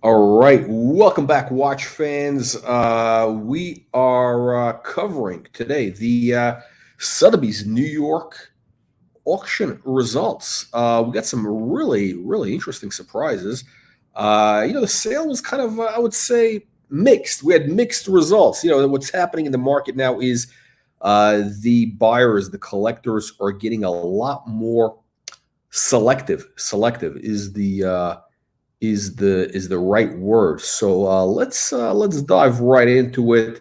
All right, welcome back, watch fans. We are covering today the Sotheby's New York auction results. We got some really interesting surprises. The sale was kind of, I would say, mixed. We had mixed results. What's happening in the market now is the buyers, the collectors, are getting a lot more selective. Selective is the right word. So let's dive right into it.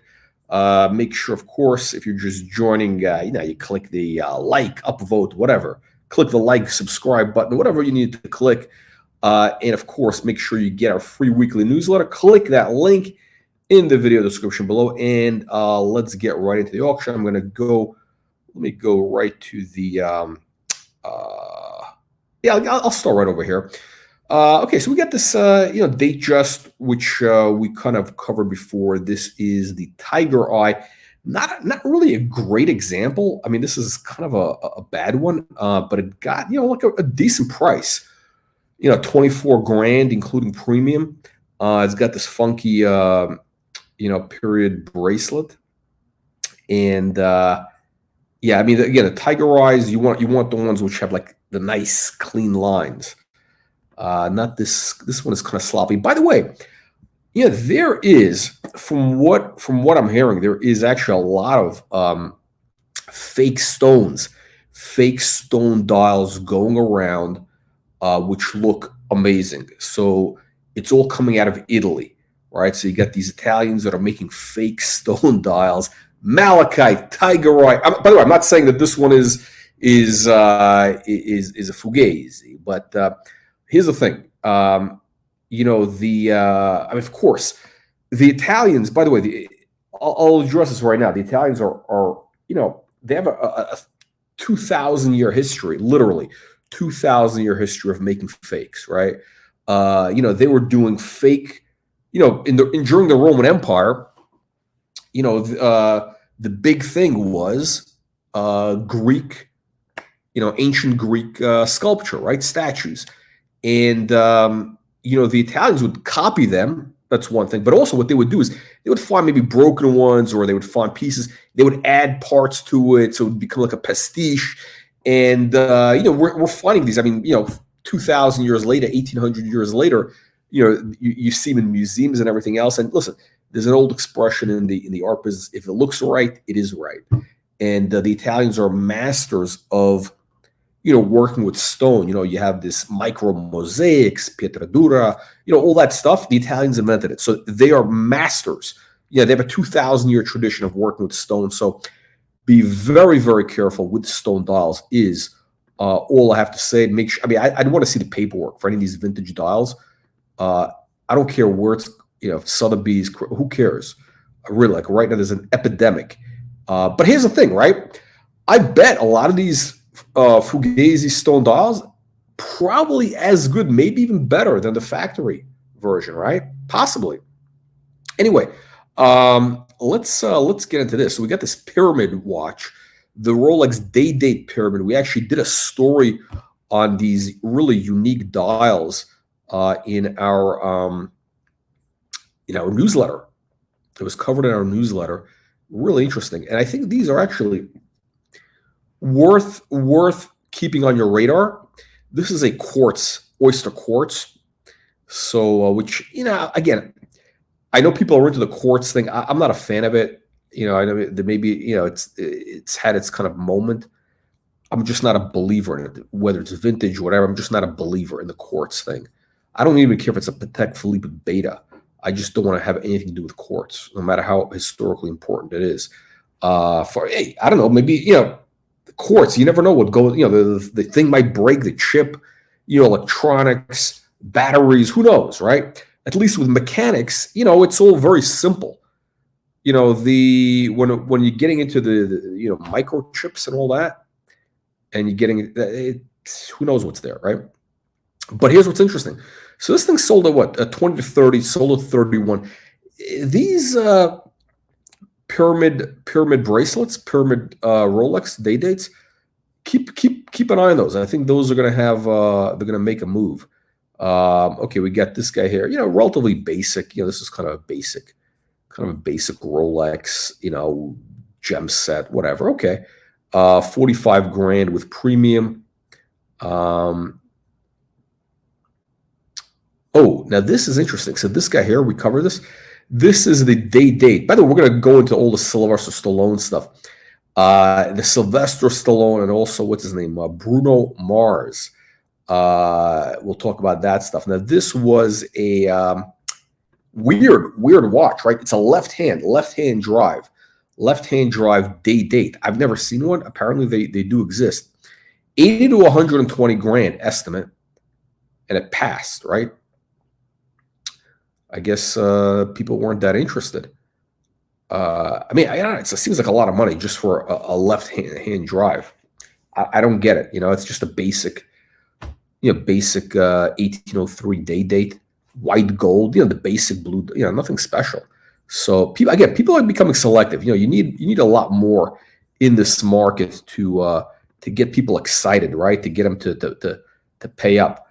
Make sure, of course, if you're just joining, you click the like, upvote, whatever. Click the like, subscribe button, whatever you need to click. And of course, make sure you get our free weekly newsletter. Click that link in the video description below, and let's get right into the auction. I'm going to go. Let me go right to the. Yeah, I'll start right over here. Okay, so we got this, Datejust, which we kind of covered before. This is the Tiger Eye. Not really a great example. I mean, this is kind of a bad one, but it got, like a decent price. 24 grand, including premium. It's got this funky, period bracelet. And, yeah, I mean, again, the Tiger Eyes, you want the ones which have like the nice clean lines. Not this. This one is kind of sloppy. By the way, there is, from what I'm hearing, there is actually a lot of fake stones, fake stone dials going around, which look amazing. So it's all coming out of Italy, right? So you got these Italians that are making fake stone dials, malachite, tiger eye. By the way, I'm not saying that this one is a fugazi, but here's the thing. I mean, of course, the Italians, by the way, I'll address this right now. The Italians are they have a 2,000-year history, literally 2,000-year history of making fakes, right? They were doing fake, during the Roman Empire, the big thing was Greek, ancient Greek sculpture, right? Statues. And, the Italians would copy them. That's one thing. But also what they would do is they would find maybe broken ones, or they would find pieces. They would add parts to it, so it would become like a pastiche. And, we're finding these. I mean, 2,000 years later, 1,800 years later, you see them in museums and everything else. And listen, there's an old expression in the art business: if it looks right, it is right. And the Italians are masters of working with stone. You have this micro mosaics, pietratura, all that stuff. The Italians invented it. So they are masters. Yeah, they have a 2,000-year tradition of working with stone. So be very careful with stone dials is all I have to say. Make sure, I mean, I want to see the paperwork for any of these vintage dials. I don't care where it's, Sotheby's, who cares? Really, like right now, there's an epidemic. But here's the thing, right? I bet a lot of these Fugazi stone dials probably as good, maybe even better than the factory version, right? Possibly. Anyway, let's get into this. So we got this pyramid watch, the Rolex Day Date pyramid. We actually did a story on these really unique dials in our newsletter. It was covered in our newsletter. Really interesting, and I think these are actually worth keeping on your radar. This is a quartz, oyster quartz. So, which, again, I know people are into the quartz thing. I'm not a fan of it. I know that maybe, it's had its kind of moment. I'm just not a believer in it, whether it's vintage or whatever. I'm just not a believer in the quartz thing. I don't even care if it's a Patek Philippe Beta. I just don't want to have anything to do with quartz, no matter how historically important it is. I don't know, maybe, quartz, you never know what goes, the thing might break, the chip, electronics, batteries, who knows, right? At least with mechanics, it's all very simple. When you're getting into the microchips and all that, and you're getting who knows what's there, right? But here's what's interesting. So this thing sold at what? 20 to 30, sold at 31. These pyramid bracelets, pyramid Rolex day dates, keep an eye on those. I think those are going to have they're going to make a move. Okay, we got this guy here. Relatively basic. This is kind of a basic Rolex. Gem set, whatever. Okay, 45 grand with premium. Oh, now this is interesting. So this guy here, we cover this. This is the date. By the way, we're going to go into all the Sylvester Stallone stuff. The Sylvester Stallone and also, what's his name? Bruno Mars. We'll talk about that stuff. Now, this was a weird watch, right? It's a left-hand drive. Left-hand drive date. I've never seen one. Apparently, they do exist. 80 to 120 grand estimate. And it passed, right? I guess people weren't that interested. I mean, it seems like a lot of money just for a left-hand drive. I don't get it. It's just a basic 1803 date, white gold. The basic blue. Nothing special. So people are becoming selective. You need a lot more in this market to get people excited, right? To get them to pay up.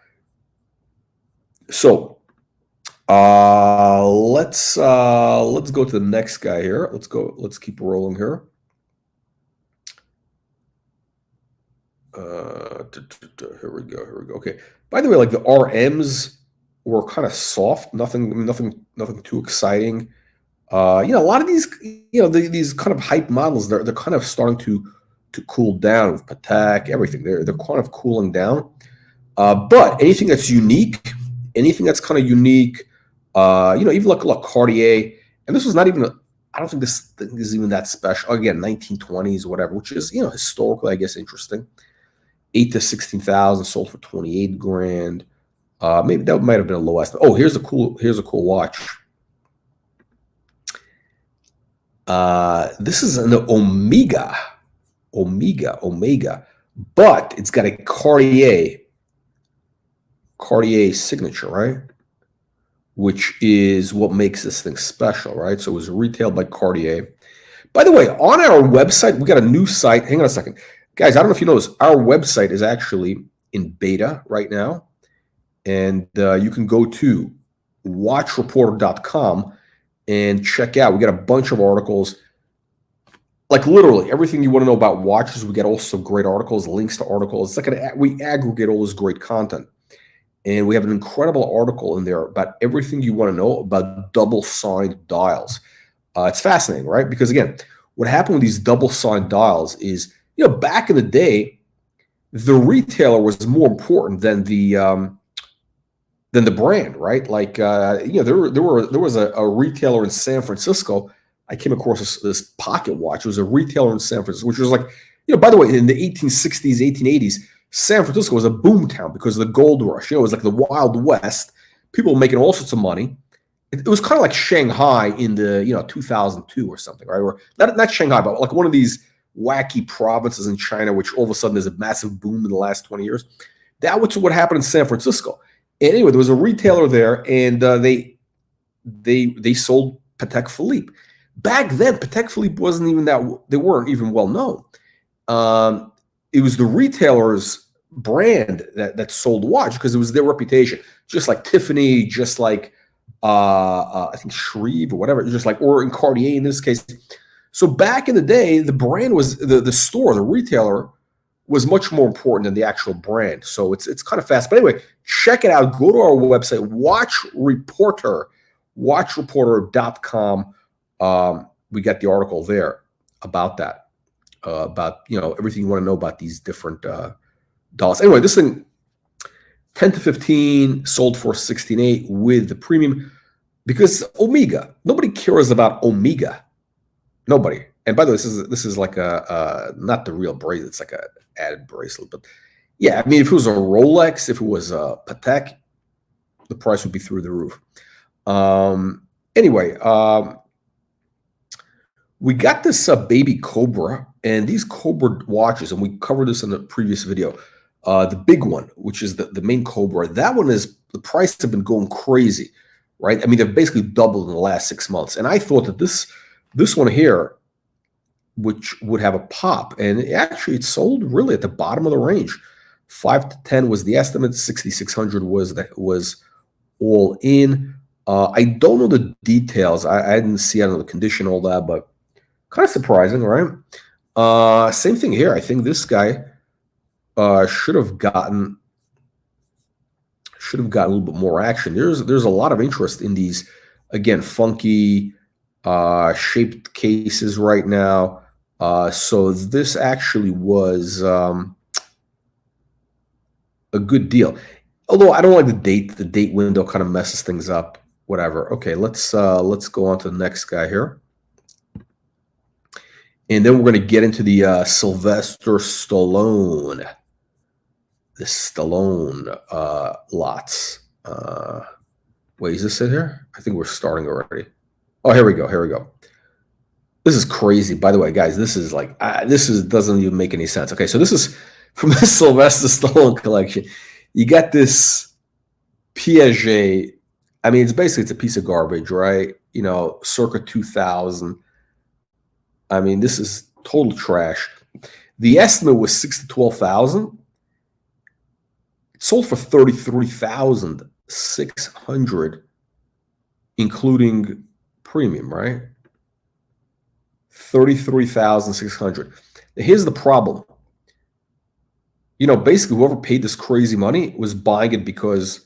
So. Let's go to the next guy here. Let's keep rolling here. Here we go. Okay. By the way, like the RMs were kind of soft. Nothing too exciting. A lot of these, these kind of hype models, they're kind of starting to cool down with Patek, everything. They're kind of cooling down. But anything that's unique, anything that's kind of unique. Even like Cartier, and this was not even. I don't think this thing is even that special. Again, 1920s, whatever, which is historically, I guess, interesting. 8 to 16,000, sold for 28 grand. Maybe that might have been a low estimate. Oh, here's a cool watch. This is an Omega, but it's got a Cartier signature, right? Which is what makes this thing special, right? So it was retailed by Cartier. By the way, on our website, we got a new site. Hang on a second. Guys, I don't know if you know this. Our website is actually in beta right now. And you can go to watchreporter.com and check out. We got a bunch of articles. Like literally everything you want to know about watches. We get also great articles, links to articles. It's like we aggregate all this great content. And we have an incredible article in there about everything you want to know about double-signed dials. It's fascinating, right? Because again, what happened with these double-signed dials is, back in the day, the retailer was more important than the brand, right? Like, there was a retailer in San Francisco. I came across this pocket watch. It was a retailer in San Francisco, which was like, by the way, in the 1860s, 1880s. San Francisco was a boom town because of the gold rush. It was like the Wild West. People were making all sorts of money. It was kind of like Shanghai in the 2002 or something, right? Or not Shanghai, but like one of these wacky provinces in China, which all of a sudden there's a massive boom in the last 20 years. That was what happened in San Francisco. And anyway, there was a retailer there, and they sold Patek Philippe. Back then, Patek Philippe wasn't even they weren't even well known. It was the retailer's brand that sold the watch because it was their reputation, just like Tiffany, just like I think Shreve or whatever, just like, or in Cartier in this case. So back in the day, the brand was the store, the retailer was much more important than the actual brand. So it's kind of fast. But anyway, check it out. Go to our website, watchreporter.com. We got the article there about that. About everything you want to know about these different dollars. Anyway, this thing 10 to 15 sold for 16.8 with the premium because Omega. Nobody cares about Omega. Nobody. And by the way, this is like a not the real bracelet. It's like a added bracelet. But yeah, I mean, if it was a Rolex, if it was a Patek, the price would be through the roof. Anyway, we got this baby Cobra, and these Cobra watches, and we covered this in the previous video. The big one, which is the main Cobra, that one is, the price have been going crazy, right? I mean, they've basically doubled in the last 6 months. And I thought that this one here, which would have a pop, and actually it sold really at the bottom of the range. 5 to 10 was the estimate. 6,600 was all in. I don't know the details. I didn't see, I don't know the condition, all that, but kind of surprising, right? Same thing here. I think this guy should have gotten a little bit more action. There's a lot of interest in these, again, funky shaped cases right now. So this actually was a good deal. Although I don't like the date. The date window kind of messes things up. Whatever. Okay, let's go on to the next guy here. And then we're going to get into the Sylvester Stallone. The Stallone lots. Wait, is this it here? I think we're starting already. Oh, here we go. Here we go. This is crazy. By the way, guys, this is like, doesn't even make any sense. Okay, so this is from the Sylvester Stallone collection. You got this Piaget. I mean, it's a piece of garbage, right? You know, circa 2000. I mean, this is total trash. The estimate was 6 to 12,000. It sold for 33,600, including premium, right? 33,600. Here's the problem. You know, basically, whoever paid this crazy money was buying it because,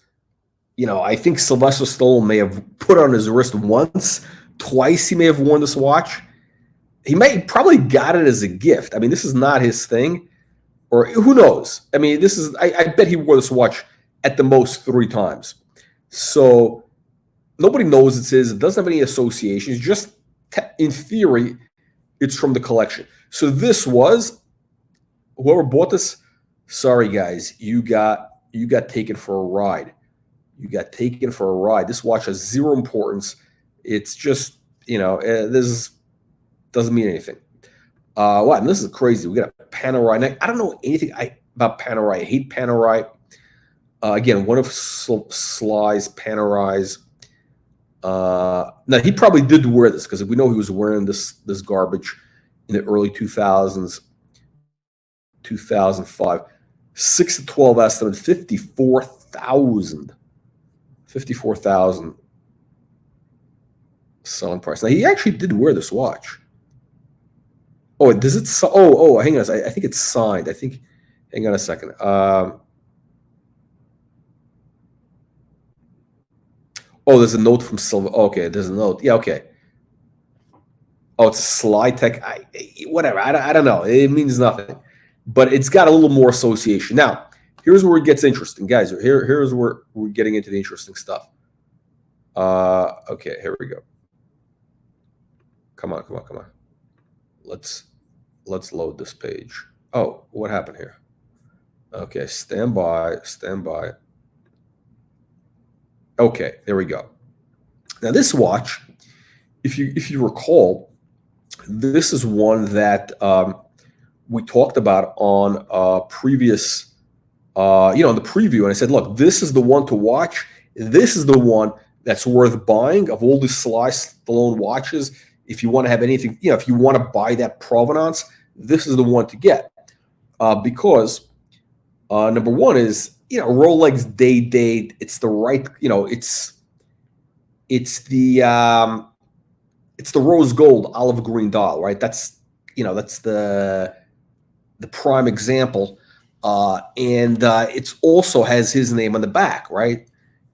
you know, I think Sylvester Stallone may have put it on his wrist once, twice. He may have worn this watch. He probably got it as a gift. I mean, this is not his thing, or who knows? I mean, this is. I bet he wore this watch at the most 3 times. So nobody knows it's his. It doesn't have any associations. Just in theory, it's from the collection. So this was, whoever bought this. Sorry, guys, you got taken for a ride. You got taken for a ride. This watch has zero importance. It's just, you know, this doesn't mean anything. Wow, this is crazy. We got a Panerai neck. I don't know anything about Panerai. I hate Panerai. Again, one of Sly's Panerai's. Now, he probably did wear this because we know he was wearing this garbage in the early 2000s, 2005. 6 to 12 estimate, 54,000. 54,000 selling price. Now, he actually did wear this watch. Oh, does it? Oh, hang on. I think it's signed. Hang on a second. Oh, there's a note from Silver. Okay, there's a note. Yeah, okay. Oh, it's a Sly Tech. Whatever. I don't know. It means nothing. But it's got a little more association. Now, here's where it gets interesting, guys. Here's where we're getting into the interesting stuff. Okay, here we go. Come on. Let's load this page. Oh, what happened here? Okay, stand by. Okay, there we go. Now this watch, if you recall, this is one that we talked about on previous, in the preview, and I said, look, this is the one to watch. This is the one that's worth buying of all the Sly Stallone watches. If you want to have anything, if you want to buy that provenance, this is the one to get. Because number one is, Rolex day date. It's the right, it's the rose gold olive green dial, right? That's the prime example. And it's also has his name on the back, right?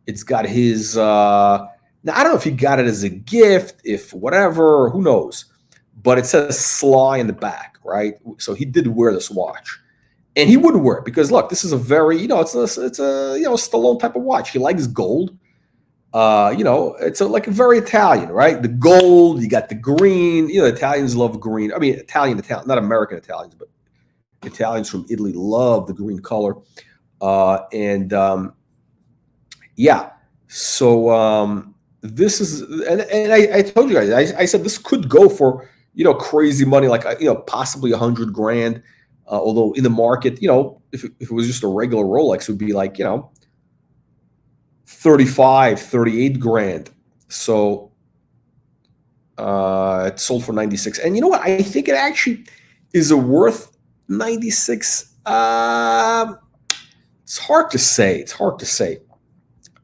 It's got his, now I don't know if he got it as a gift, if whatever, who knows, but it says Sly in the back, right? So he did wear this watch, and he would wear it because look, this is a very, it's a Stallone type of watch. He likes gold. It's like a very Italian, right? The gold, you got the green. Italians love green. I mean, Italian, not American Italians, but Italians from Italy love the green color. Yeah. So this is, and I told you guys, I said this could go for crazy money, like possibly $100,000. Although in the market, if it was just a regular Rolex, it would be like 35, 38 grand. So it sold for 96. And you know what? I think it actually is worth 96. It's hard to say. It's hard to say.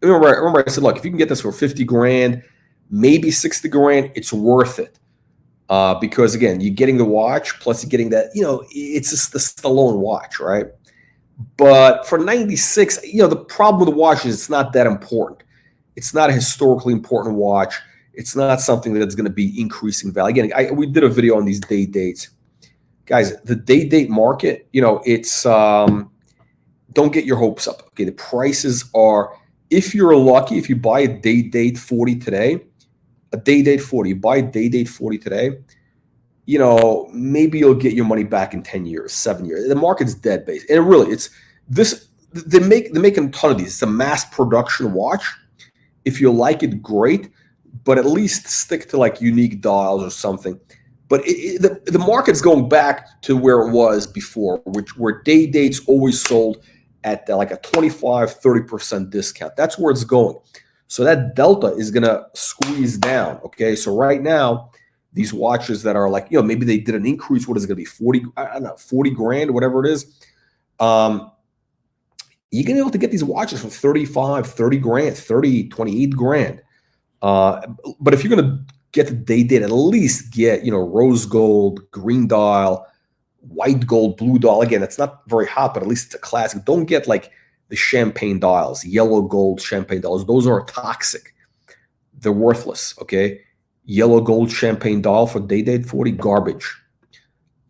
Remember I said, look, if you can get this for 50 grand, maybe 60 grand, it's worth it. Because again, you're getting the watch, plus you're getting that, it's just the Stallone watch, right? But for 96, the problem with the watch is it's not that important. It's not a historically important watch. It's not something that's going to be increasing value. Again, we did a video on these day dates. Guys, the day date market, it's don't get your hopes up. Okay, the prices are, if you're lucky, if you buy a day date 40 today, you buy a day date 40 today, maybe you'll get your money back in 10 years, 7 years. The market's dead base. And it's this, they're making a ton of these. It's a mass production watch. If you like it, great, but at least stick to like unique dials or something. But the market's going back to where it was before, where day dates always sold at like a 25, 30% discount. That's where it's going. So that delta is going to squeeze down. Okay. So right now, these watches that are like, maybe they did an increase. What is it going to be? 40, I don't know, 40 grand, whatever it is. You're going to be able to get these watches for 35, 30 grand, 30, 28 grand. But if you're going to get the day date, at least get, rose gold, green dial, white gold, blue dial. Again, it's not very hot, but at least it's a classic. Don't get like the champagne dials, yellow gold champagne dials. Those are toxic. They're worthless, okay? Yellow gold champagne dial for day date 40, garbage.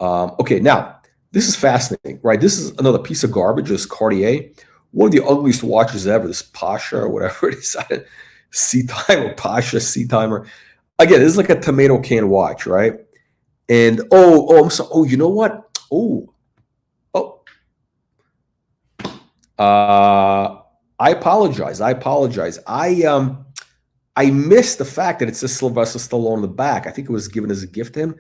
Okay, now, this is fascinating, right? This is another piece of garbage, this Cartier. One of the ugliest watches ever, this Pasha or whatever it is. C-Timer, Pasha, C-Timer. Again, this is like a tomato can watch, right? And I'm sorry. Oh, you know what? I apologize. I missed the fact that it says Sylvester Stallone on the back. I think it was given as a gift to him.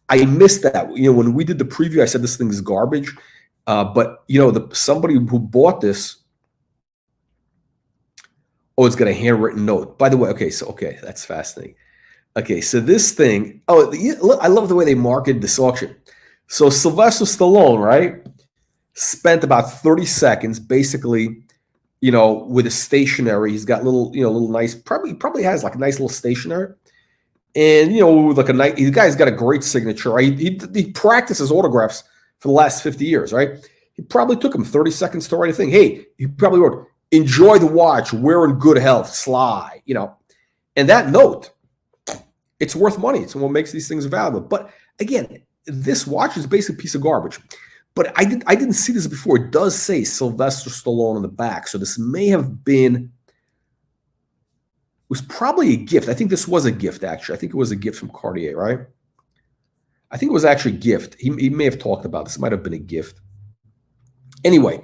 I missed that. When we did the preview, I said this thing is garbage. But somebody who bought this, it's got a handwritten note. By the way, okay, that's fascinating. Okay, so this thing, I love the way they marketed this auction. So Sylvester Stallone, right, spent about 30 seconds basically, with a stationery. He's got little nice, probably has like a nice little stationery. And, with like the guy's got a great signature, right? He practices autographs for the last 50 years, right? He probably took him 30 seconds to write a thing. Hey, he probably wrote, enjoy the watch, we're in good health, Sly, And that note, it's worth money. It's what makes these things valuable. But again, this watch is basically a piece of garbage. But I didn't see this before. It does say Sylvester Stallone on the back. So this may have been, it was probably a gift. I think this was a gift, actually. I think it was a gift from Cartier, right? I think it was actually a gift. He may have talked about this. It might have been a gift. Anyway,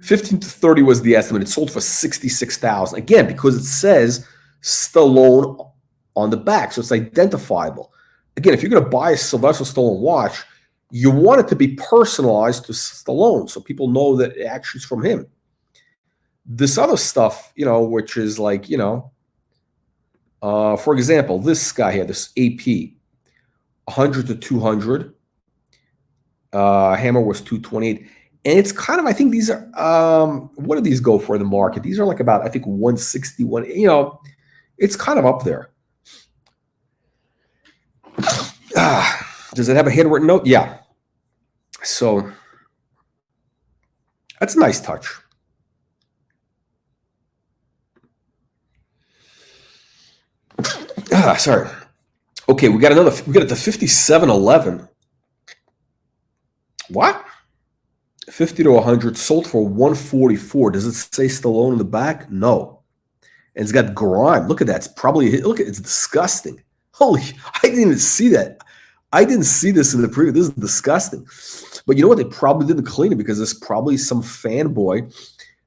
15 to 30 was the estimate. It sold for $66,000. Again, because it says Stallone on the back, so it's identifiable. Again, if you're going to buy a Sylvester Stallone watch, you want it to be personalized to Stallone, so people know that it actually is from him. This other stuff, which is like, for example, this guy here, this AP, 100 to 200. Hammer was 228. And it's kind of, I think these are, what do these go for in the market? These are like about, I think, 161. It's kind of up there. Does it have a handwritten note? Yeah. So that's a nice touch. Sorry. Okay, we got it to 5711. What? 50 to 100, sold for 144. Does it say Stallone in the back? No. And it's got grime. Look at that. It's probably, it's disgusting. Holy, I didn't even see that. I didn't see this in the preview. This is disgusting. But you know what? They probably didn't clean it because there's probably some fanboy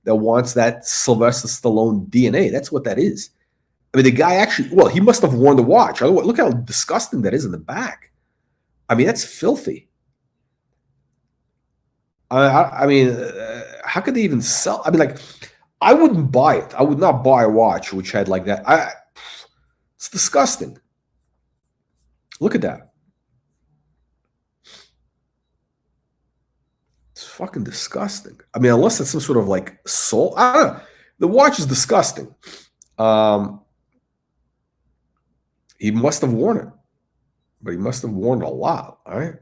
that wants that Sylvester Stallone DNA. That's what that is. I mean, the guy actually, he must have worn the watch. Look how disgusting that is in the back. I mean, that's filthy. I mean, how could they even sell? I mean, like, I wouldn't buy it. I would not buy a watch which had like that. It's disgusting. Look at that. It's fucking disgusting. I mean, unless it's some sort of like soul. I don't know. The watch is disgusting. He must have worn it, but he must have worn it a lot. All right.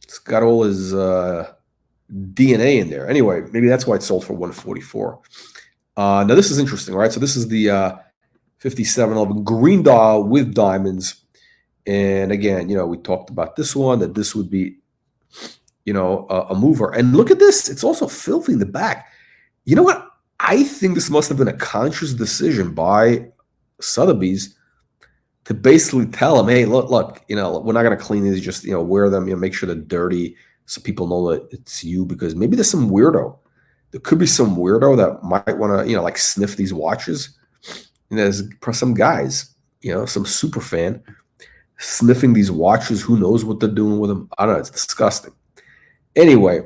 It's got all his DNA in there. Anyway, maybe that's why it sold for 144. Now this is interesting, right? So this is the 5711 green dial with diamonds. And again, we talked about this one, that this would be, a mover. And look at this. It's also filthy in the back. You know what? I think this must have been a conscious decision by Sotheby's to basically tell him, hey, look, we're not going to clean these, just, wear them, make sure they're dirty so people know that it's you, because maybe there's some weirdo. There could be some weirdo that might want to, like sniff these watches. And there's some guys, some super fan sniffing these watches. Who knows what they're doing with them? I don't know. It's disgusting. Anyway,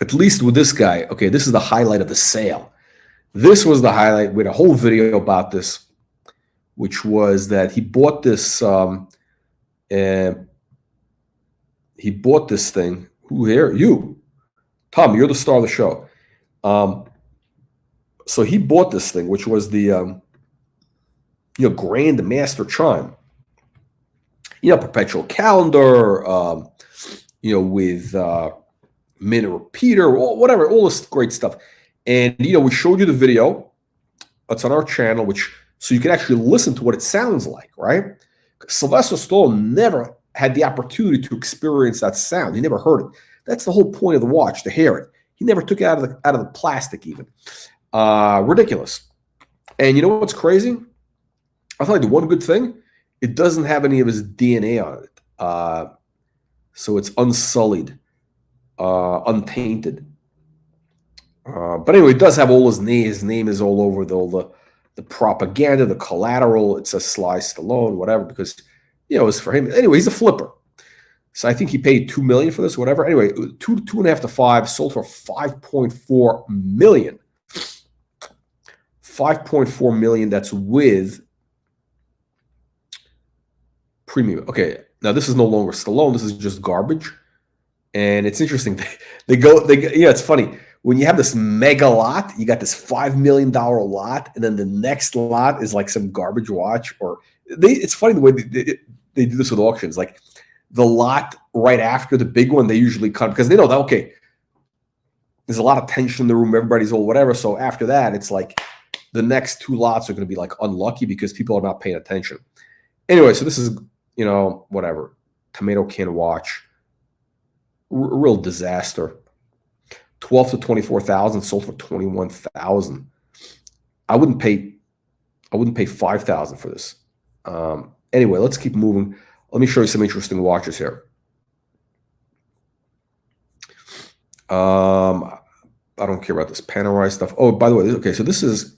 at least with this guy, okay, this is the highlight of the sale. This was the highlight. We had a whole video about this, which was that he bought this thing. Who here? You. Tom, you're the star of the show. So he bought this thing, which was the Grand Master Chime. Perpetual calendar, with minute repeater, whatever, all this great stuff. And we showed you the video. It's on our channel, so you can actually listen to what it sounds like, right? Sylvester Stallone never had the opportunity to experience that sound. He never heard it. That's the whole point of the watch, to hear it. He never took it out of the plastic even. Ridiculous. And you know what's crazy? I thought the one good thing, it doesn't have any of his DNA on it. So it's unsullied, untainted. But anyway, it does have all his name. His name is all over the propaganda, the collateral. It says Sly Stallone, whatever, because it's for him. Anyway, he's a flipper. So I think he paid $2 million for this, whatever. Anyway, 2.5 to 5, sold for $5.4 million. $5.4 million. That's with premium. Okay, now this is no longer Stallone. This is just garbage. And it's interesting. It's funny. When you have this mega lot, you got this $5 million lot, and then the next lot is like some garbage watch. It's funny the way they do this with auctions. Like the lot right after the big one, they usually cut because they know that, okay, there's a lot of tension in the room. Everybody's all whatever. So after that, it's like the next two lots are going to be like unlucky because people are not paying attention. Anyway, so this is, whatever, tomato can watch. Real disaster. 12 to 24,000, sold for 21,000. I wouldn't pay 5,000 for this. Anyway, let's keep moving. Let me show you some interesting watches here. I don't care about this Panerai stuff. Oh, by the way, okay, so this is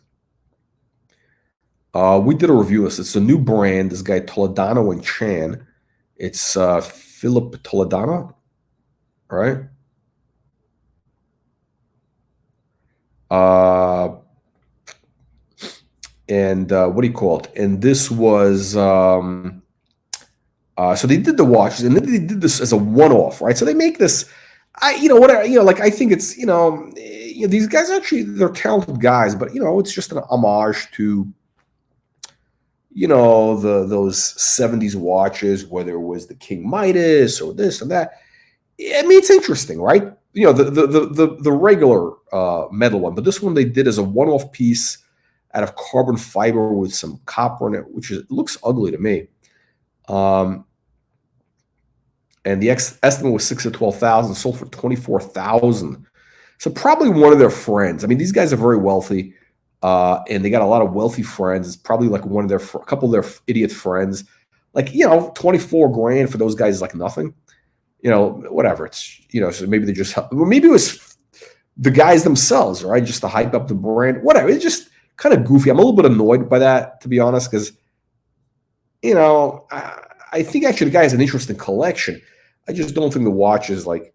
we did a review of this. It's a new brand. This guy Toledano and Chan. It's Philip Toledano, right? And what do you call it? And this was so they did the watches, and then they did this as a one-off, right? So they make this, I think it's these guys actually, they're talented guys, but it's just an homage to those 70s watches, whether it was the King Midas or this and that. I mean, it's interesting, right? The regular metal one, but this one they did as a one-off piece out of carbon fiber with some copper in it, it looks ugly to me. And the estimate was 6 to 12,000, sold for 24,000. So probably one of their friends. I mean, these guys are very wealthy, and they got a lot of wealthy friends. It's probably like a couple of their idiot friends. Like 24 grand for those guys is like nothing. Whatever. It's so maybe they just maybe it was the guys themselves, right? Just to hype up the brand. Whatever. It's just kind of goofy. I'm a little bit annoyed by that, to be honest, because I think actually the guy has an interesting collection. I just don't think the watch is like.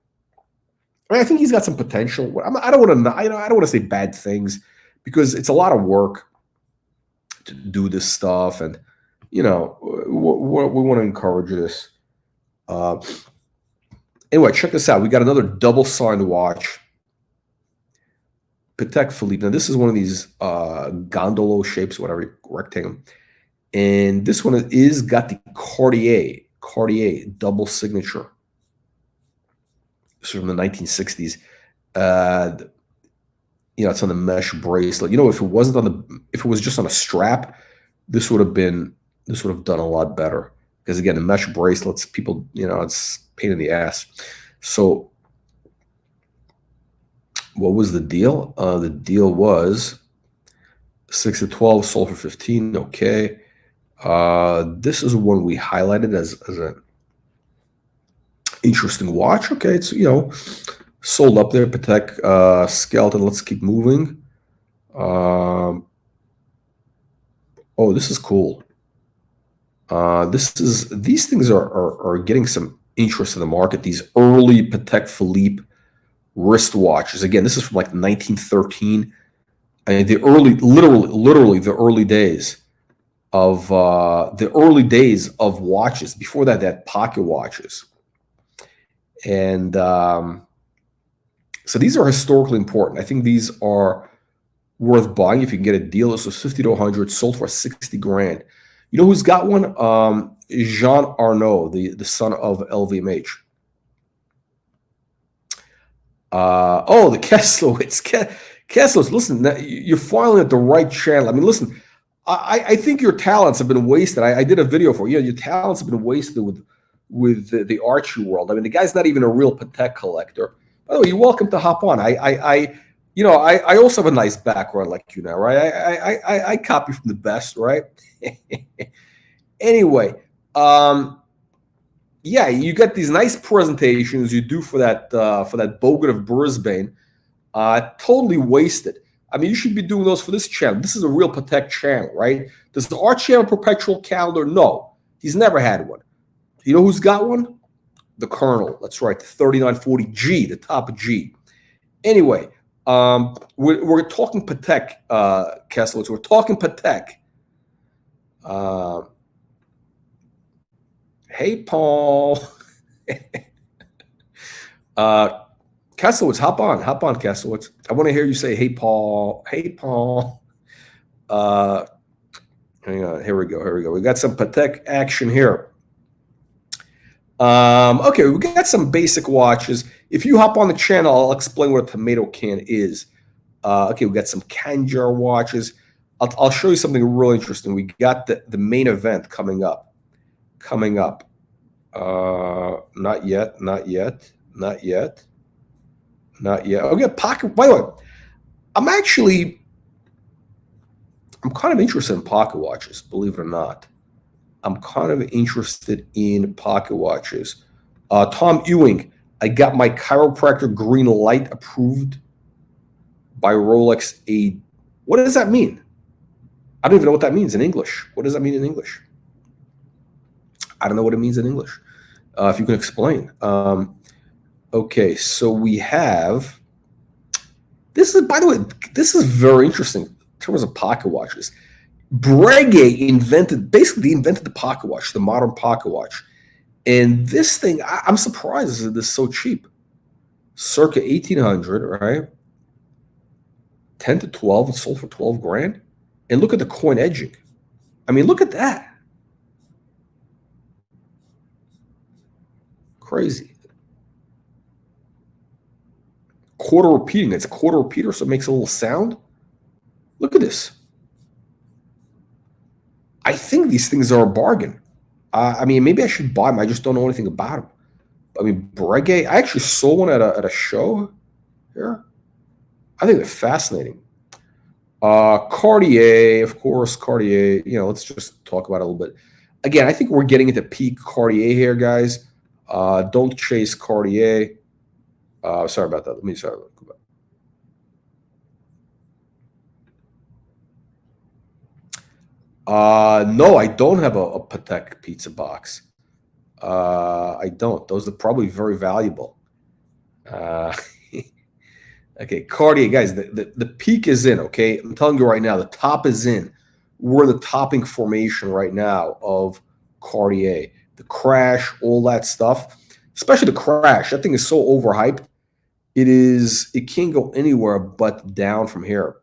I think he's got some potential. I don't want to say bad things because it's a lot of work to do this stuff, and we want to encourage this. Anyway, check this out. We got another double-signed watch. Patek Philippe. Now, this is one of these gondolo shapes, whatever, rectangle. And this one is got the Cartier double signature. This is from the 1960s. It's on the mesh bracelet. If it was just on a strap, this would have done a lot better. Because again, the mesh bracelets, people, it's a pain in the ass. So what was the deal? The deal was 6 to 12, sold for 15. Okay. This is one we highlighted as an interesting watch. Okay, it's sold up there. Patek skeleton. Let's keep moving. Oh, this is cool. These things are getting some interest in the market. These early Patek Philippe wristwatches. Again, this is from like 1913. I mean, literally the early days of watches. Before that, they had pocket watches, and so these are historically important. I think these are worth buying if you can get a deal. This was 50 to 100, sold for 60 grand. You know who's got one? Jean Arnaud, the son of LVMH. The Kesslowitz. Kesslowitz, listen, you're filing at the right channel. I mean, listen, I think your talents have been wasted. I did a video for you. Your talents have been wasted with the Archie world. I mean, the guy's not even a real Patek collector. By the way, you're welcome to hop on. I also have a nice background like you now, right? I copy from the best, right? Anyway, yeah, you get these nice presentations you do for that Bogut of Brisbane. Totally wasted. I mean, you should be doing those for this channel. This is a real Patek channel, right? Does the Archie have a perpetual calendar? No, he's never had one. You know who's got one? The Colonel. That's right, the 3940G, the top G. Anyway, we're talking Patek, Kesslowitz. We're talking Patek. Hey, Paul. Kesslowitz, hop on, Kesslowitz. I want to hear you say, "Hey, Paul." Hey, Paul. Hang on. Here we go. We got some Patek action here. Okay, we got some basic watches. If you hop on the channel, I'll explain what a tomato can is. Okay, we got some Kanjar watches. I'll show you something really interesting. We got the main event coming up. Not yet. Okay, pocket. By the way, I'm kind of interested in pocket watches, believe it or not. I'm kind of interested in pocket watches. Tom Ewing, I got my chiropractor green light approved by Rolex. What does that mean? I don't even know what that means in English. What does that mean in English? I don't know what it means in English. If you can explain. Okay, so we have. By the way, this is very interesting in terms of pocket watches. Breguet invented the pocket watch, the modern pocket watch. And this thing, I'm surprised that this is so cheap. Circa 1800, right? 10 to 12, it sold for 12 grand. And look at the coin edging. I mean, look at that. Crazy. Quarter repeating. It's a quarter repeater, so it makes a little sound. Look at this. I think these things are a bargain. I mean, maybe I should buy them. I just don't know anything about them. I mean, Breguet. I actually saw one at a show here. I think they're fascinating. Cartier, of course. Cartier. Let's just talk about it a little bit. Again, I think we're getting into peak Cartier here, guys. Don't chase Cartier. Sorry about that. Let me start. No, I don't have a Patek pizza box. I don't. Those are probably very valuable. Okay, Cartier, guys, the peak is in, okay? I'm telling you right now, the top is in. We're in the topping formation right now of Cartier. The crash, all that stuff. especially the crash. That thing is so overhyped. It can't go anywhere but down from here.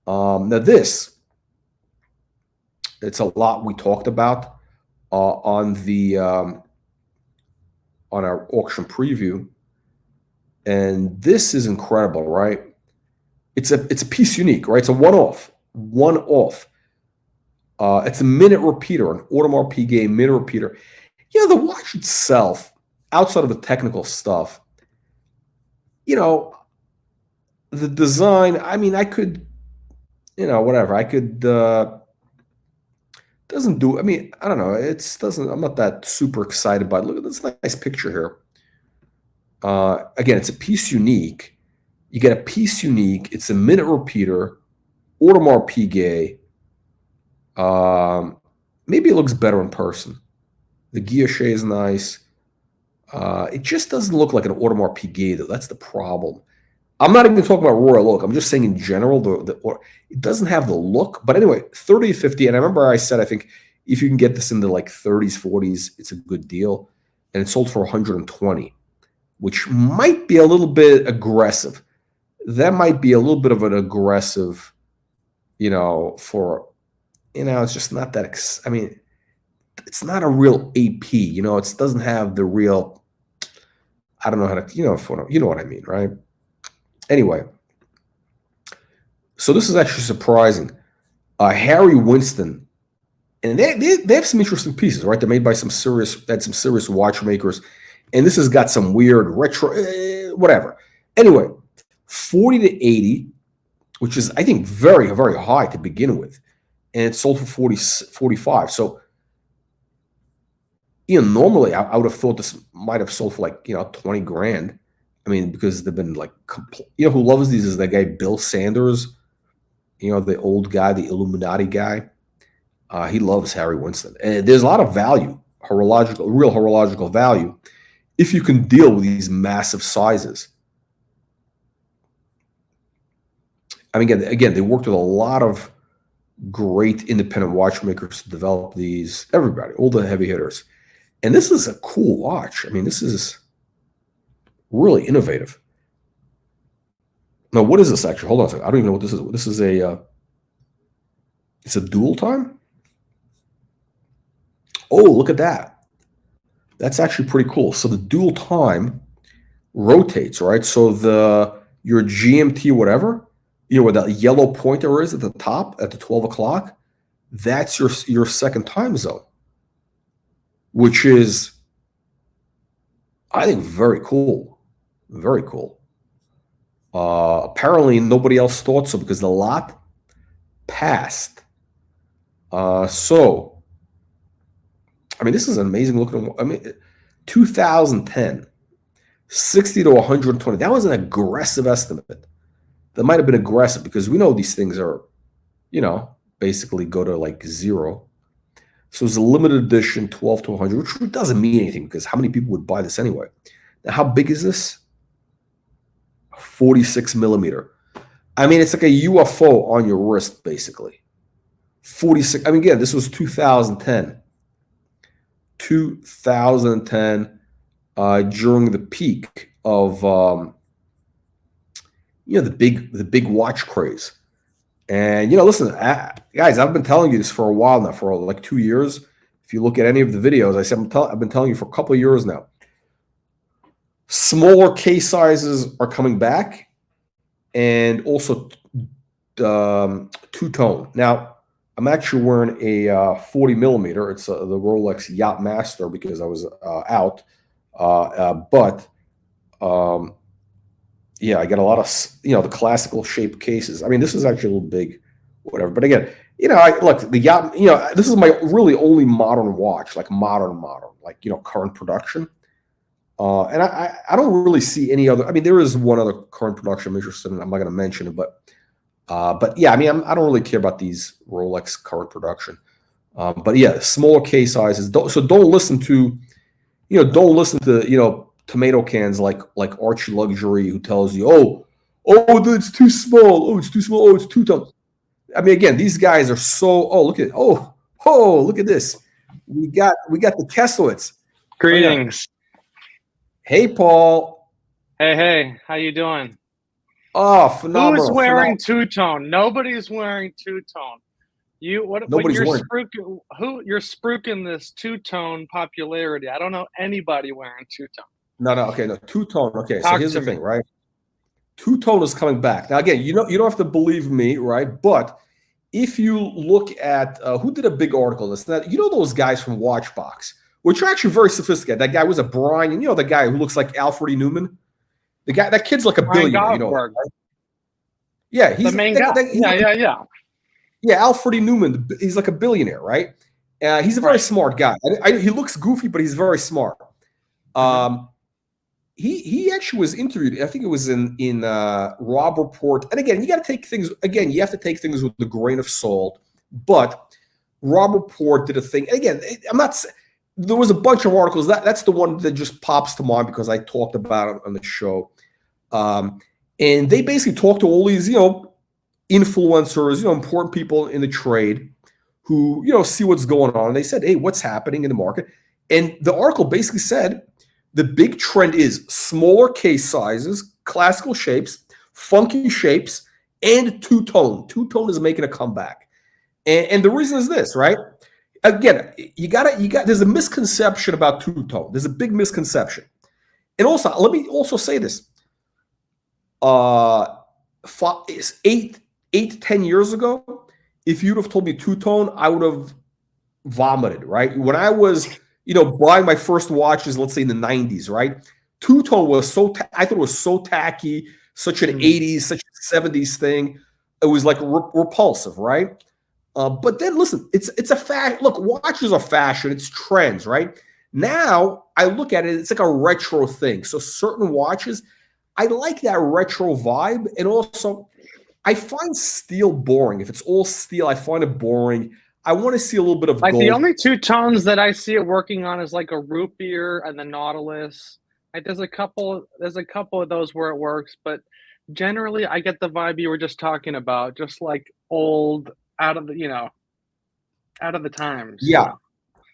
Now this, it's a lot we talked about on our auction preview, and this is incredible, right? It's a piece unique, right? It's a one-off. It's a minute repeater, an Audemars Piguet minute repeater. The watch itself, outside of the technical stuff, the design, I mean, I could, whatever. I could, doesn't do, I mean, I don't know. I'm not that super excited by it. Look at this nice picture here. Again, it's a piece unique. You get a piece unique. It's a minute repeater, Audemars Piguet. Maybe it looks better in person. The guilloche is nice. It just doesn't look like an Audemars Piguet, though. That's the problem. I'm not even talking about Royal Oak. I'm just saying in general, it doesn't have the look. But anyway, 30 to 50. And I remember I said, I think if you can get this into like 30s, 40s, it's a good deal. And it sold for 120, which might be a little bit aggressive. That might be a little bit of an aggressive, for, it's just not that, I mean, it's not a real AP, it doesn't have the real, I don't know how to, you know what I mean, right? Anyway, so this is actually surprising. Harry Winston, and they have some interesting pieces, right? They're made by some serious watchmakers, and this has got some weird retro, whatever. Anyway, 40 to 80, which is, I think, very, very high to begin with, and it sold for 45. So, normally I would have thought this might have sold for like 20 grand. I mean, because they've been like, who loves these is that guy Bill Sanders, the old guy, the Illuminati guy. He loves Harry Winston, and there's a lot of value, real horological value, if you can deal with these massive sizes. I mean, again, they worked with a lot of great independent watchmakers to develop these. Everybody, all the heavy hitters, and this is a cool watch. I mean, this is really innovative. Now, what is this actually? Hold on a second. I don't even know what this is. This is it's a dual time? Oh, look at that. That's actually pretty cool. So the dual time rotates, right? So your GMT whatever, where that yellow pointer is at the top at the 12 o'clock, that's your second time zone, which is, I think, very cool. Very cool. Apparently, nobody else thought so because the lot passed. So, I mean, this is an amazing looking. I mean, 2010, 60 to 120. That was an aggressive estimate. That might have been aggressive because we know these things are, basically go to like zero. So it's a limited edition 12 to 100, which doesn't mean anything because how many people would buy this anyway? Now, how big is this? 46 millimeter. I mean, it's like a UFO on your wrist, basically. 46. I mean, again, this was 2010. 2010, during the peak of the big watch craze. And listen, guys, I've been telling you this for a while now, for like 2 years. If you look at any of the videos, I said I've been telling you for a couple of years now. Smaller case sizes are coming back, and also two-tone. Now, I'm actually wearing a 40 millimeter. It's the Rolex Yacht Master because I was out. But yeah, I got a lot of the classical shape cases. I mean, this is actually a little big, whatever. But again, look, the Yacht. This is my really only modern watch, like modern, like current production. And I don't really see any other. I mean, there is one other current production I'm interested in. I'm not going to mention it, but yeah, I mean, I don't really care about these Rolex current production. But yeah, smaller case sizes. Don't listen to, tomato cans like Archie Luxury, who tells you, oh, it's too small. Oh, it's too small. Oh, it's too tough. I mean, again, these guys are so. Oh, look at look at this. We got the Kesslowitz. Greetings. Hey, Paul. Hey, how you doing? Oh, Who's phenomenal, wearing phenomenal. two-tone? Nobody's wearing two-tone. You what Nobody's you're wearing. spruiking you're spruiking this two-tone popularity. I don't know anybody wearing two-tone. No, no. Okay, no. Two tone. Okay, so Talk here's to the me. thing, right? Two tone is coming back now. Again, you don't have to believe me, right? But if you look at who did a big article on this, now, those guys from Watchbox, which are actually very sophisticated. That guy was a Brian, and the guy who looks like Alfred E. Newman. The guy, that kid's like a Ryan billionaire. You know that, Goldberg, right? Yeah, the he's main guy. Yeah. yeah, Alfred E. Newman. He's like a billionaire, right? He's a very Right. smart guy. He looks goofy, but he's very smart. Hmm. Um, he actually was interviewed. I think it was in Rob Report. And again, you got to take things. Again, you have to take things with a grain of salt. But Rob Report did a thing. Again, I'm not. There was a bunch of articles. That's the one that just pops to mind because I talked about it on the show. Um, and they basically talked to all these, influencers, important people in the trade who, see what's going on. And they said, hey, what's happening in the market? And the article basically said the big trend is smaller case sizes, classical shapes, funky shapes, and two-tone. Two-tone is making a comeback. And the reason is this, right? Again, there's a misconception about two-tone. There's a big misconception. And also, let me also say this. Uh, 8 to 10 years ago, if you'd have told me two-tone, I would have vomited, right? When I was, buying my first watches, let's say in the 90s, right? Two-tone was I thought it was so tacky, such an 80s, such a 70s thing. It was like repulsive, right? But then listen, it's a fact. Look, watches are fashion, it's trends, right? Now I look at it, it's like a retro thing. So certain watches, I like that retro vibe. And also, I find steel boring. If it's all steel, I find it boring. I want to see a little bit of Like the gold. only two tones that I see it working on is like a root beer and the Nautilus. Like there's a couple of those where it works, but generally I get the vibe you were just talking about, just like old, out of out of the times. Yeah.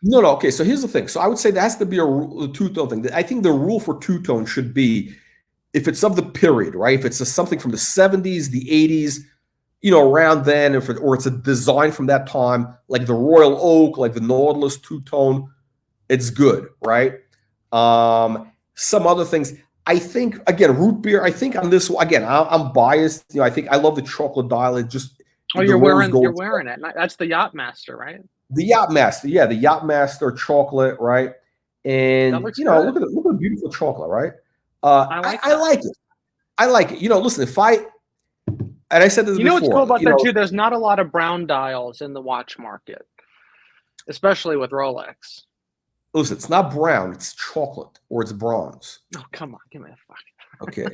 No, no. Okay. So here's the thing. So I would say there has to be a two-tone thing. I think the rule for two-tone should be if it's of the period, right? If it's something from the 70s, the 80s, around then, or it's a design from that time, like the Royal Oak, like the Nautilus two-tone, it's good, right? Some other things. I think again, root beer. I think on this again, I'm biased. I think I love the chocolate dial. It just Oh, the you're rose wearing you're gold. wearing it. That's the Yacht Master, right? The Yacht Master, yeah, the Yacht Master chocolate, right? That And looks good. look at the beautiful chocolate, right? I like I that. like it. I like it. Listen, if I and I said this You know what's cool before, about that too? There's not a lot of brown dials in the watch market, especially with Rolex. listen, it's not brown, it's chocolate or it's bronze. Oh, come on, give me a fuck. Okay.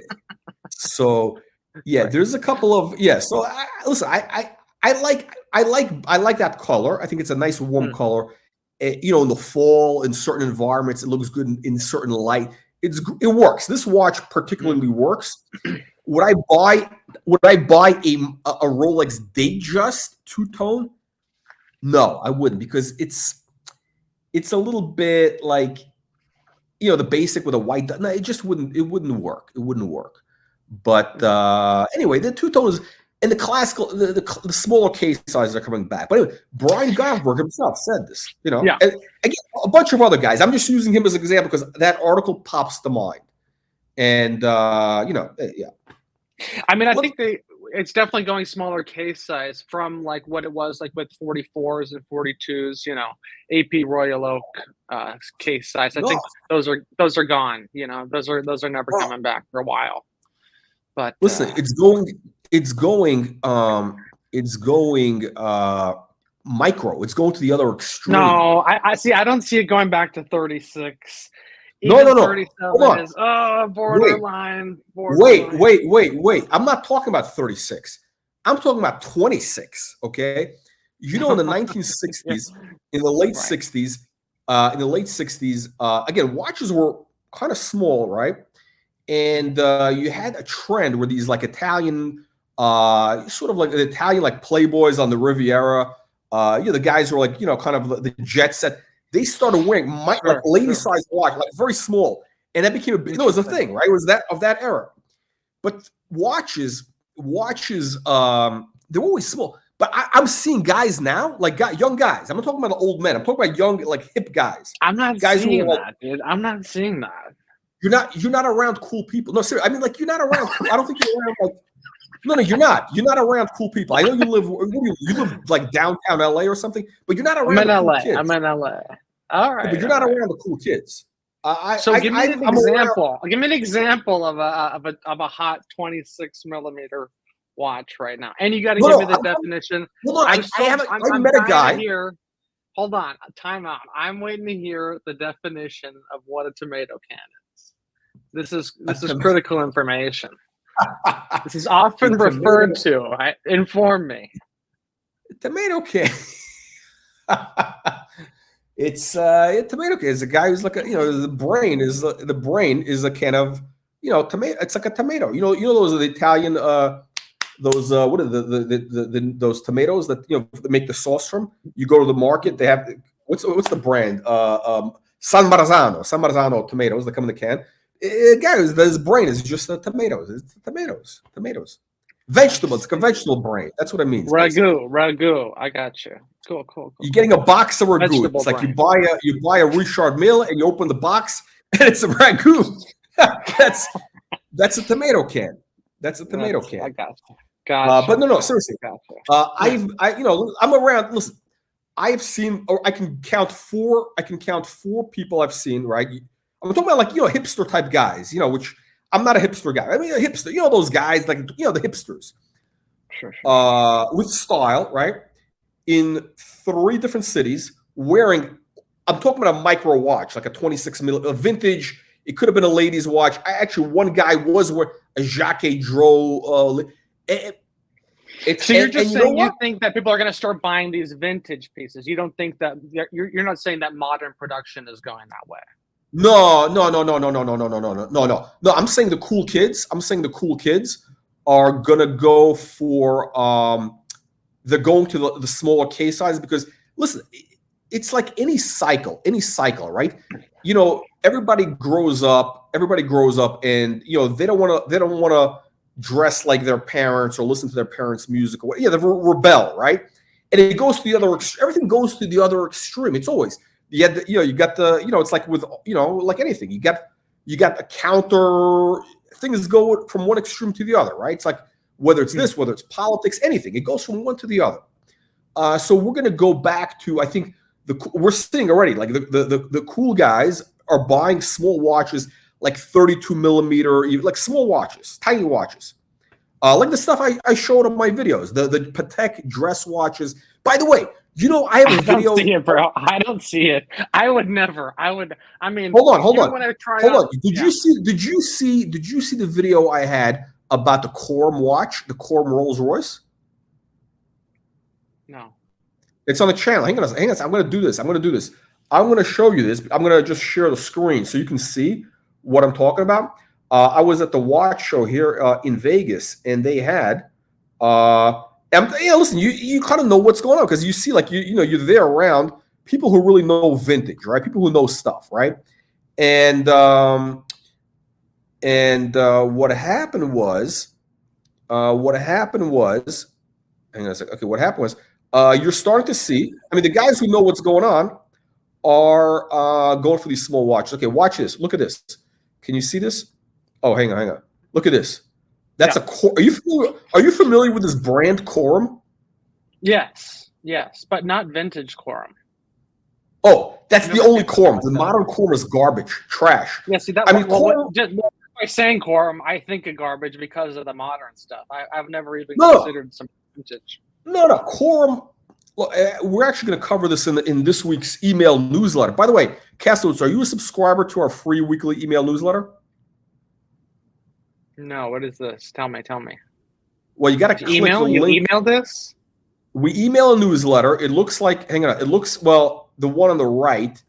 So yeah, Right. there's a couple of So listen, I like that color. I think it's a nice warm Mm, color. In the fall, in certain environments, it looks good in certain light. It works. This watch mm. particularly works. Would I buy a Rolex Datejust two-tone? No, I wouldn't because it's a little bit like the basic with a white. No, it wouldn't work. It wouldn't work. But anyway, the two tones and the classical, the smaller case sizes are coming back. But anyway, Brian Goldberg himself said this. Yeah. And again, a bunch of other guys. I'm just using him as an example because that article pops to mind. And yeah. I mean, I Let's, think it's definitely going smaller case size from like what it was like with 44s and 42s, AP Royal Oak case size. I no, think those are gone, those are never no. coming back for a while. But Listen, it's going micro. It's going to the other extreme. no, I see. I don't see it going back to 36. No, Even no, no. Hold 37 on. is Wait, borderline, borderline. wait. I'm not talking about 36. I'm talking about 26. Okay. In the 1960s, in the late Right. 60s, again, watches were kind of small, right? And you had a trend where these like Italian, sort of like the Italian like playboys on the Riviera, the guys who were like kind of the jet set. They started wearing like Sure, lady sure. size watch, like very small. and that became it was a thing, right? It was that of that era. But watches, they're always small. But I'm seeing guys now, like young guys. I'm not talking about old men. I'm talking about young, like hip guys. I'm not Guys who seeing are like, that, dude. I'm not seeing that. you're not around cool people. No, seriously. I mean, like you're not around. I don't think you're around like. No, you're not. You're not around cool people. I know you live like downtown LA or something, but you're not around the cool kids. I'm in LA. All right. But you're not around the cool kids. Give me an example. Give me an example of a hot 26 millimeter watch right now, and you got to give me the definition. I met a guy here. Hold on, time out. I'm waiting to hear the definition of what a tomato can is. This is critical information. This is often referred to. Inform me. Tomato can. It's a tomato can. It's a guy who's like the brain is a can of tomato. It's like a tomato. Those are the Italian those what are those tomatoes that that make the sauce from. You go to the market. They have what's the brand? San Marzano tomatoes that come in the can. Guys, his brain is just the tomatoes. It's tomatoes. Vegetables, like a vegetable brain. That's what it means. Ragu. I got you. Cool. You're getting a box of ragu. It's like you buy a Richard Mille and you open the box and it's a ragu. That's a tomato can. That's a tomato can. I got you. Gotcha. But no, seriously. Gotcha. I'm around. Listen, I've seen, or I can count four people I've seen. Right. I'm talking about like hipster type guys. Which I'm not a hipster guy. I mean a hipster. Those guys like the hipsters. Sure. With style, right? In 3 different cities, wearing. I'm talking about a micro watch, like a 26 a vintage. It could have been a lady's watch. One guy was wearing a Jacques Dro. So you're just saying you think that people are going to start buying these vintage pieces. You don't think that you're not saying that modern production is going that way. No. I'm saying the cool kids are gonna go for they're going to the smaller case size because listen, it's like any cycle, right? Everybody grows up and they don't want to dress like their parents or listen to their parents' music or they rebel, right? And it goes to the other everything goes to the other extreme. It's always you got the it's like with like anything. You got a counter, things go from one extreme to the other, right? It's like whether it's this, whether it's politics, anything, it goes from one to the other. So we're going to go back to, I think we're seeing already like the cool guys are buying small watches, like 32 millimeter, like small watches, tiny watches. Like the stuff I showed on my videos, the Patek dress watches. By the way, I have a video. I don't see it, bro. I don't see it. I would never. I mean, hold on. Did you see the video I had about the Corum watch, the Corum Rolls Royce? No. It's on the channel. Hang on. I'm going to do this. I'm going to show you this. I'm going to just share the screen so you can see what I'm talking about. I was at the watch show here in Vegas, and they had. Listen, you kind of know what's going on because you see, like you're there around people who really know vintage, right? People who know stuff, right? And what happened was, hang on a second. Okay, what happened was, you're starting to see. I mean, the guys who know what's going on are going for these small watches. Okay, watch this. Look at this. Can you see this? Oh, hang on. Look at this. That's a Corum. Are you familiar with this brand Corum? Yes, but not vintage Corum. Oh, that's the only Corum. The modern Corum is garbage, trash. Yeah, see that. I mean, just by saying Corum, I think of garbage because of the modern stuff. I've never even considered some vintage. No, Corum. Well, we're actually going to cover this in this week's email newsletter. By the way, Castles, are you a subscriber to our free weekly email newsletter? No, what is this? Tell me. Well, you got to email. You email this? We email a newsletter. It looks like. Hang on. It looks the one on the right.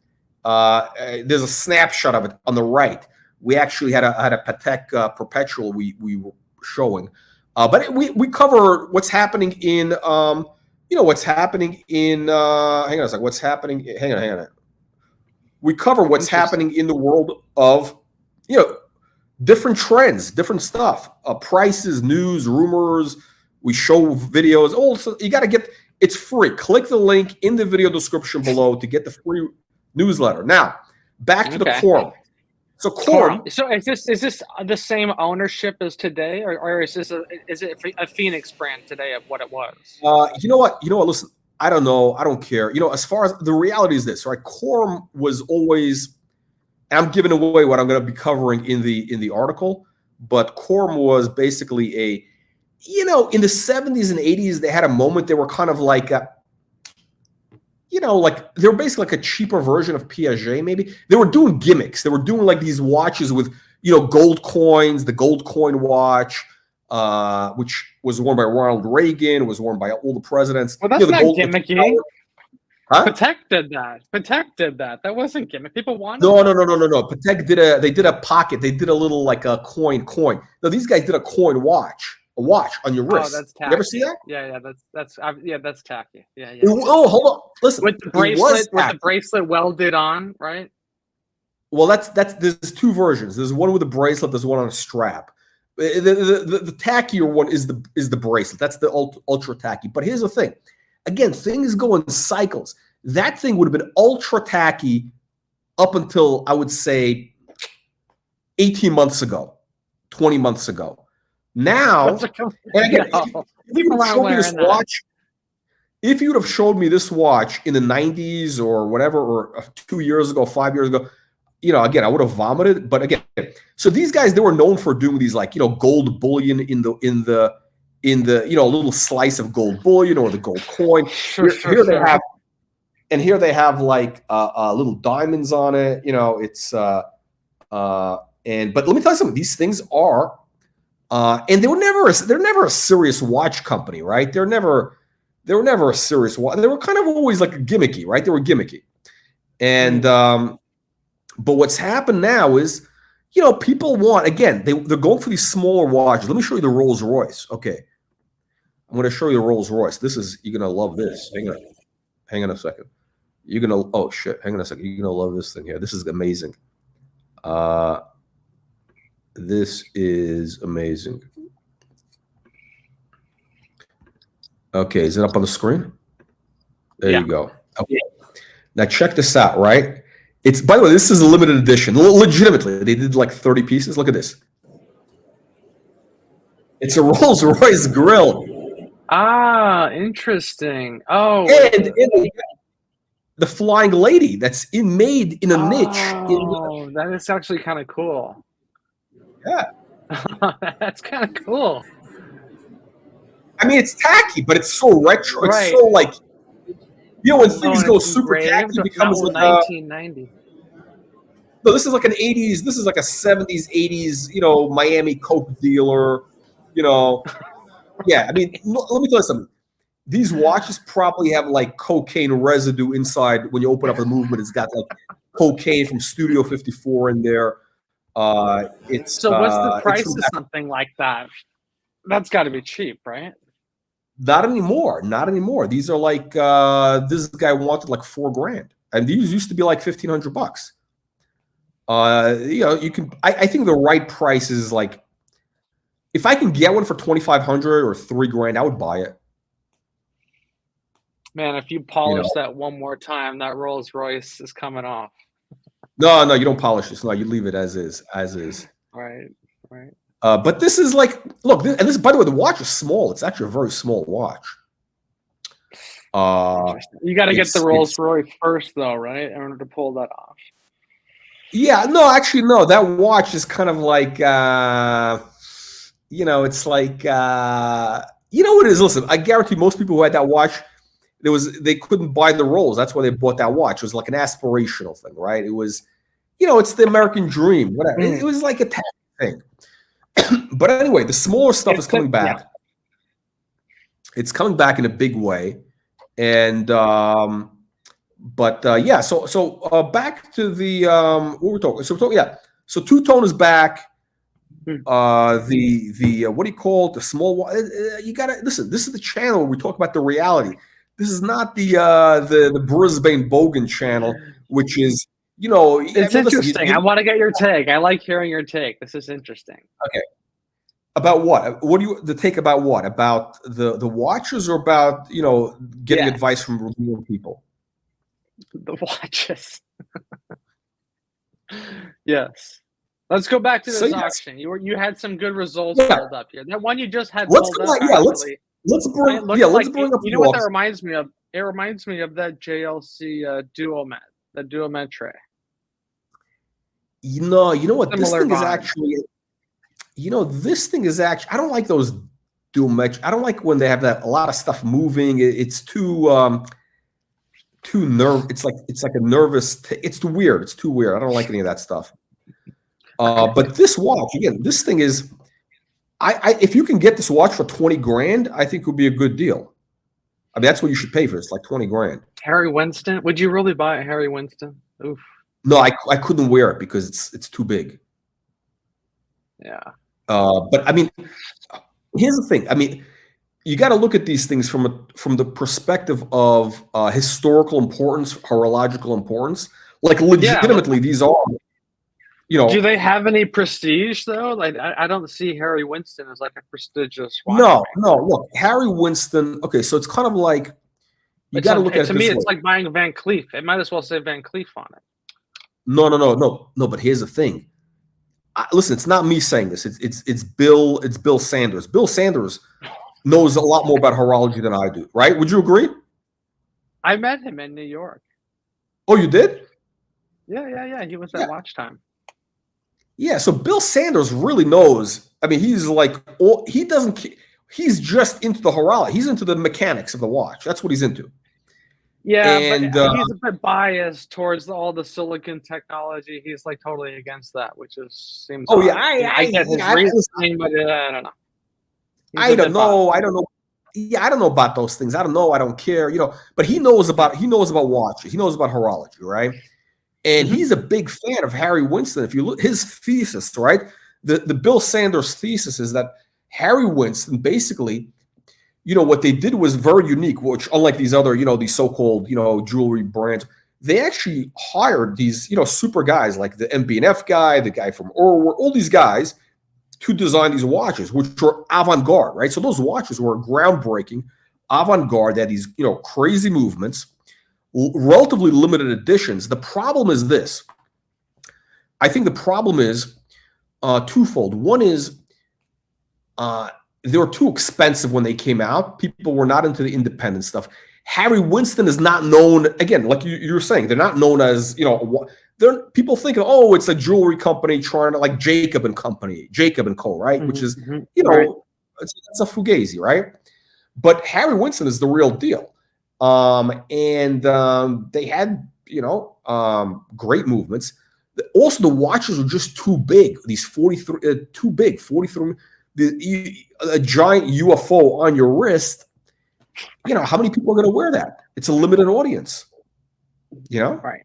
There's a snapshot of it on the right. We actually had a Patek Perpetual we were showing, but we cover what's happening in what's happening in. Hang on a second. What's happening? Hang on. We cover what's happening in the world of you know, different trends, different stuff, prices, news, rumors. We show videos. Also, you got to get. It's free. Click the link in the video description below to get the free newsletter. Now, back to the Okay. quorum. So quorum. So is this the same ownership as today, or is it a Phoenix brand today of what it was? You know what? You know what? Listen, I don't know. I don't care. You know, as far as the reality is this, right? Quorum was always. I'm giving away what I'm going to be covering in the article, but quorum was basically a, you know, in the 70s and 80s, they had a moment. They were kind of like you know, like they were basically like a cheaper version of Piaget. Maybe they were doing gimmicks. They were doing like these watches with, you know, gold coins. The gold coin watch, which was worn by Ronald Reagan, was worn by all the presidents. Well, that's you know, not gimmicky. Huh? Patek did that. Patek did that. That wasn't gimmick. People wanted. No. Patek did a pocket. They did a little like a coin. No, these guys did a coin watch. A watch on your wrist. Oh, that's tacky. You ever see that? Yeah, that's tacky. Yeah. Oh, hold on. Listen, with the bracelet welded on, right? Well, that's there's two versions. There's one with a bracelet. There's one on a strap. The tackier one is the bracelet. That's the ultra tacky. But here's the thing. Again, things go in cycles. That thing would have been ultra tacky up until, I would say, 18 months ago, 20 months ago. Now, and again, if you would have showed me this watch in the 90s or whatever, or 2 years ago, 5 years ago, you know, again, I would have vomited. But again, so these guys, they were known for doing these, like, you know, gold bullion in the you know, a little slice of gold bullion or the gold coin. Here they have, and here they have like little diamonds on it. You know, it's but let me tell you something. These things are. And they're never a serious watch company, right? They were never a serious watch. They were kind of always like gimmicky, right? They were gimmicky. And but what's happened now is, you know, people want, again, they're going for these smaller watches. Let me show you the Rolls Royce. Okay, I'm going to show you the Rolls Royce. You're gonna love this. Hang on a second. You're gonna, oh shit, hang on a second. You're gonna love this thing here. This is amazing. This is amazing. Okay, is it up on the screen? There you go. Okay. Now check this out, right? It's, by the way, this is a limited edition. Legitimately, they did like 30 pieces. Look at this. It's a Rolls Royce grill. Ah, interesting. Oh, and the flying lady that's made in a niche. Oh, that is actually kind of cool. Yeah. That's kind of cool. I mean, it's tacky, but it's so retro. Right. It's so like, you know, when things go super tacky, it becomes like 1990. No, this is like an 80s. This is like a 70s, 80s, you know, Miami Coke dealer, you know. Yeah, I mean, let me tell you something. These watches probably have like cocaine residue inside. When you open up the movement, it's got like cocaine from Studio 54 in there. So what's the price of something like that? That's got to be cheap, right? Not anymore. Not anymore. These are like this guy wanted like $4,000, and these used to be like $1,500. You know, you can. I think the right price is like, if I can get one for $2,500 or $3,000, I would buy it. Man, if you polish that one more time, that Rolls Royce is coming off. No, you don't polish this. No, you leave it as is. Right. But this is like, look, and this, by the way, the watch is small. It's actually a very small watch. You got to get the Rolls Royce first, though, right, in order to pull that off. Yeah, no, actually, no. That watch is kind of like, you know, it's like, you know what it is? Listen, I guarantee most people who had that watch, they couldn't buy the Rolls. That's why they bought that watch. It was like an aspirational thing, right? It was, you know, it's the American dream, whatever. It was like a thing. But anyway, the smaller stuff is coming back. Yeah. It's coming back in a big way. And yeah, so back to the what we're talking. So we're talking, yeah. So two-tone is back. What do you call it? The small one. You gotta listen. This is the channel where we talk about the reality. This is not the Brisbane Bogan channel, which is, It's mean, listen, interesting. I want to get your take. I like hearing your take. This is interesting. okay. About what? What do you the take about what? About the watches, or about getting advice Yes, from real people? the watches. Yes. Let's go back to So this yes, auction. You had some good results yeah. pulled up here. That one you just had Let's pulled go up back. Yeah, actually, it looks let's like bring up you the know what that auction. reminds me of? It reminds me of that JLC Duomet, the Duometre. You know what? This Similar thing is vibe. actually. This thing is actually. I don't like those dual metric. I don't like when they have that a lot of stuff moving. It's too It's like a nervous. It's too weird. It's too weird. I don't like any of that stuff. But this watch again, this thing is. If you can get this watch for 20 grand, I think it would be a good deal. I mean, that's what you should pay for this, like 20 grand. Harry Winston. Would you really buy a Harry Winston? Oof. No, I couldn't wear it because it's too big. Yeah. But I mean, here's the thing. I mean, you got to look at these things from the perspective of historical importance, horological importance. Like legitimately, these are. Do they have any prestige though? Like I don't see Harry Winston as like a prestigious No, watchmaker. no. Look, Harry Winston. Okay, so it's kind of like you got to look at it to this me. way. It's like buying Van Cleef. It might as well say Van Cleef on it. No. But here's the thing. Listen, it's not me saying this. It's Bill Sanders. Bill Sanders knows a lot more about horology than I do. Right? Would you agree? I met him in New York. Oh, you did? Yeah. He was at Watch Time. Yeah, so Bill Sanders really knows. I mean, he's like, he doesn't. He's just into the horology. He's into the mechanics of the watch. That's what he's into. Yeah, And but he's a bit biased towards all the silicon technology. He's like totally against that, which seems. oh yeah, odd. I get his reasoning, but I don't know. I don't know. I don't know. Yeah, I don't know about those things. I don't know. I don't care. But he knows about watches. He knows about horology, right? And he's a big fan of Harry Winston. If you look his thesis, right? The Bill Sanders thesis is that Harry Winston basically, what they did was very unique, which unlike these other, these so-called, jewelry brands, they actually hired these, super guys like the MB&F guy, the guy from Orwell, all these guys to design these watches, which were avant-garde, right? So those watches were groundbreaking, avant-garde. They had these, crazy movements, relatively limited editions. The problem is this. I think the problem is twofold. One is they were too expensive when they came out. People were not into the independent stuff. Harry Winston is not known, again, like you were saying, they're not known as, people think of, oh, it's a jewelry company trying to, like Jacob and Company, Jacob and Co., right? Which is, right. it's a fugazi, right? But Harry Winston is the real deal. They had, great movements. Also, the watches were just too big. These 43, too big, 43, a giant UFO on your wrist. How many people are going to wear that? It's a limited audience. Right.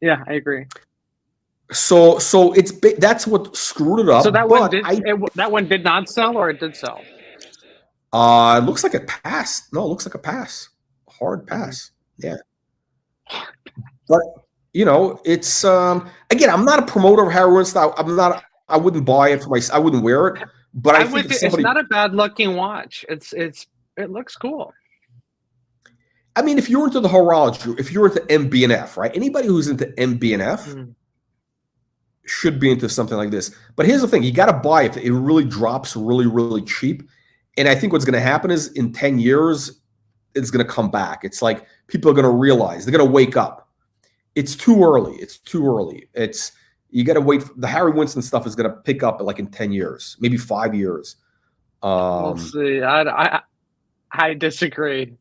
Yeah, I agree. So that's what screwed it up. So that one did not sell, or it did sell? It looks like it passed. No, it looks like a pass. Hard pass. Yeah. But it's again, I'm not a promoter of Harry Winston. I wouldn't buy it for myself. I wouldn't wear it. But I think it's not a bad looking watch. It looks cool. I mean, if you're into the horology, if you're into MB&F, right? Anybody who's into MB&F should be into something like this. But here's the thing: you got to buy it. It really drops really, really cheap. And I think what's going to happen is in 10 years, it's going to come back. It's like people are going to realize, they're going to wake up. It's too early. You got to wait. The Harry Winston stuff is going to pick up like in 10 years, maybe 5 years. We'll see. I disagree.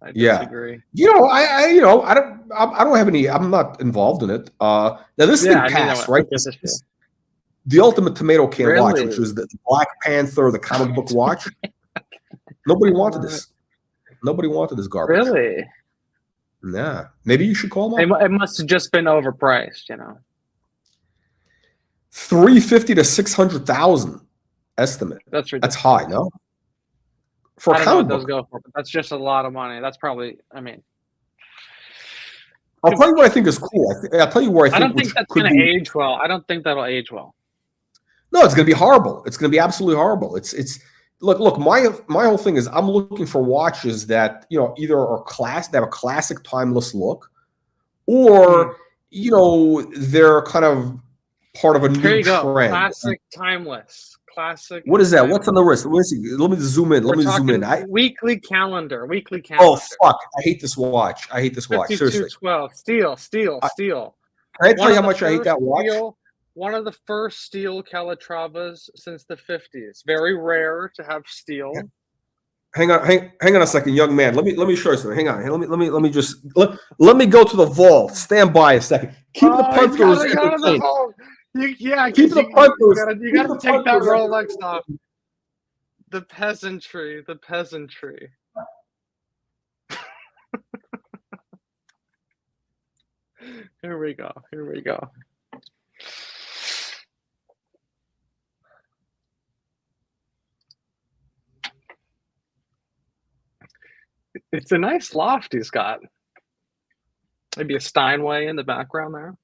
I disagree. I don't have any. I'm not involved in it. Now this thing passed, right? The ultimate tomato can watch, which was the Black Panther, the comic book watch. Nobody wanted this. Nobody wanted this garbage. Really? Nah. Maybe you should call them up. It must have just been overpriced, $350,000 to $600,000 estimate. That's ridiculous. That's high, no? For I a don't know comic what those book. go for, but that's just a lot of money. That's probably, I'll tell you what I think is cool. I'll tell you where I I think don't which think that's could gonna be. age well. I don't think that'll age well. No, it's going to be horrible. It's going to be absolutely horrible. It's look. My whole thing is I'm looking for watches that either are that have a classic timeless look, Mm. or they're kind of part of a Here new you go. trend. Classic, timeless. Classic What and is that? What's on the timeless. wrist? Let me see. Let me zoom in. Let We're me zoom in. talking weekly calendar. Weekly Oh calendar. fuck! I hate this watch. I hate this watch. Seriously. 5212. Steel. Steel. I, Steel. can I tell One you of how the much I hate first that watch? steel. One of the first steel Calatravas since the 50s. Very rare to have steel. Hang on a second, young man. Let me show you something. Hang on. Let me go to the vault. Stand by a second. Keep the Oh, he's punters got to go to the entertained. vault. Yeah, Keep because the you punters. gotta you Keep gotta the take that punters Rolex entertained. off. The peasantry. The peasantry. Here we go. Here we go. It's a nice loft he's got. Maybe a Steinway in the background there.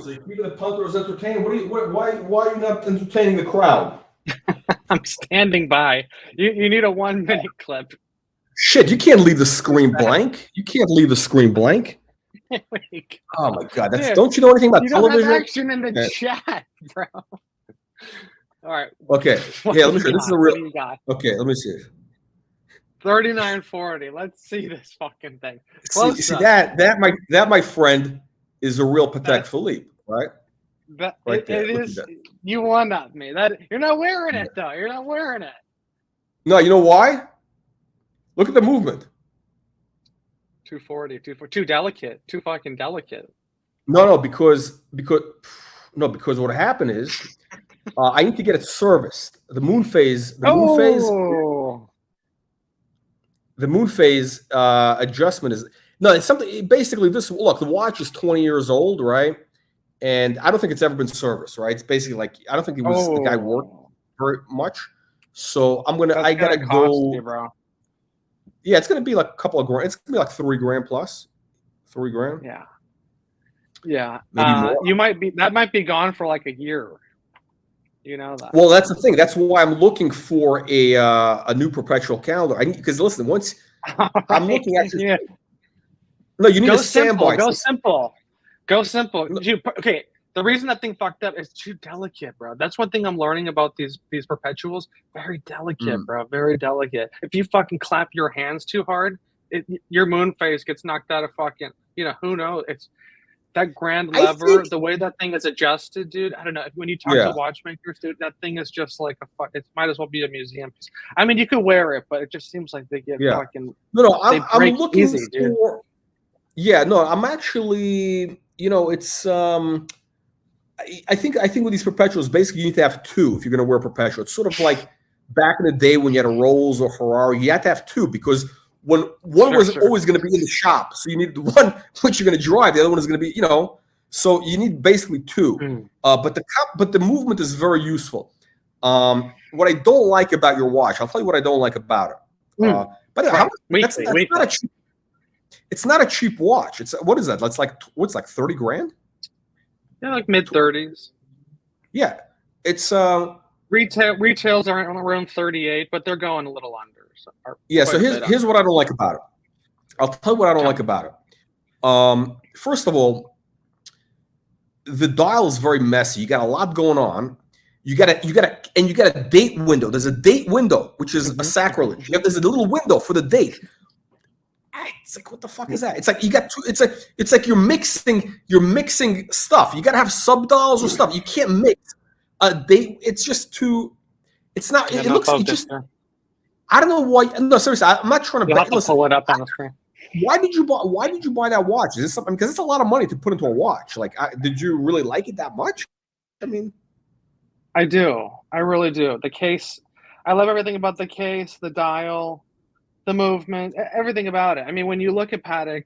Keeping the punters entertained. Why are you not entertaining the crowd? I'm standing by. You need a 1-minute clip. Shit, you can't leave the screen blank. You can't leave the screen blank. Oh my god, Dude, don't you know anything about you don't television? have action in the chat, bro. All right. Okay. What Yeah, do let me show you. This is a What real. do you got? Okay, let me see. 3940. Let's see this fucking thing. See that my friend is a real Patek Philippe, right? Right there. It Look at is. that. You won up me. That you're not wearing it though. You're not wearing it. No, you know why? Look at the movement. 240, too delicate, too fucking delicate. No, because what happened is I need to get it serviced. The moon phase adjustment is it's something. Basically, the watch is 20 years old, right? And I don't think it's ever been serviced, right? It's basically like I don't think the guy worked very much. So I gotta go. You, bro. Yeah, it's gonna be like a couple of grand. It's gonna be like $3,000 plus. $3,000. Yeah. Yeah. Maybe more. That might be gone for like a year. You know that. Well, that's the thing. That's why I'm looking for a new perpetual calendar. Because listen, once I'm looking at yeah. No, you need go a standby. Go simple. Dude, okay. The reason that thing fucked up is too delicate, bro. That's one thing I'm learning about these perpetuals. Very delicate, bro. Very delicate. If you fucking clap your hands too hard, your moon phase gets knocked out of fucking. Who knows? It's that grand lever. The way that thing is adjusted, dude. I don't know. When you talk to watchmakers, dude, that thing is just like it might as well be a museum piece. I mean, you could wear it, but it just seems like they get fucking. No. I'm looking easy, dude. Yeah, no. I'm actually. It's. I think with these perpetuals, basically you need to have two if you're going to wear a perpetual. It's sort of like back in the day when you had a Rolls or Ferrari, you had to have two because one was always going to be in the shop, so you need the one which you're going to drive. The other one is going to be, so you need basically two. But the movement is very useful. What I don't like about your watch, I'll tell you what I don't like about it. It's not a cheap watch. What is that? That's like what's like $30,000. Yeah, like mid-30s. Yeah, it's retails are around 38, but they're going a little under. So here's what I don't like about it. I'll tell you what I don't like about it. First of all, the dial is very messy. You got a lot going on. You got a date window. There's a date window, which is a sacrilege. There's a little window for the date. It's like, what the fuck is that? It's like you got two. It's like you're mixing stuff. You got to have subdials or stuff. You can't mix a date. It's just too. It's not. It looks. It just. I don't know why. No, seriously, I'm not trying to. Pull it up on the screen. Why did you buy that watch? Is this something? Because it's a lot of money to put into a watch. Like, did you really like it that much? I mean, I do. I really do. The case. I love everything about the case, the dial. The movement, everything about it. I mean, when you look at Patek,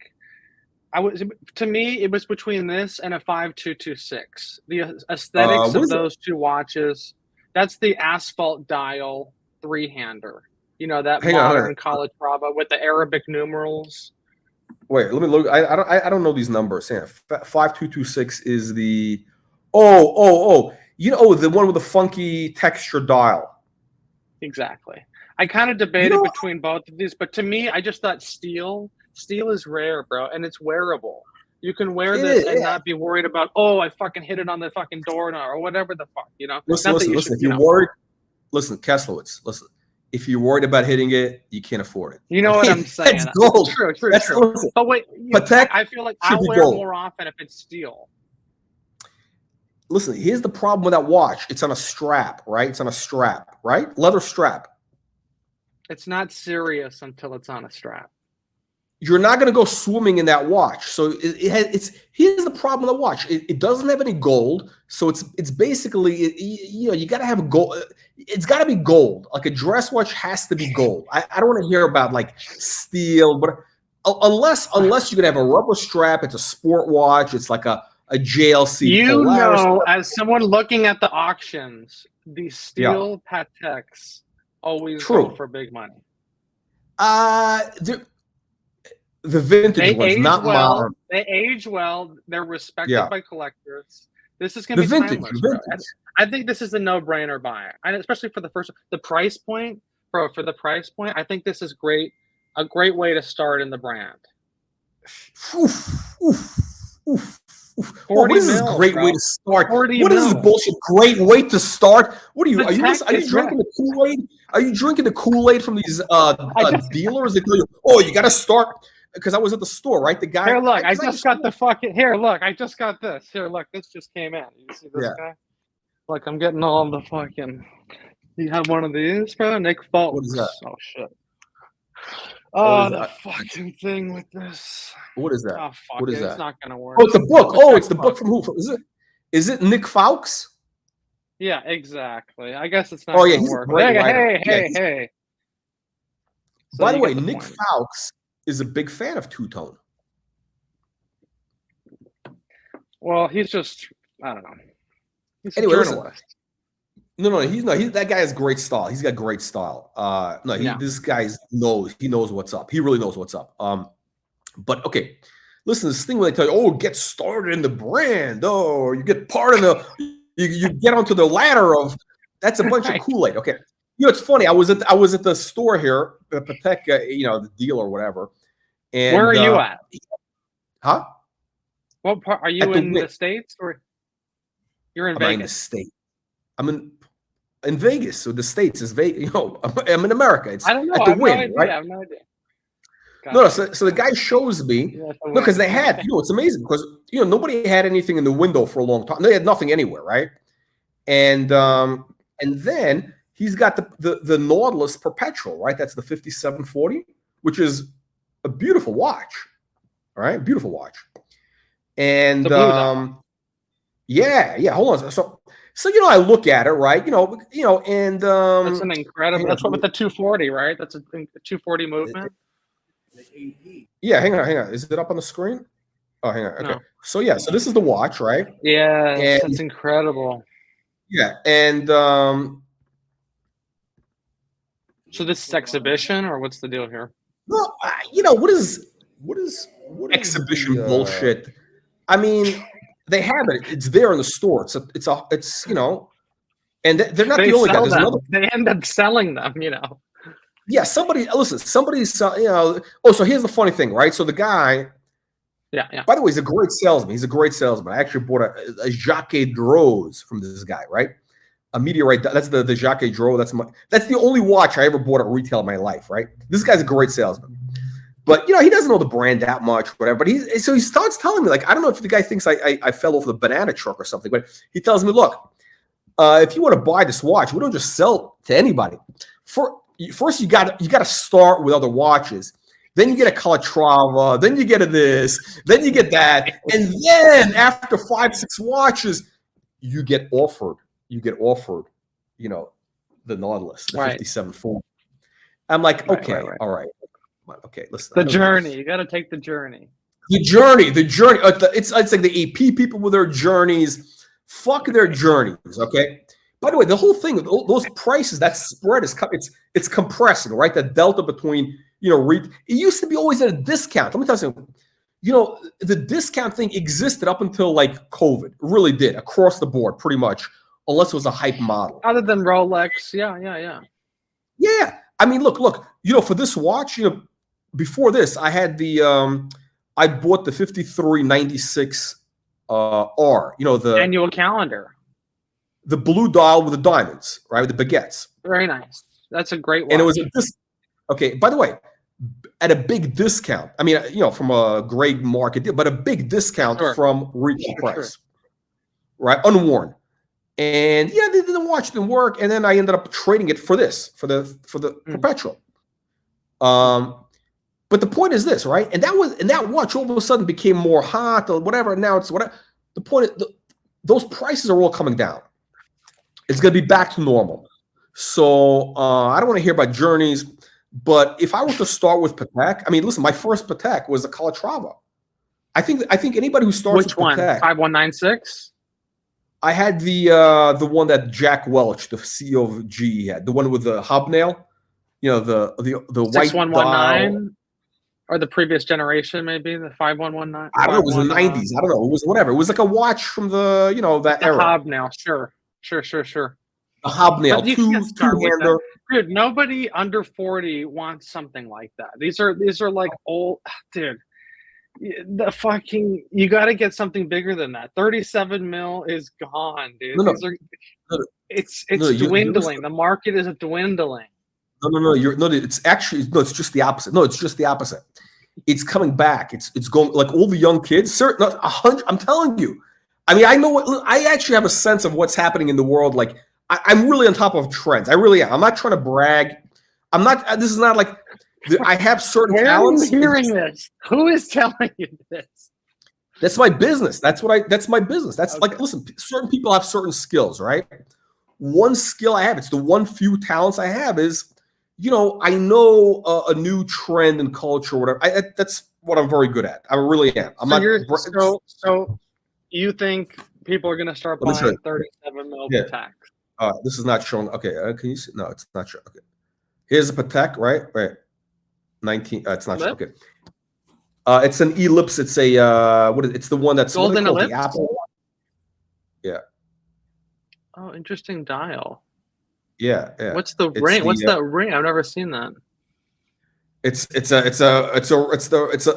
I was to me, it was between this and a 5226. The aesthetics What of is it? those two watches, that's the asphalt dial three-hander. You know, that Hang on. modern Calatrava with the Arabic numerals. Wait, let me look. I don't know these numbers. Yeah, 5226 is the. Oh. The one with the funky texture dial. Exactly. I kind of You debated know, between both of these, but to me, I just thought steel is rare, bro, and it's wearable. You can wear it this is. and Yeah. not be worried about, oh, I fucking hit it on the fucking doorknob or whatever the fuck, you know? Listen, Not that listen, you listen. should, If you're worried, listen, Keslowitz. Listen, if you're worried about hitting it, you can't afford it. you I know what I'm mean, that's saying. gold. True, true, That's true. listen. But wait, Patek I feel like should I'll be wear it gold. more often if it's steel. Listen, here's the problem with that watch. It's on a strap, right? It's on a strap, right? Leather strap. It's not serious until it's on a strap. You're not going to go swimming in that watch. So it's here's the problem with the watch. It doesn't have any gold, so it's basically you got to have a gold. It's got to be gold. Like a dress watch has to be gold. I don't want to hear about like steel, but unless you're gonna have a rubber strap, it's a sport watch. It's like a JLC You Polaris. know, as someone looking at the auctions, these Yeah, steel Pateks always go true. for big money. The vintage They ones, age not well. modern. They age well. They're respected Yeah, by collectors. This is going the to be vintage, timeless, the bro. vintage. I think this is a no-brainer buy, and especially for the price point, bro. For the price point, I think this is great. A great way to start in the brand. Oof, oof, oof, oof. Oh, what 40 is this mil, great way bro. to start? 40 What is this mil. bullshit? Great way to start? What are you? The tech Are you is right. drinking the Kool-Aid? Are you drinking the Kool-Aid from these I just dealers? They tell you, oh, you got to start because I was at the store, right? The guy, Here, look. I because I just used got to, the fucking. Here, look. I just got this. Here, look. This just came in. You see this yeah. guy? Look, I'm getting all the fucking. You have one of these, bro? Nick What is that? Folks. Oh shit. What Oh, is the that? fucking thing with this. What is that? Oh fuck What is it. It's that? not gonna work. Oh, it's a book. It's a Oh, it's the book textbook. from who? Is it Nick Fawkes? Yeah, exactly. I guess it's Oh not yeah, gonna he's a work. great writer. Yeah. Hey. So By the you way, get the Nick point. Fawkes is a big fan of two-tone. Well, he's just. I don't know. He's a Anyway, listen. journalist. No, that guy has great style. He's got great style. No, Yeah. this guy knows what's up. He really knows what's up. But okay, listen, this thing where they tell you, oh, get started in the brand. Oh, you get part of you get onto the ladder of that's a bunch of Right. Kool-Aid. Okay. It's funny. I was at the store here, the Patek, the deal or whatever. And Where are you at? huh? What part are At you the in the States or you're in I'm not in the Vegas? state. I'm in Vegas. So the States is Vegas. I'm in America. It's I don't know. at I the have no Win, idea. right? I have no idea. No, Gotcha. so the guy shows me. Yeah, No, because win. they had, Okay. it's amazing because nobody had anything in the window for a long time. They had nothing anywhere, right? And then he's got the Nautilus Perpetual, right? That's the 5740, which is a beautiful watch, all right? Beautiful watch. And The blue dial. yeah. Hold on. So I look at it, right? And That's an incredible. That's what with the 240, right? That's a 240 movement. Yeah, hang on. Is it up on the screen? Oh, hang on. Okay. No. So this is the watch, right? Yes, And that's incredible. yeah, and So this is exhibition, or what's the deal here? well, what is exhibition bullshit? I mean, they have it. It's there in the store. It's and they're not They the only guy. sell There's them. another. They end up selling them. Yeah, somebody's Oh, so here's the funny thing, right? So the guy. Yeah. By the way, he's a great salesman. He's a great salesman. I actually bought a Jacques Droz from this guy, right? A meteorite. That's the Jacques Droz. That's the only watch I ever bought at retail in my life, right? This guy's a great salesman. But he doesn't know the brand that much, whatever. But he starts telling me, like, I don't know if the guy thinks I fell off the banana truck or something, but he tells me, look, if you want to buy this watch, we don't just sell to anybody. First, you got to start with other watches. Then you get a Calatrava, then you get a this, then you get that, and then after 5-6 watches, you get offered, the Nautilus, the 5740. I'm like, okay, all right. Okay, listen. The journey. You got to take the journey. The journey. It's like the AP people with their journeys. Fuck their journeys. Okay. By the way, the whole thing, those prices, that spread is it's compressing, right? That delta between it used to be always at a discount. Let me tell you something. The discount thing existed up until like COVID. It really did across the board, pretty much, unless it was a hype model. Other than Rolex, yeah. Yeah. I mean, look. For this watch, before this, I had I bought the 5396 R. The Annual calendar. The blue dial with the diamonds, right? With the baguettes. Very nice. That's a great watch. And it was okay. By the way, at a big discount. I mean, from a great market deal, but a big discount from retail price, right? Unworn. And the watch didn't work, and then I ended up trading it for the perpetual. But the point is this, right? And that watch all of a sudden became more hot or whatever. And now it's whatever. The point is, those prices are all coming down. It's going to be back to normal. So I don't want to hear about journeys, but if I were to start with Patek, I mean, listen, my first Patek was a Calatrava. I think anybody who starts with Patek, 5196. I had the one that Jack Welch, the CEO of GE, had, the one with the hobnail, the white 6119, or the previous generation, maybe the 5119. I don't know. It was the 90s. I don't know. It was whatever. It was like a watch from that era. Hobnail, sure. A hobnail, two-hander. Dude, nobody under 40 wants something like that. These are like old, dude. You got to get something bigger than that. 37 mil is gone, dude. It's dwindling. The market is dwindling. It's just the opposite. No, it's just the opposite. It's coming back. It's going like all the young kids. I'm telling you. I mean, I actually have a sense of what's happening in the world. Like I'm really on top of trends. I really am. I'm not trying to brag. This is not like I have certain talents. Where are you hearing this? Who is telling you this? That's my business. That's my business. That's okay. Like, listen, certain people have certain skills, right? One skill I have, it's the one few talents I have is, I know a new trend in culture, or whatever. That's what I'm very good at. I really am. So you think people are going to start buying 37 mil Patek? This is not showing. Okay, can you see? No, it's not showing. Okay, here's a Patek, right? 19. It's not showing. Okay. It's an ellipse. It's a it's the one that's golden ellipse. The Apple. Yeah. Oh, interesting dial. Yeah. What's the ring? What's that ring? I've never seen that. It's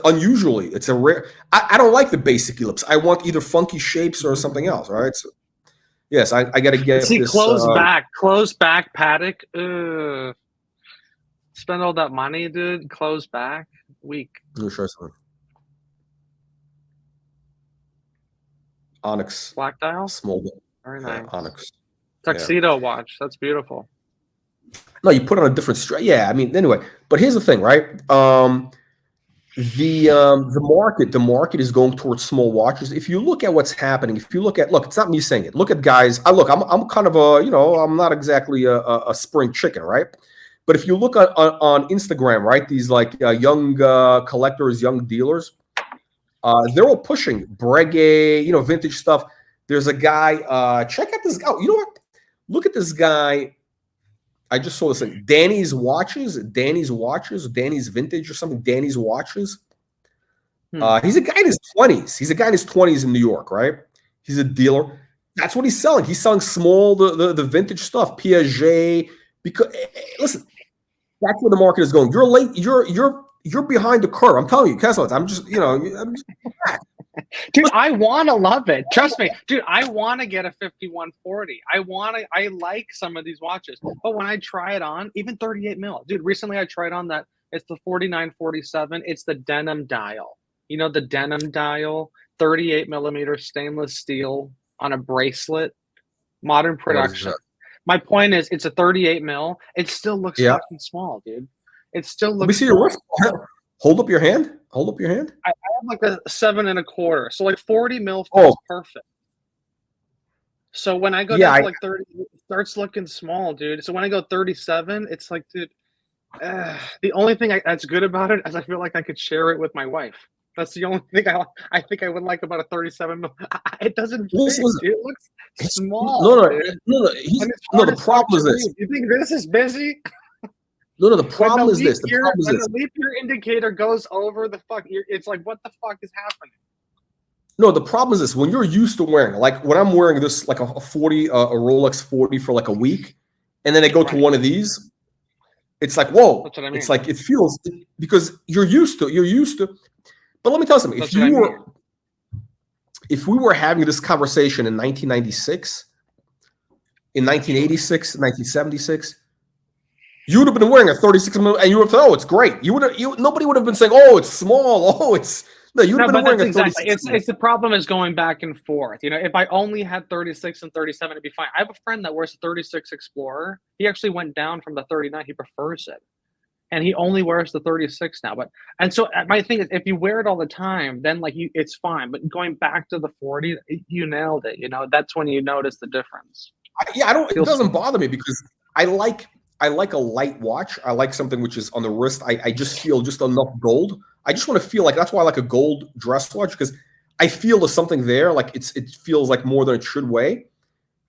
unusually. It's a rare. I don't like the basic ellipse. I want either funky shapes or something else. All right. So, yes, I got to get. See, close back Patek. Spend all that money, dude. Close back. Weak. Let me show something. Onyx. Black dial. Small. Very nice. Onyx. Tuxedo watch. That's beautiful. No, you put on a different strap. Yeah, I mean, anyway. But here's the thing, right? The market is going towards small watches. If you look at what's happening, it's not me saying it. Look at guys. I'm kind of I'm not exactly a spring chicken, right? But if you look on Instagram, right, these like young collectors, young dealers, they're all pushing Breguet, vintage stuff. There's a guy. Check out this guy. You know what? Look at this guy. I just saw this thing. Danny's Watches, Danny's Vintage or something. Danny's Watches. He's a guy in his 20s. He's a guy in his 20s in New York, right? He's a dealer. That's what he's selling. He's selling small, the vintage stuff, Piaget. Because listen, that's where the market is going. You're late. You're behind the curve. I'm telling you, Kessler. I'm just, Dude, I want to love it. Trust me. Dude, I want to get a 5140. I like some of these watches. But when I try it on, even 38 mil. Dude, recently I tried on that. It's the 4947. It's the denim dial. The denim dial, 38 millimeter stainless steel on a bracelet, modern production. My point is, it's a 38 mil. It still looks fucking small, dude. It still looks. Let me see your wrist. Hold up your hand. I have like a 7 1/4. So like 40 mil feels perfect. So when I go down to like 30, it starts looking small, dude. So when I go 37, it's like, dude, the only thing that's good about it is I feel like I could share it with my wife. That's the only thing I think I would like about a 37 mil. It doesn't Listen, fit, listen. dude. It looks No, small, no, dude, no, no. and it's No. hard The as fuck problem to is this. read. You think this is busy? No, no. The problem is this. The problem is When this. the leap year indicator goes over the fuck, it's like, what the fuck is happening? No, the problem is this. When you're used to wearing, like when I'm wearing this, like a 40, a Rolex 40 for like a week, and then I go to Right. one of these, it's like, whoa. That's what I mean. It's like, it feels, because you're used to. But let me tell you something. That's what I mean. If we were having this conversation in 1996, in 1986, 1976, you would have been wearing a 36 mm, and you would have said, "Oh, it's great." Nobody would have been saying, "Oh, it's small." Oh, it's no. You'd have been wearing a 36. It's the problem is going back and forth. You know, if I only had 36 and 37, it'd be fine. I have a friend that wears a 36 Explorer. He actually went down from the 39. He prefers it, and he only wears the 36 now. But and so my thing is, if you wear it all the time, then like it's fine. But going back to the 40, you nailed it. You know, that's when you notice the difference. I don't. It doesn't bother me because I like a light watch. I like something which is on the wrist. I just feel just enough gold. I just want to feel like, that's why I like a gold dress watch, because I feel there's something there. Like it feels like more than it should weigh,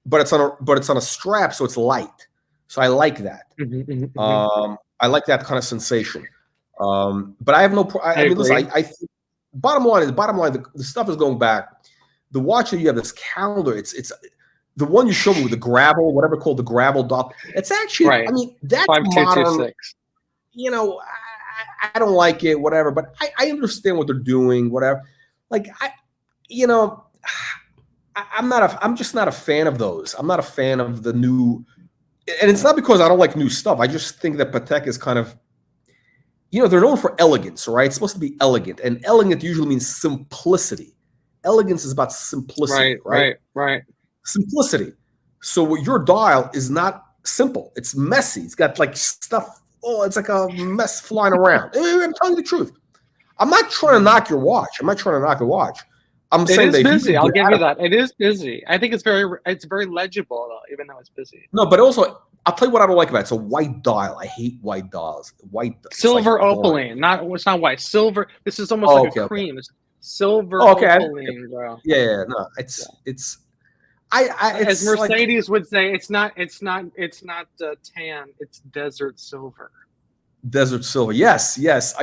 but it's on a strap, so it's light. So I like that. I like that kind of sensation. But I have no. I mean, listen. I think bottom line, the stuff is going back. The watch that you have, this calendar, it's the one you showed me with the gravel, whatever called the gravel dot. It's actually, right. I mean, that's modern. You know, I don't like it, whatever, but I understand what they're doing, whatever. Like I'm just not a fan of those. I'm not a fan of the new, and it's not because I don't like new stuff. I just think that Patek is kind of, they're known for elegance, right? It's supposed to be elegant, and elegant usually means simplicity. Elegance is about simplicity, right. Simplicity. So your dial is not simple. It's messy. It's got like stuff. Oh, it's like a mess flying around. I'm telling you the truth. I'm not trying to knock your watch. I'm saying that busy. I'll give you that. It is busy. I think it's very legible though, even though it's busy. No, but also I'll tell you what I don't like about it. It's a white dial. I hate white dials. Silver opaline. It's not white. Silver. This is almost like a cream. It's silver opaline, bro. Yeah. No, it's. As Mercedes would say, it's not tan. It's desert silver. Desert silver. Yes. It's.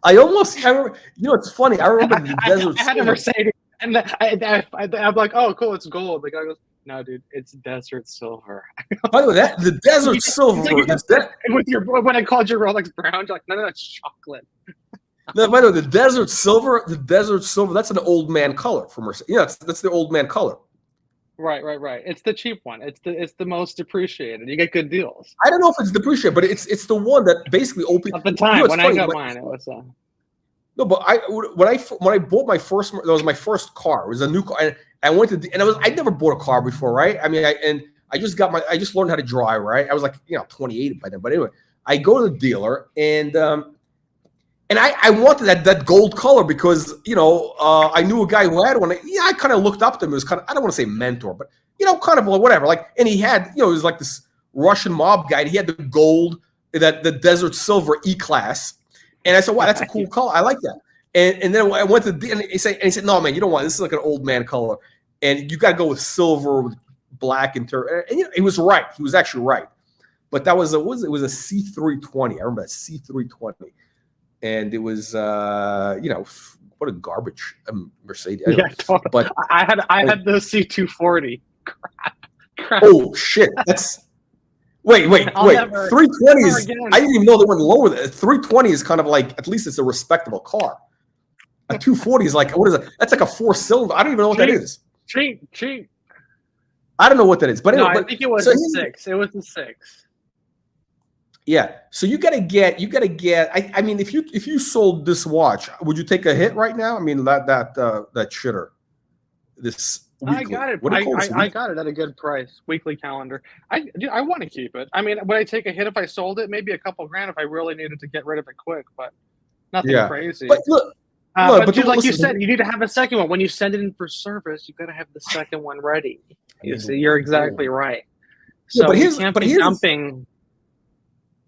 It's funny. I remember the desert. I had a Mercedes, and I'm like, oh, cool, it's gold. The guy goes, no, dude, it's desert silver. By the way, the desert silver. When I called your Rolex brown, you're like, no, that's chocolate. No, by the way, the desert silver, that's an old man color for Mercedes. Yeah, that's the old man color. Right. It's the cheap one. It's the most depreciated. You get good deals. I don't know if it's depreciated, but it's the one that basically opened. At the time when I got mine, it was. No, but when I bought my first, that was my first car. It was a new car, and I went to, and I never bought a car before, right? I mean, I just learned how to drive, right? I was like 28 by then, but anyway, I go to the dealer and I wanted that gold color because, I knew a guy who had one. I kind of looked up to him. It was kind of, I don't want to say mentor, but, kind of whatever. Like, and he had, it was like this Russian mob guy. He had the gold, the desert silver E-class. And I said, wow, that's a cool color. I like that. And then I went to and he said, no, man, you don't want this. Is like an old man color. And you got to go with silver, with black, and he was right. He was actually right. But that was it was a C320. I remember that C320. And it was, what a garbage Mercedes. Yeah, totally. But I had the C240. Crap. Oh shit! That's wait. 320 is. I didn't even know they went lower. 320 is kind of like, at least it's a respectable car. A 240 is like, what is it? That's like a 4-cylinder. I don't even know what that is. Cheap. I don't know what that is, but anyway, I think it was a 6. It was a 6. Yeah, so you gotta get. I mean, if you sold this watch, would you take a hit right now? I mean, that shitter. This weekly. I got it. I got it at a good price. Weekly calendar. I want to keep it. I mean, would I take a hit if I sold it? Maybe a couple grand if I really needed to get rid of it quick, but nothing crazy. But look, but like you said, you need to have a second one. When you send it in for service, you got to have the second one ready. You see, you're exactly right. So you can't be dumping.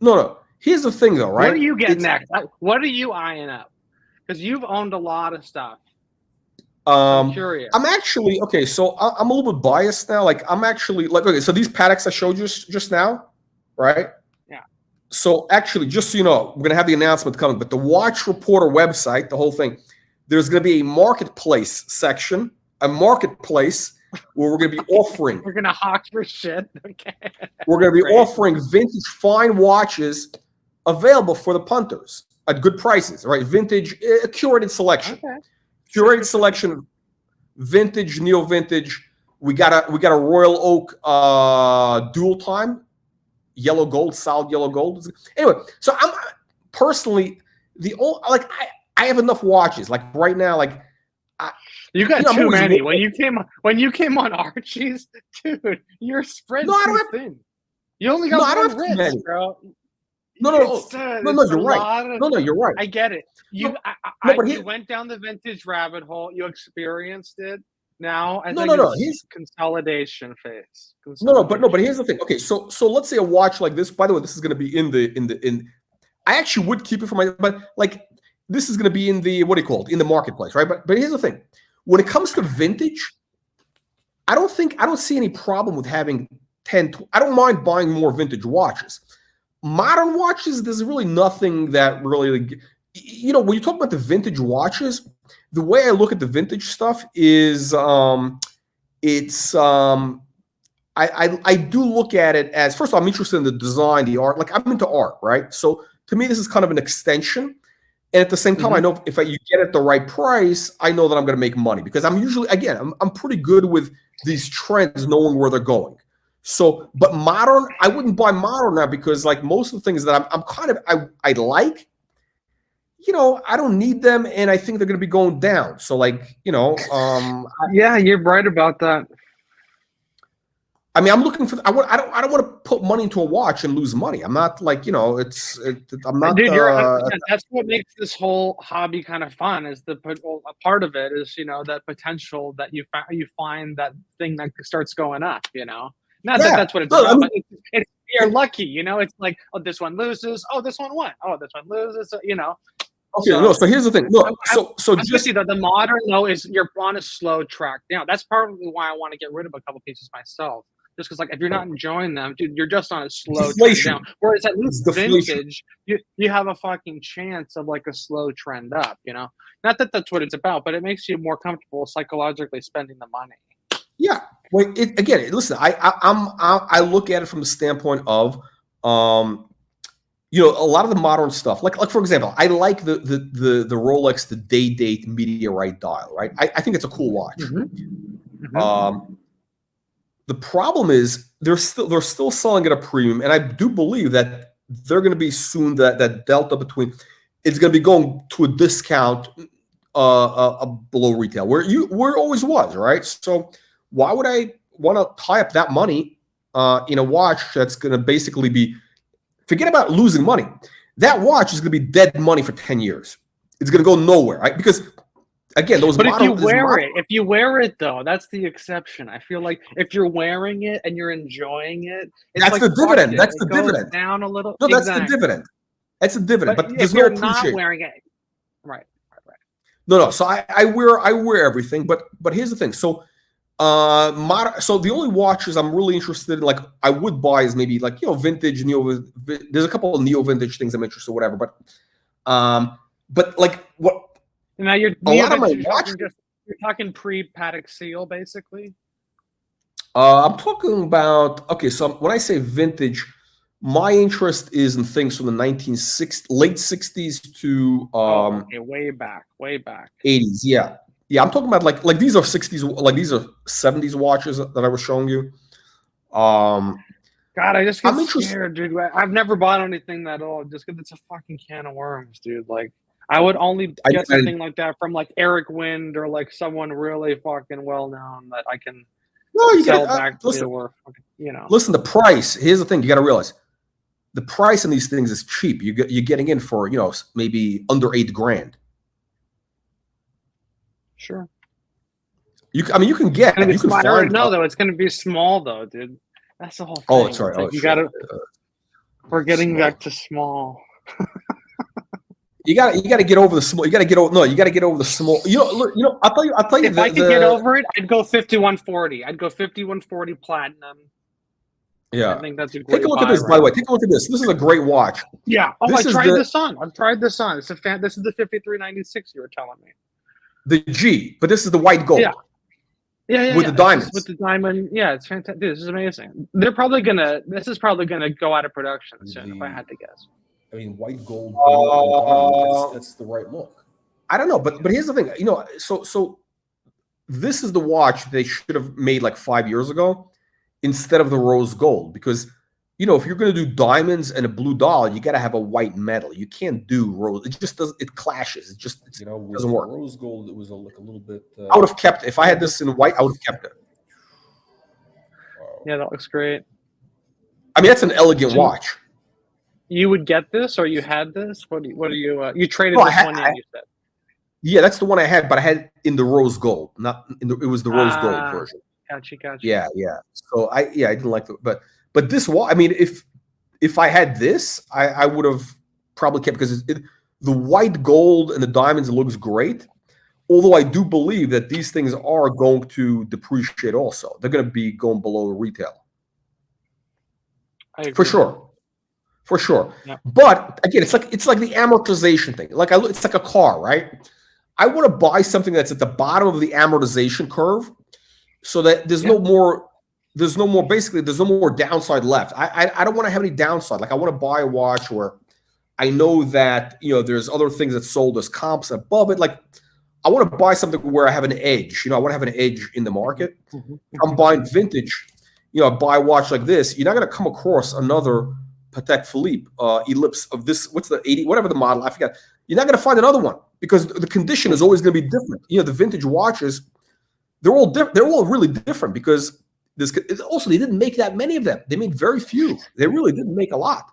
No. Here's the thing, though, right? What do you get next? What are you eyeing up? Because you've owned a lot of stuff. So I'm Um, curious. I'm actually okay. So I'm a little bit biased now. Like I'm actually like okay. So these Pateks I showed you just now, right? Yeah. So actually, just so you know, we're gonna have the announcement coming. But the Watch Reporter website, the whole thing, there's gonna be a marketplace section, a marketplace where we're gonna be offering. We're gonna hawk your shit. Okay. We're gonna be Great. offering vintage fine watches available for the punters at good prices. Right? Vintage, a curated selection. Okay. Curated selection, vintage, neo vintage. We got a Royal Oak dual time, yellow gold, solid yellow gold. Anyway, so I'm personally the old like I have enough watches. Like right now, like you got I'm too always many. looking. When you came on Archie's, dude, your spread's No, I don't too have. thin. You only No, got I don't one have too wrist, many. bro. No, It's you're a right. lot of. No, you're right. I get it. No, no, but You went down the vintage rabbit hole. You experienced it. Now I think no. it's consolidation phase. But here's the thing. Okay, so let's say a watch like this. By the way, this is going to be in. I actually would keep it for my, but like this is going to be in the what do you call it, in the marketplace, right? But here's the thing: when it comes to vintage, I don't see any problem with having 10. I don't mind buying more vintage watches. Modern watches, there's really nothing that really, you know, when you talk about the vintage watches, the way I look at the vintage stuff is, it's I do look at it as, first of all, I'm interested in the design, the art. Like I'm into art, right? So to me, this is kind of an extension. And at the same time, I know if you get it the right price, I know that I'm going to make money because I'm usually, again, I'm pretty good with these trends, knowing where they're going. So, but modern, I wouldn't buy modern now because like most of the things that I'm kind of, I like, you know, I don't need them. And I think they're going to be going down. So like, you know, yeah, you're right about that. I mean, I'm looking for. I don't want to put money into a watch and lose money. I'm not like, you know. I'm not. Dude, you're 100%. That's what makes this whole hobby kind of fun. Is a part of it is that potential that you find that thing that starts going up. Not that that's what it's about, but it's you're lucky. It's like, oh, this one loses. Oh, this one won. Oh, this one loses. Okay, so, no. So here's the thing. No, so just the modern though is you're on a slow track down. That's probably why I want to get rid of a couple pieces myself. Just because, like, if you're not enjoying them, dude, you're just on a slow trend down. Whereas at least vintage, you have a fucking chance of like a slow trend up. Not that that's what it's about, but it makes you more comfortable psychologically spending the money. Yeah. Well, again, listen, I look at it from the standpoint of, a lot of the modern stuff. Like for example, I like the Rolex, the day-date meteorite dial. Right. I think it's a cool watch. The problem is they're still selling at a premium, and I do believe that they're going to be soon that delta between it's going to be going to a discount below retail where it always was, right? So why would I want to tie up that money in a watch that's going to basically be, forget about losing money. That watch is going to be dead money for 10 years. It's going to go nowhere, right? Because again, those. But if you wear it though, that's the exception. I feel like if you're wearing it and you're enjoying it, that's like the dividend. That's the dividend. Down a little. No, that's the dividend. That's a dividend. But there's no appreciation. Not wearing it, right. No. So I wear everything. But here's the thing. So so the only watches I'm really interested in, like I would buy, is maybe like vintage, neo. There's a couple of neo vintage things I'm interested in, whatever. But like what. Now you're talking pre-Patek seal, basically. I'm talking about, okay. So when I say vintage, my interest is in things from the late 60s to way back 80s. Yeah. I'm talking about like these are 60s, like these are 70s watches that I was showing you. God, I just get scared, dude. I've never bought anything that old just because it's a fucking can of worms, dude. Like. I would only get something like that from like Eric Wind or like someone really fucking well known that I can sell back to or Listen, the price. Here's the thing: you got to realize the price in these things is cheap. You're getting in for maybe under $8,000. Sure. You can get. You can find. No, though it's going to be small though, dude. That's the whole thing. Oh, that's right. Like, you got to. We're getting back to small. You got to get over the small. You got to get over. No, you got to get over the small. Look, I'll tell you If I could get over it, I'd go 5140. I'd go 5140 platinum. Yeah. I think that's a Take great a look at buy this, right by the way. now. Take a look at this. This is a great watch. Yeah. Oh, This I is tried the this on. I've tried this on. This is the 5396 you were telling me. the G, but this is the white gold. Yeah. Yeah. With the diamonds. With the diamond. Yeah, it's fantastic. Dude, this is amazing. This is probably gonna go out of production soon, if I had to guess. I mean, white gold, diamond, that's the right look. I don't know, but here's the thing. So this is the watch they should have made like 5 years ago instead of the rose gold, because if you're going to do diamonds and a blue doll, you got to have a white metal. You can't do rose. It just doesn't. It clashes. It doesn't work. Rose gold, it was like a little bit. I would have kept it. If I had this in white, I would have kept it. Yeah, that looks great. I mean, that's an elegant watch. You would get this, or you had this? What are you? You traded this one in, you said. Yeah, that's the one I had, but I had it in the rose gold, not in the. It was the rose gold version. Gotcha. Yeah. So I didn't like the, but this watch. I mean, if I had this, I would have probably kept, because the white gold and the diamonds, it looks great. Although I do believe that these things are going to depreciate. Also, they're going to be going below retail. For sure. Yeah. But again, it's like the amortization thing. It's like a car, right? I want to buy something that's at the bottom of the amortization curve, so that there's no more downside left. I don't want to have any downside. Like, I want to buy a watch where I know that there's other things that sold as comps above it. Like, I want to buy something where I have an edge. I want to have an edge in the market. If I'm buying vintage, buy a watch like this, you're not going to come across another Patek Philippe Ellipse of this. What's the 80? Whatever the model, I forget. You're not going to find another one, because the condition is always going to be different. The vintage watches, they're all really different, because also they didn't make that many of them. They made very few. They really didn't make a lot.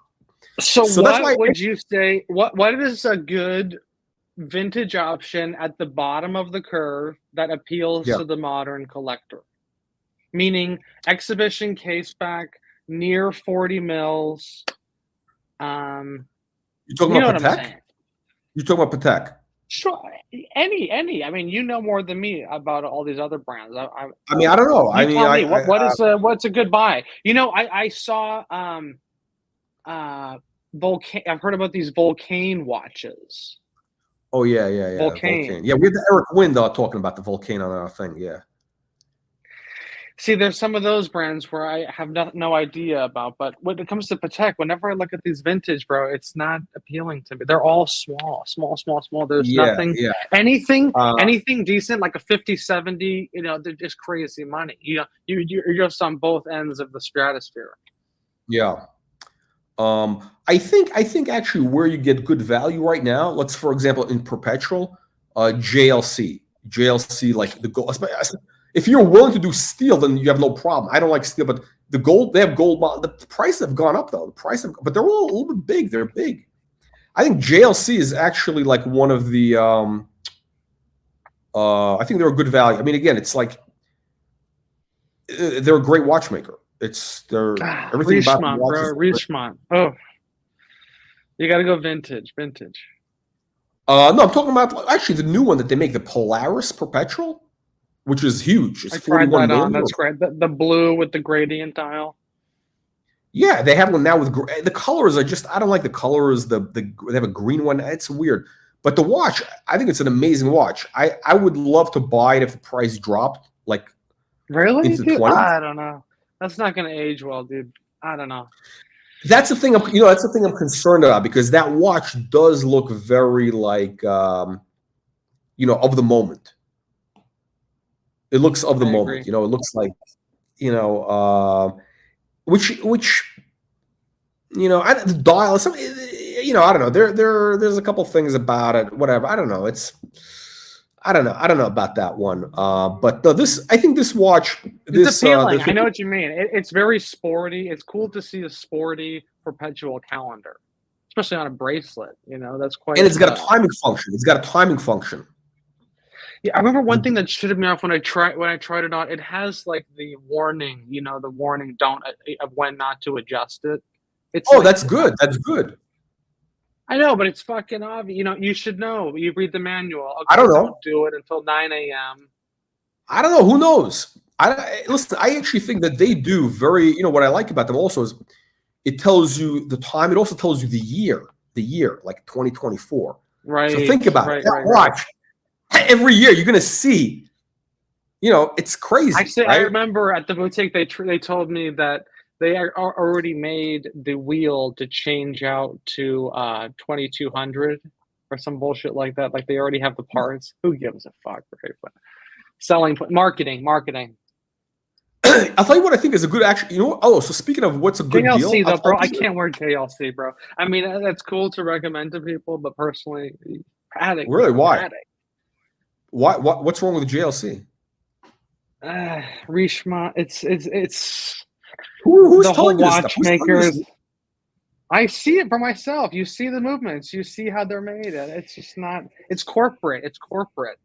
So what would you say? What is a good vintage option at the bottom of the curve that appeals to the modern collector? Meaning exhibition case back, near 40 mils. You're talking about Patek? You're talking about Patek? Sure, any. I mean, you know more than me about all these other brands. I mean, I don't know. Tell me what's a good buy? I saw Vulcan. I've heard about these Vulcan watches. Oh yeah. Vulcan. Yeah, we had Eric Wind talking about the Vulcan on our thing. Yeah. See, there's some of those brands where I have no idea about, but when it comes to Patek, whenever I look at these vintage, bro, it's not appealing to me. They're all small. There's nothing, anything decent, like a 50, 70, they're just crazy money. You're just on both ends of the stratosphere. Yeah. I think actually where you get good value right now, let's, for example, in perpetual, JLC, like the gold. If you're willing to do steel, then you have no problem. I don't like steel, but the gold, they have gold. The prices have gone up though. But they're all a little bit big. They're big. I think JLC is actually like one of the. I think they're a good value. I mean, again, it's like they're a great watchmaker. Everything Richemont, about the watch bro. Richemont. Oh, you got to go vintage. No, I'm talking about actually the new one that they make, the Polaris Perpetual, which is huge. It's 41 million. That's great. The blue with the gradient dial. Yeah, they have one now with the colors are just. I don't like the colors. They have a green one. It's weird. But the watch, I think it's an amazing watch. I would love to buy it if the price dropped. Like, really? Into Dude, 20s. I don't know. That's not going to age well, dude. I don't know. That's the thing. That's the thing I'm concerned about, because that watch does look very like, of the moment. It looks of the moment. Agree. It looks like, which the dial is something. I don't know. There's a couple things about it. Whatever. I don't know. I don't know about that one. But no, I think this watch. It's appealing. I know what you mean. It's very sporty. It's cool to see a sporty perpetual calendar, especially on a bracelet. That's quite. And it's got a timing function. Yeah, I remember one thing that shitted me off when I tried it on. It has like the warning, the warning of when not to adjust it. That's good. That's good. I know, but it's fucking obvious. You know, you should know. You read the manual. Okay, I don't know. do it until 9 a.m. I don't know. Who knows? Listen. I actually think that they do very. You know what I like about them also is it tells you the time. It also tells you the year. The year, like 2024. Right. So think about it. Right. Watch. Every year you're gonna see. You know, it's crazy. I remember at the boutique they told me that they are already made the wheel to change out to 2200 or some bullshit like that. Like they already have the parts. Who gives a fuck? Right? But selling, marketing. I'll tell you what I think is a good action. You know what? Oh, so speaking of what's a good JLC deal, though, bro. I can't wear JLC, bro. I mean, that's cool to recommend to people, but personally, Patek. Really? Why? Patek. Why? What's wrong with JLC? Richemont. It's Who's the whole telling you this stuff? watchmakers. I see it for myself. You see the movements. You see how they're made. It's just not. It's corporate. It's corporate.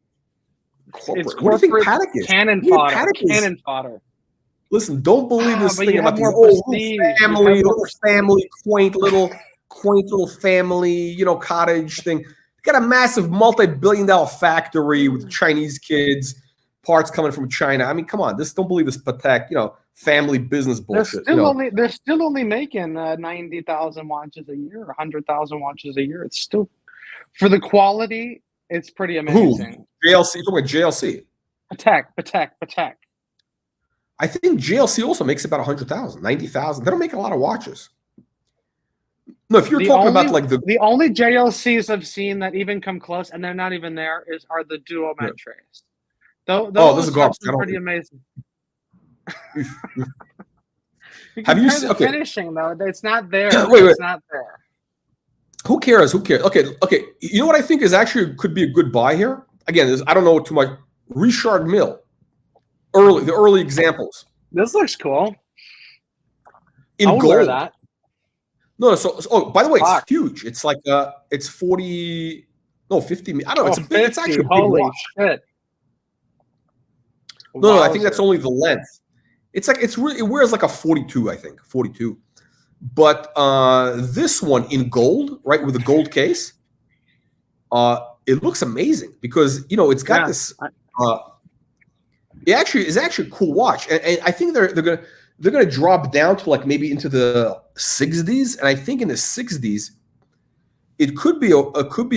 It's corporate. What do you think Patek is? Cannon fodder. Cannon fodder. Listen, don't believe this but thing you about have the more little prestige. family, quaint little family, you know, cottage thing. Got a massive multi-billion-dollar factory with Chinese kids, parts coming from China. I mean, come on, don't believe this Patek, you know, family business bullshit. They're still only making 90,000 watches a year, 100,000 watches a year. It's still, for the quality, it's pretty amazing. Who? JLC? You're talking about JLC? Patek. I think JLC also makes about 100,000, 90,000. They don't make a lot of watches. No, if you're talking about like the only JLCs I've seen that even come close, and they're not even there, are the duo metrics. Those are pretty amazing. Have you seen finishing though? It's not there. It's not there. Who cares? Okay. You know what I think is actually could be a good buy here? Again, I don't know too much. Richard Mille. The early examples. This looks cool. In gold. Wear that. No, so by the way, it's huge. It's like it's 40, no 50. I don't know. It's a big. It's actually a big watch. Shit. No, I think that's only the length. It's like it wears like a 42, I think 42. But this one in gold, right, with a gold case, it looks amazing because you know it's got this. It is actually a cool watch, and I think they're gonna drop down to like maybe into the 60s, and I think in the 60s, it could be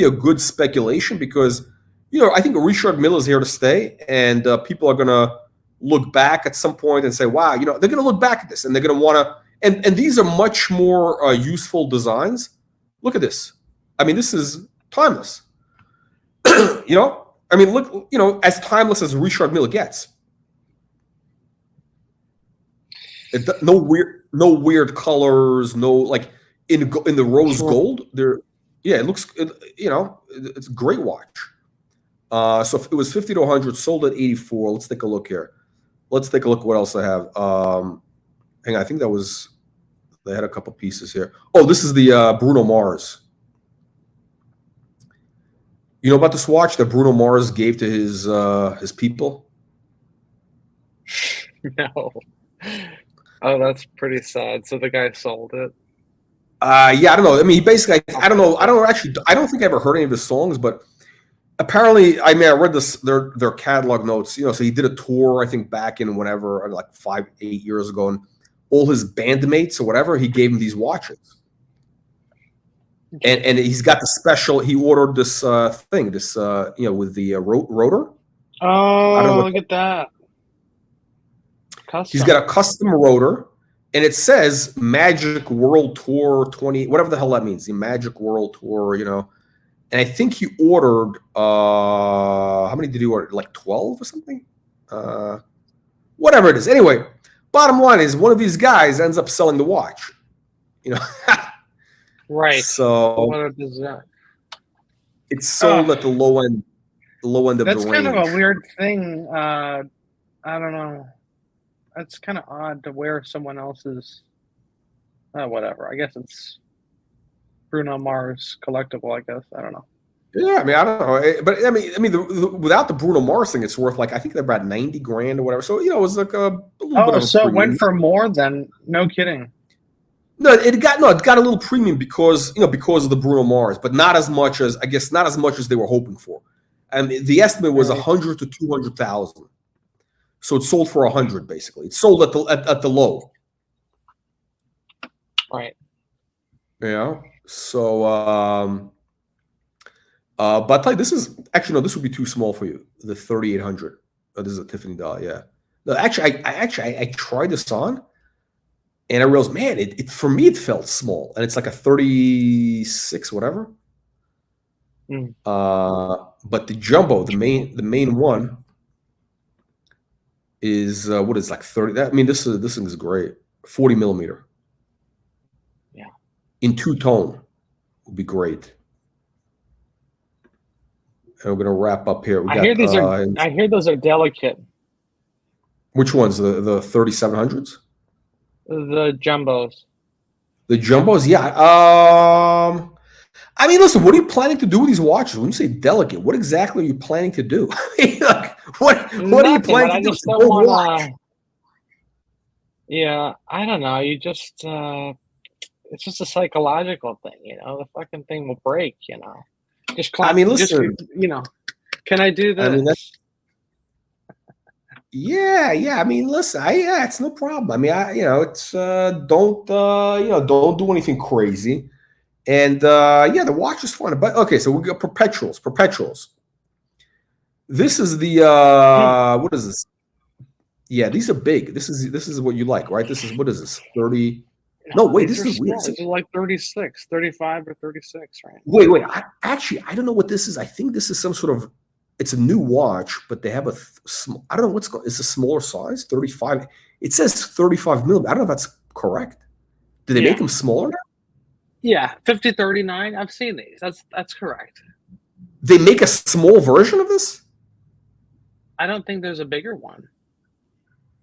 a good speculation because you know I think Richard Mille is here to stay, and people are gonna look back at some point and say, wow, you know, they're gonna look back at this and they're gonna want to, and these are much more useful designs. Look at this. I mean, this is timeless. You know, I mean, look, you know, as timeless as Richard Mille gets. No weird colors, no like in the rose gold. It looks, you know, it's a great watch. So it was 50 to 100, sold at 84. Let's take a look here. Let's take a look what else I have. Hang on, I think they had a couple pieces here. Oh, this is the Bruno Mars. You know about this watch that Bruno Mars gave to his people? No. Oh, that's pretty sad. So the guy sold it. Yeah, I don't know. I mean, basically, I don't know. I don't think I ever heard any of his songs, but apparently, I mean, I read their catalog notes. You know, so he did a tour, I think, back in whenever, like 5-8 years ago, and all his bandmates or whatever, he gave him these watches. And he's got the special. He ordered this thing, you know, with the rotor. Oh, look at that. Custom. He's got a custom rotor, and it says Magic World Tour 20, whatever the hell that means. The Magic World Tour, you know. And I think he ordered, how many did he order? Like 12 or something? Whatever it is. Anyway, bottom line is one of these guys ends up selling the watch. You know. Right. So what a bizarre. It's sold at the low end of the range. That's kind of a weird thing. I don't know. That's kind of odd to wear someone else's. Whatever. I guess it's Bruno Mars collectible. I guess I don't know. Yeah, I mean, I don't know, but I mean, without the Bruno Mars thing, it's worth like I think they're about 90 grand or whatever. So you know, it was like a little bit of a so it premium. went for more than no kidding. It got a little premium because because of the Bruno Mars, but not as much as they were hoping for. And the estimate was Right. 100 to 200,000. So it sold for 100 basically. It sold at the low. Right. Yeah. So but I'll tell you, this is actually no, this would be too small for you. The 3800. Oh, this is a Tiffany doll, yeah. No, actually, I tried this on, and I realized, man, it for me it felt small, and it's like a 36 whatever. Mm. But the jumbo, the main one, is what is like 30. I mean, this thing is great. 40 millimeter. Yeah. In two-tone would be great. And we're gonna wrap up here. I hear those are delicate. Which ones? The 3700s? The jumbos. The jumbos, yeah. I mean, listen. What are you planning to do with these watches? When you say delicate, what exactly are you planning to do? Like, what are you planning to do? Just don't want to. Yeah, I don't know. You just it's just a psychological thing, The fucking thing will break, Just clap. I mean, listen. Can I do this? I mean, yeah. I mean, listen. It's no problem. I mean, it's don't do anything crazy. And the watch is fun. But okay, so we got perpetuals. This is the what is this? Yeah, these are big. This is what you like, right? What is this? 30. No, wait, this is weird. This is like 36, 35 or 36, right? Wait. I don't know what this is. I think this is some sort of. It's a new watch, but they have I don't know what's called. It's a smaller size, 35. It says 35 millimeter. I don't know if that's correct. Did they make them smaller now? Yeah, 5039. I've seen these. That's correct. They make a small version of this? I don't think there's a bigger one.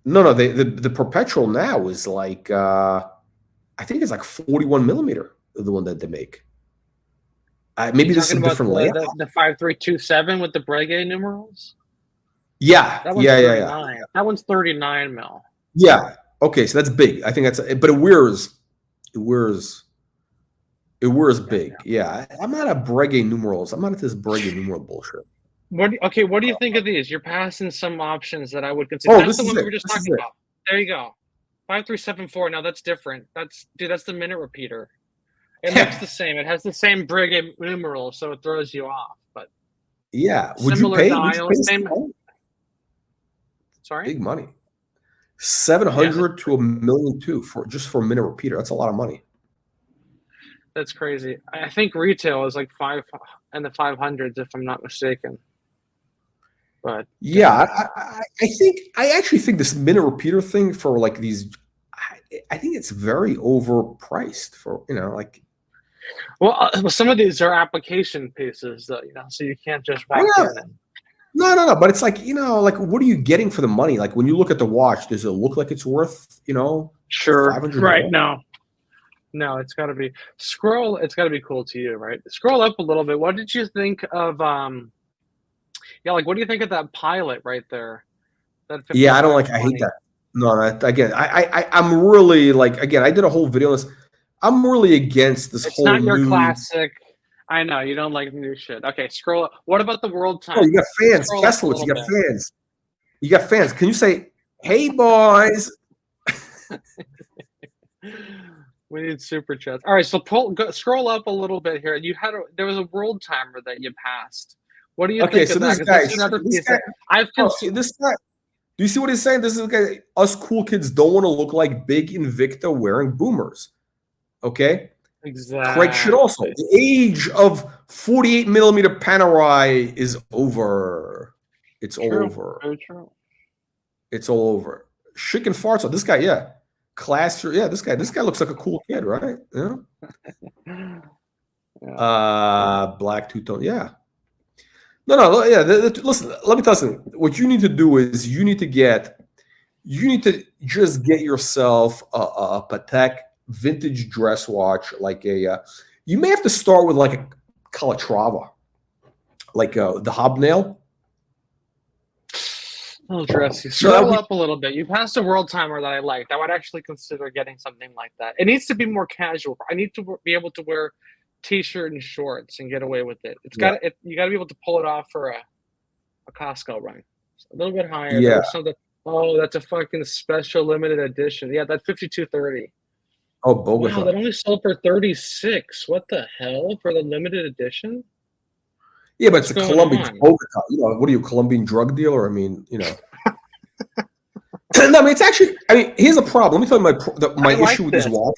No. The perpetual now is like I think it's like 41 millimeter. The one that they make. Maybe this is a different layout. The 5327 with the Breguet numerals. Yeah, that one's 39. Yeah. That one's 39 mil. Yeah. Okay, so that's big. I think but it wears big. Yeah. I'm not a Breguet numerals. I'm not into this Breguet numeral bullshit. What do you think of these? You're passing some options that I would consider. That's the one we were just talking about. There you go. 5374. Now that's different. That's the minute repeater. It looks the same. It has the same Breguet numeral, so it throws you off. But yeah, similar dials. Sorry, big money. 700 to $1.2 million for a minute repeater. That's a lot of money. That's crazy. I think retail is like 5 in the 500s, if I'm not mistaken. But yeah, I actually think this minute repeater thing for like these. I think it's very overpriced for like. Well, some of these are application pieces, though, so you can't just walk in. No, but it's like, like what are you getting for the money? Like when you look at the watch, does it look like it's worth, Sure. Right. $500? No, it's got to be scroll. It's got to be cool to you, right? Scroll up a little bit. What did you think of, like, what do you think of that Pilot right there? Yeah, I don't like, I hate that. No, again, I'm really like, again, I did a whole video on this. I'm really against this whole It's not your classic. I know you don't like new shit. Okay, scroll up. What about the world time? Oh, you got fans. Kesslowitz, you got fans. You got fans. Can you say, hey, boys? We need super chats. All right, so scroll up a little bit here. There was a world timer that you passed. What do you think of that? This guy. Do you see what he's saying? This is guy. Us cool kids don't want to look like big Invicta wearing boomers. Okay. Exactly. Craig should also. The age of 48 millimeter Panerai is over. It's all over. Very true. It's all over. Schick and farts. This guy, yeah. Class. Yeah, this guy looks like a cool kid, right? Yeah. Black two-tone. Yeah. No. Yeah. Listen, let me tell you something. What you need to do is you need to just get yourself a Patek vintage dress watch, like you may have to start with like a Calatrava, like the hobnail. I'll dress you. No, Scroll up a little bit. You passed a world timer that I liked. I would actually consider getting something like that. It needs to be more casual. I need to be able to wear t-shirt and shorts and get away with it. You got to be able to pull it off for a Costco run. It's a little bit higher. Yeah. There's something. Oh, that's a fucking special limited edition. Yeah, that 5230. Oh, Bogota. Wow, that only sold for 36. What the hell for the limited edition? Yeah, but it's a Colombian Bogota. What are you, a Colombian drug dealer? I mean, No, I mean, it's actually. I mean, here's a problem. Let me tell you my issue with this watch.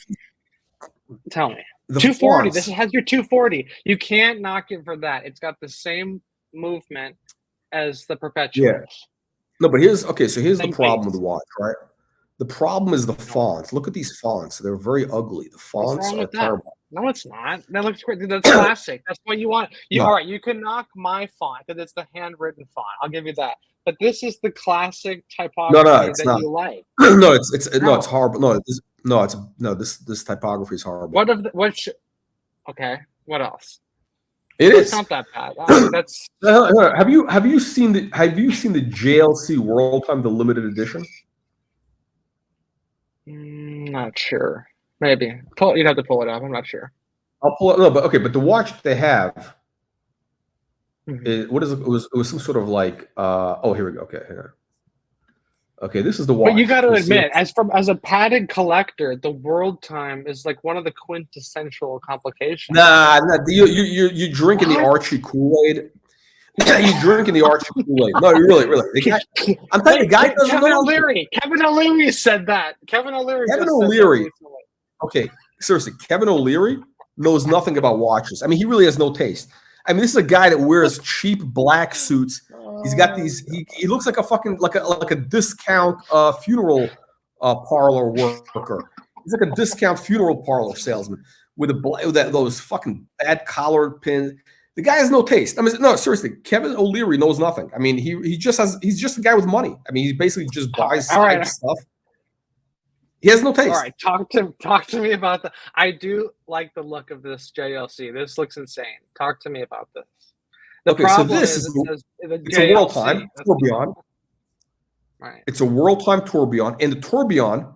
Tell me. The 240. fonts. This has your 240. You can't knock it for that. It's got the same movement as the Perpetual. Yeah. No, but here's the problem with the watch, right? The problem is the fonts. Look at these fonts. They're very ugly. The fonts are terrible. No, it's not. That looks great. That's classic. That's what you want. All right, you can knock my font because it's the handwritten font. I'll give you that. But this is the classic typography that you like. No, it's horrible. This typography is horrible. Okay. What else? It's not that bad. That's have you seen the JLC World Time, the limited edition? Not sure. Maybe you'd have to pull it up. I'm not sure. I'll pull it. No, but okay. But the watch they have, what is it? It was some sort of like. Oh, here we go. Okay, okay. This is the watch. But you got to admit, as a Patek collector, the World Time is like one of the quintessential complications. Nah. You drinking the Archie Kool-Aid. You drinking the Archie Kool-Aid. No, really. I'm telling you, the guy doesn't know. Kevin O'Leary said that. Kevin O'Leary. Okay, seriously, Kevin O'Leary knows nothing about watches. I mean, he really has no taste. I mean, this is a guy that wears cheap black suits. He's got these. He looks like a fucking like a discount funeral parlor worker. He's like a discount funeral parlor salesman with those fucking bad collar pins. The guy has no taste. I mean, no, seriously, Kevin O'Leary knows nothing. I mean, he's just a guy with money. I mean, he basically just buys stuff. He has no taste. All right, talk to me about that. I do like the look of this JLC. This looks insane. Talk to me about this. The problem is it's a World Time tourbillon. Right. It's a World Time tourbillon, and the tourbillon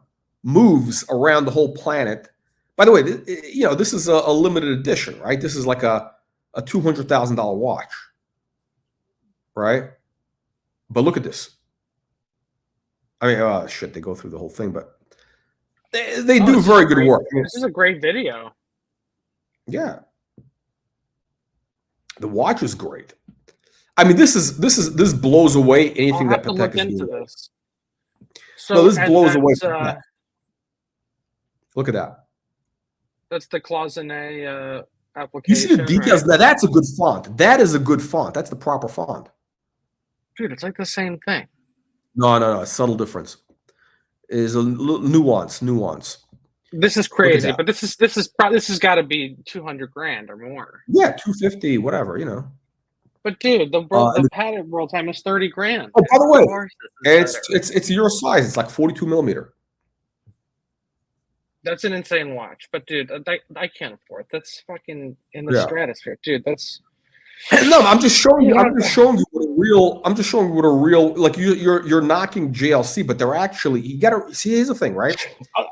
moves around the whole planet. By the way, this is a limited edition, right? This is like a $200,000 watch, right? But look at this. I mean, shit, they go through the whole thing, but they do very good work. This is a great video. Yeah, the watch is great. I mean, this blows away anything that Patek is doing. This. So this blows away. Look at that. That's the cloisonné application. You see the details? Right? Now that's a good font. That is a good font. That's the proper font. Dude, it's like the same thing. No. A subtle difference. Is a nuance. This is crazy, but this has got to be $200,000 or more. Yeah, 250, whatever, But dude, the Patek World Time is $30,000. Oh, by the way, it's your size. It's like 42 millimeter. That's an insane watch, but dude, I can't afford. That's fucking in the stratosphere, dude. That's. No, I'm just showing you. I'm just showing you what a real. Like you're knocking JLC, but they're actually. You gotta see. Here's the thing, right?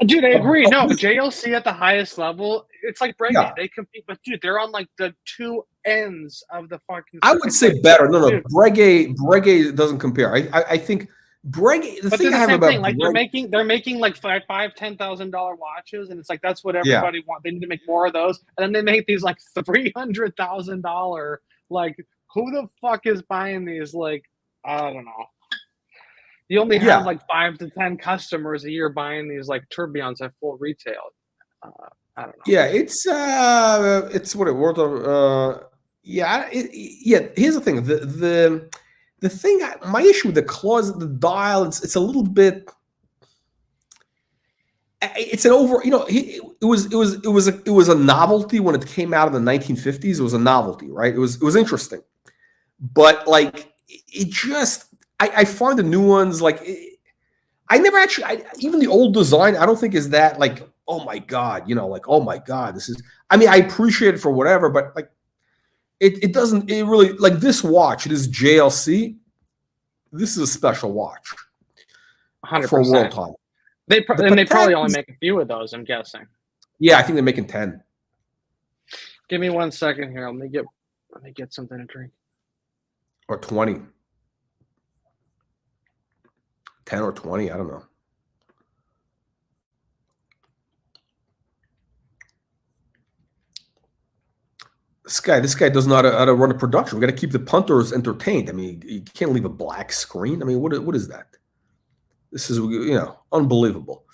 Dude, I agree. No, JLC at the highest level, it's like Breguet. Yeah. They compete, but dude, they're on like the two ends of the fucking. I would say better. No. Breguet doesn't compare. I think Breguet. The thing I have about like they're making like $5,000-$10,000 watches, and it's like that's what everybody wants. They need to make more of those, and then they make these like $300,000. Like, who the fuck is buying these? Like, I don't know. You only have like 5 to 10 customers a year buying these like tourbillons at full retail. I don't know. Yeah, it's what it worth. Here's the thing. The thing. My issue with the dial. It's a little bit. It's an over. It was a novelty when it came out in the 1950s. It was a novelty, right? It was interesting, but like it just. I find the new ones like I never actually. Even the old design, I don't think is that like. Oh my God, like oh my God, this is. I mean, I appreciate it for whatever, but like, it doesn't. It really like this watch. It is JLC. this is a special watch 100%. for world time. They Patek probably only make a few of those, I'm guessing. Yeah, I think they're making 10. Give me 1 second here. Let me get something to drink. Or 20. 10 or 20, I don't know. This guy doesn't know how to run a production. We got to keep the punters entertained. I mean, you can't leave a black screen. I mean, what is that? This is, unbelievable.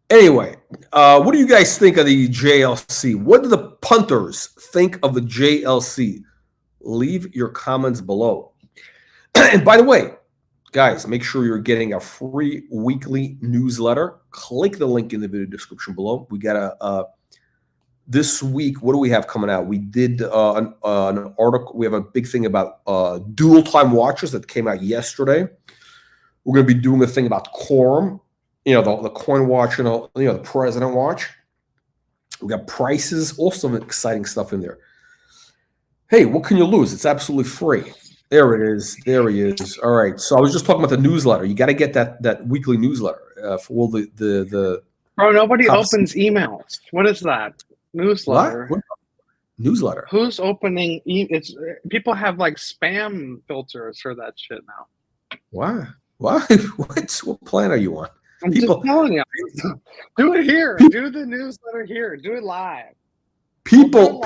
Anyway, what do you guys think of the JLC? What do the punters think of the JLC? Leave your comments below. And by the way, guys, make sure you're getting a free weekly newsletter. Click the link in the video description below. We got a this week, what do we have coming out? We did an article. We have a big thing about dual time watches that came out yesterday. We're going to be doing a thing about quorum, the coin watch, the president watch. We got prices, all some exciting stuff in there. Hey, what can you lose? It's absolutely free. There it is. There he is. All right. So I was just talking about the newsletter. You got to get that weekly newsletter for all the. Bro, nobody opens emails. What is that? Newsletter. What? Newsletter. Who's opening? It's people have like spam filters for that shit now. Why? What plan are you on? I'm just telling you. Do it here. Do the newsletter here. Do it live. People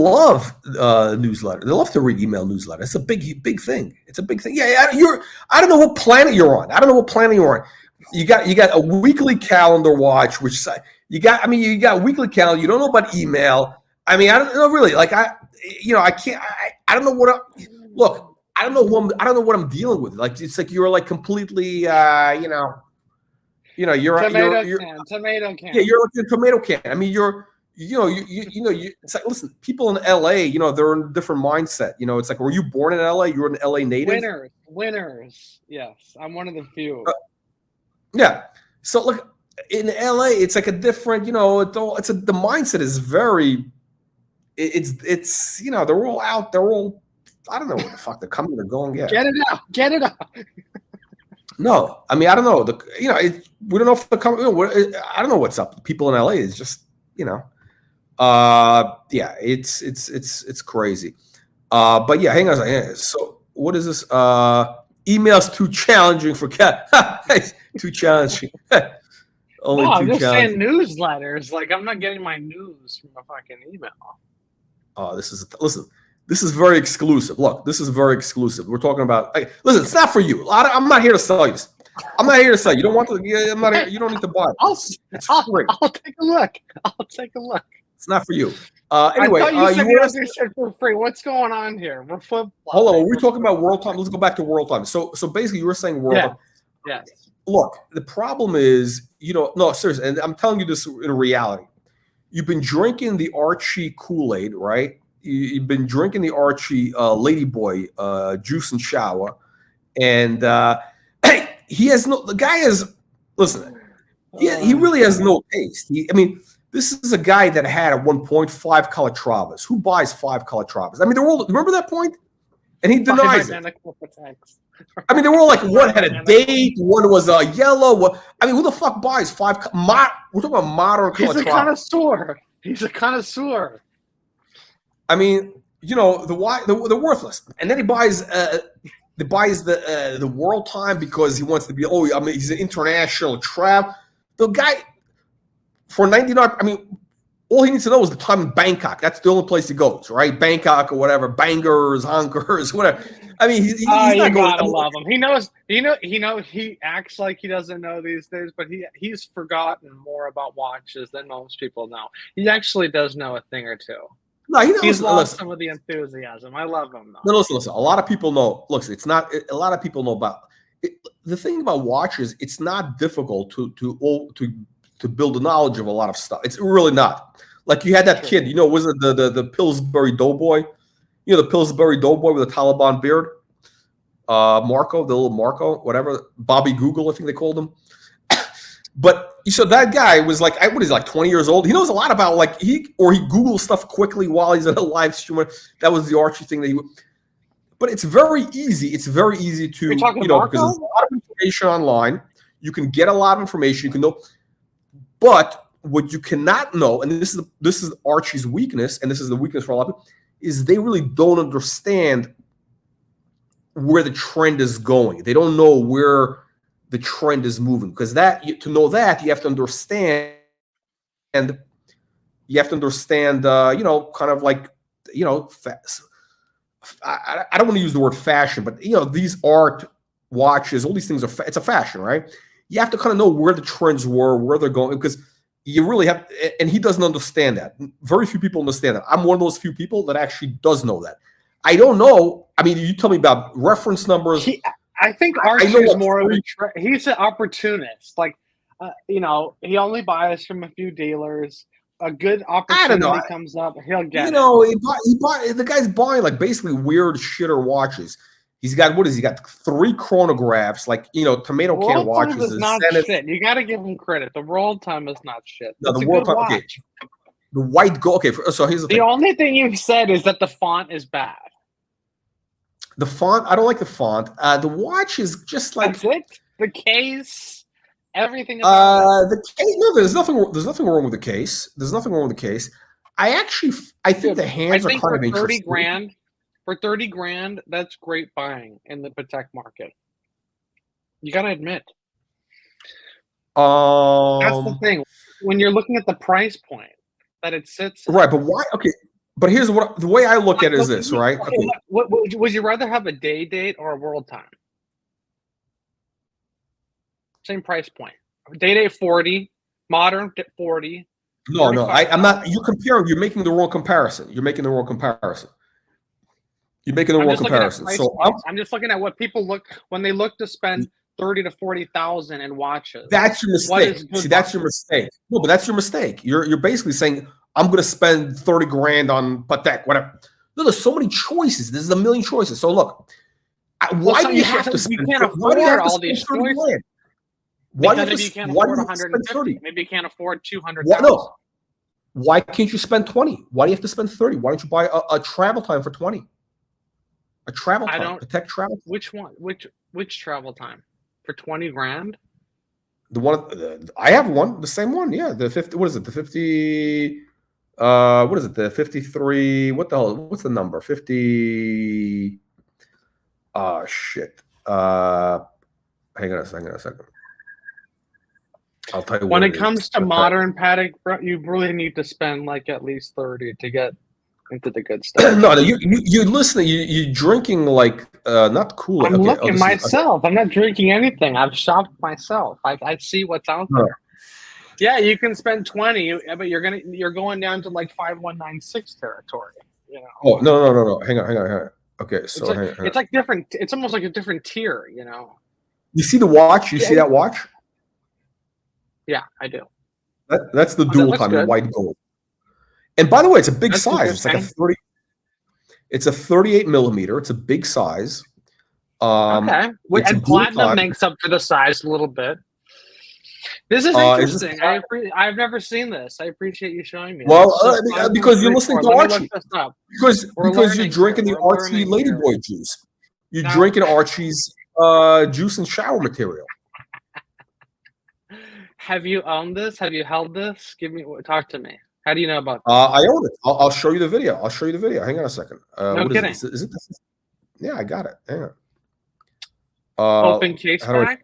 love newsletter. They love to read email newsletter. It's a big thing. It's a big thing. Yeah, I don't know what planet you're on. You got a weekly calendar watch, which you got weekly calendar. You don't know about email. I mean, I don't know really. Like I can't. I don't know what. Look, I don't know what I'm dealing with. Like it's like you're like completely. You're tomato can. Yeah, you're like a tomato can. I mean, it's like, listen, people in LA, they're in a different mindset. It's like, were you born in LA? You're an LA native. Winners. Yes, I'm one of the few. Yeah. So look, in LA, it's like a different, the mindset is very, they're all out. They're all, I don't know what the fuck they're coming. They're going. Yeah. Get it out. No, I mean, I don't know. We don't know if they're coming. I don't know what's up. People in LA is just, yeah, it's crazy. But yeah, hang on a second. So what is this? Emails too challenging for cat. Too challenging. Only no, I'm too just challenging. saying newsletters. Like I'm not getting my news from a fucking email. Oh, this is very exclusive. Look, this is very exclusive. We're talking about. Listen, it's not for you. I'm not here to sell you. I'm not here to sell you. You don't want to. I'm not here, you don't need to buy it. I'll take a look. It's not for you. Anyway, I thought you said for free. What's going on here? We're flip. Hold on. We're talking about world time. Let's go back to world time. So basically, you were saying world time. Yes. Look, the problem is, no, seriously, and I'm telling you this in reality. You've been drinking the Archie Kool-Aid, right? You've been drinking the Archie Ladyboy juice and shower, and he has no. The guy is. Listen, he really has no taste. This is a guy that had at one point 5 Calatravas. Who buys 5 Calatravas? I mean, they're all. Remember that point? And he denies it. I mean, they were all like, one had a date, one was a yellow. I mean, who the fuck buys 5? We're talking about modern Calatravas. He's a connoisseur. I mean, they're worthless. And then he buys the world time because he wants to be. He's an international travel. The guy for 99. I mean, all he needs to know is the time in Bangkok. That's the only place he goes, right? Bangkok or whatever, bangers, honkers, whatever. I mean, he's not you going. Gotta love him. He knows. He acts like he doesn't know these things, but he's forgotten more about watches than most people know. He actually does know a thing or two. No, he's lost some of the enthusiasm. I love him though. No, listen. A lot of people know. Look, it's not. A lot of people know about it. The thing about watches. It's not difficult to build a knowledge of a lot of stuff. It's really not. Like you had that kid, was it the Pillsbury Doughboy? The Pillsbury Doughboy with a Taliban beard. Marco, the little Marco, whatever. Bobby Google, I think they called him. But so that guy was like, what is he, like 20 years old? He knows a lot about he Googles stuff quickly while he's in a live stream. That was the Archie thing that but it's very easy. It's very easy to, You're talking because Marco? there's a lot of information online. You can get a lot of information. You can know, but what you cannot know, and this is Archie's weakness, and this is the weakness for a lot of people, is they really don't understand where the trend is going. They don't know where the trend is moving, because to know that you have to understand. And you have to understand, kind of like, I don't want to use the word fashion, but these art watches, all these things it's a fashion, right? You have to kind of know where the trends were, where they're going, because you really have. And he doesn't understand that. Very few people understand that. I'm one of those few people that actually does know that. I don't know. I mean, you tell me about reference numbers. I think Archie is more of he's an opportunist. Like, he only buys from a few dealers. A good opportunity comes up, he'll get it. The guy's buying like basically weird shitter watches. He's got he got 3 chronographs, like tomato can watches. World time is not shit. You got to give him credit. The world time is not shit. No, it's the a world good time. watch. Okay. The white gold. Okay, so here's the thing. The only thing you've said is that the font is bad. The font, I don't like the font. The watch is just like that's it. The case. Everything about the case. No, there's nothing wrong with the case. There's nothing wrong with the case. I think the hands are kind of interesting. For 30 grand, that's great buying in the Patek market. You gotta admit. That's the thing. When you're looking at the price point that it sits right, but why? Okay, but here's the way I look at it is this, right? Okay. Would you rather have a day date or a world time? Same price point. Day date 40, modern 40. No, I'm not. You're comparing. You're making the wrong comparison. You're making the wrong comparison. So I'm just looking at what people look when they look to spend 30 to 40,000 in watches. That's your mistake. See, that's your mistake. No, but that's your mistake. You're basically saying I'm going to spend 30 grand on Patek, whatever. No, there's so many choices. There's a million choices. So look, why do you have to spend? You can't afford all these choices. Grand? Because if you can't afford 150, maybe you can't afford 200,000. No. Why can't you spend 20? Why do you have to spend 30? Why don't you buy a travel time for 20? A travel time, Patek travel time. Which one? Which travel time? For 20 grand? The one I have one, the same one. Yeah, the 50. What is it? The 50. What is it? The 53. What the hell? What's the number? 50. Shit. Hang on a second. I'll tell you. When it comes to modern Patek, you really need to spend like at least 30 to get into the good stuff. No, you listening. You drinking like not cool. I'm looking myself. I'm not drinking anything. I've shopped myself. I see what's out there. Yeah, you can spend 20, but you're going down to like 5196 territory. Oh no! Hang on. Okay, so it's like different. It's almost like a different tier. You see the watch? You see that watch? Yeah, I do. That's the dual time, the white gold. And by the way, it's a big size. It's like a 30. It's a 38 millimeter. It's a big size. Okay, and platinum makes up for the size a little bit. This is interesting. I've never seen this. I appreciate you showing me. Well, because you're listening to Archie. Because you're drinking the Archie Ladyboy juice. You're drinking Archie's juice and shower material. Have you owned this? Have you held this? Talk to me. How do you know about this? I own it. I'll show you the video. Hang on a second. No kidding. Is it this? Yeah, I got it. Hang on. Open case back?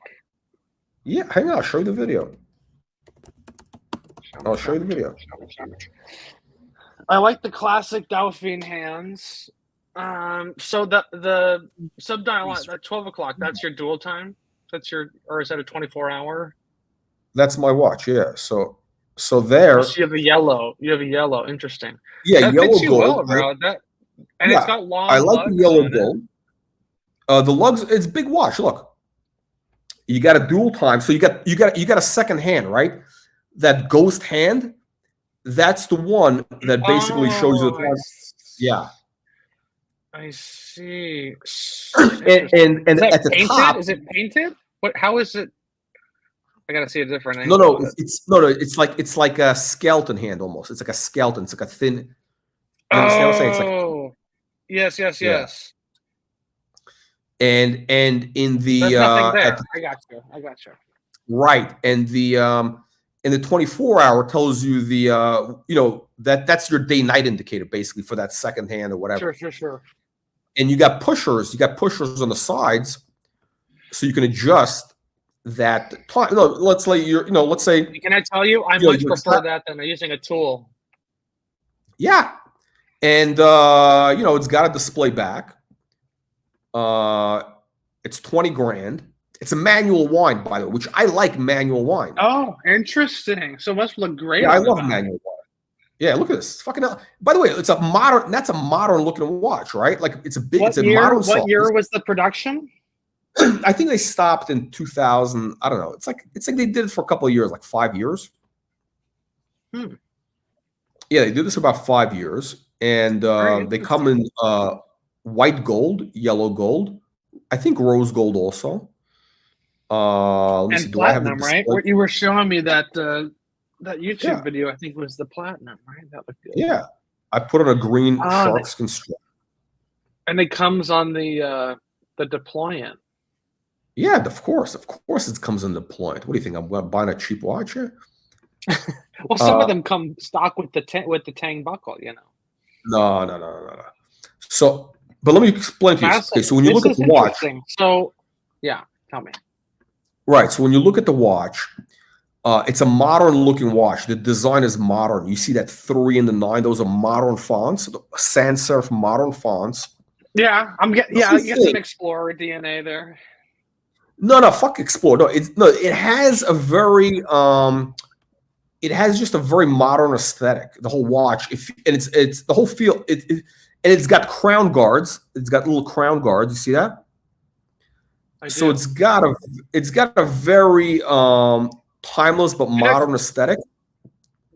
Yeah, hang on. I'll show you the video. I like the classic Dauphine hands. So the subdial at 12 o'clock, that's your dual time? Or is that a 24-hour? That's my watch, yeah. So there. So you have a yellow. Interesting. Yeah, that yellow fits you gold. Well, bro. It's got long. I like the yellow gold. The lugs. It's a big watch. Look, you got a dual time, so you got a second hand, right? That ghost hand. That's the one that basically shows you the time. Yeah. I see. And at the top, is it painted? How is it? I gotta see a different angle. No. It's like a skeleton hand almost. It's like a skeleton. It's like a thin. Oh, yes. and in the There's nothing there. at I got you. I got you. right, and the in the 24-hour tells you the that's your day-night indicator basically for that second hand or whatever. Sure. And you got pushers on the sides, so you can adjust that time. No, let's say let's say. Can I tell you? I much prefer that than using a tool. Yeah, and it's got a display back. It's 20 grand. It's a manual wind, by the way, which I like manual wind. Oh, interesting. So it must look great. Yeah, I love manual wind. Yeah, look at this. Fucking hell. By the way, that's a modern looking watch, right? Like it's a big, it's a modern size. What year was the production? I think they stopped in 2000. I don't know. It's like they did it for a couple of years, like 5 years. Yeah, they did this for about 5 years, and they come in white gold, yellow gold, I think rose gold also. Let me see, do platinum, I have right? What you were showing me that YouTube video, I think was the platinum, right? That looked good. Yeah, I put on a green Sharks construct, and it comes on the deployant. Yeah, of course, it comes in deployant. What do you think? I'm buying a cheap watch here? Well, some of them come stock with the Tang buckle, No. So, but let me explain to you. Okay, so when you look at the watch, so yeah, tell me. Right. So when you look at the watch, it's a modern-looking watch. The design is modern. You see that 3 and the 9; those are modern fonts, sans serif modern fonts. Yeah, you get some Explorer DNA there. No, fuck Explorer. It has a very it has just a very modern aesthetic. The whole watch, it's the whole feel. And it's got crown guards. It's got little crown guards. You see that? So it's got a very timeless but modern aesthetic.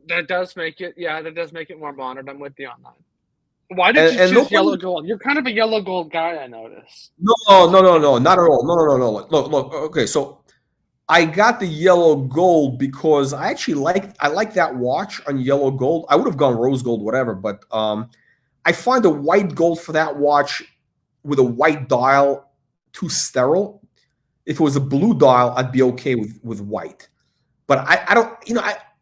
That does make it more modern. I'm with you on that. Why did you choose yellow gold? You're kind of a yellow gold guy, I noticed. No, not at all. No. Look. Okay, so I got the yellow gold because I like that watch on yellow gold. I would have gone rose gold, whatever, but I find the white gold for that watch with a white dial too sterile. If it was a blue dial, I'd be okay with white. But I don't,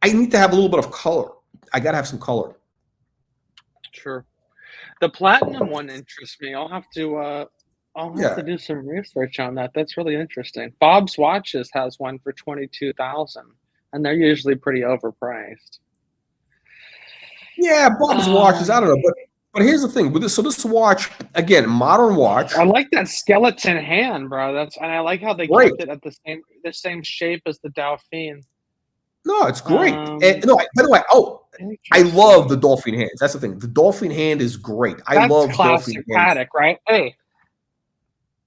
I need to have a little bit of color. I got to have some color. Sure. The platinum one interests me. I'll have to do some research on that. That's really interesting. Bob's Watches has one for $22,000, and they're usually pretty overpriced. Yeah, Bob's Watches. I don't know, but here's the thing with this. So this watch, again, modern watch. I like that skeleton hand, bro. And I like how they kept it at the same shape as the Dauphine. No, it's great. By the way, I love the dolphin hands. That's the thing. The dolphin hand is great. I love classic dolphin hands. Patek, right? Hey,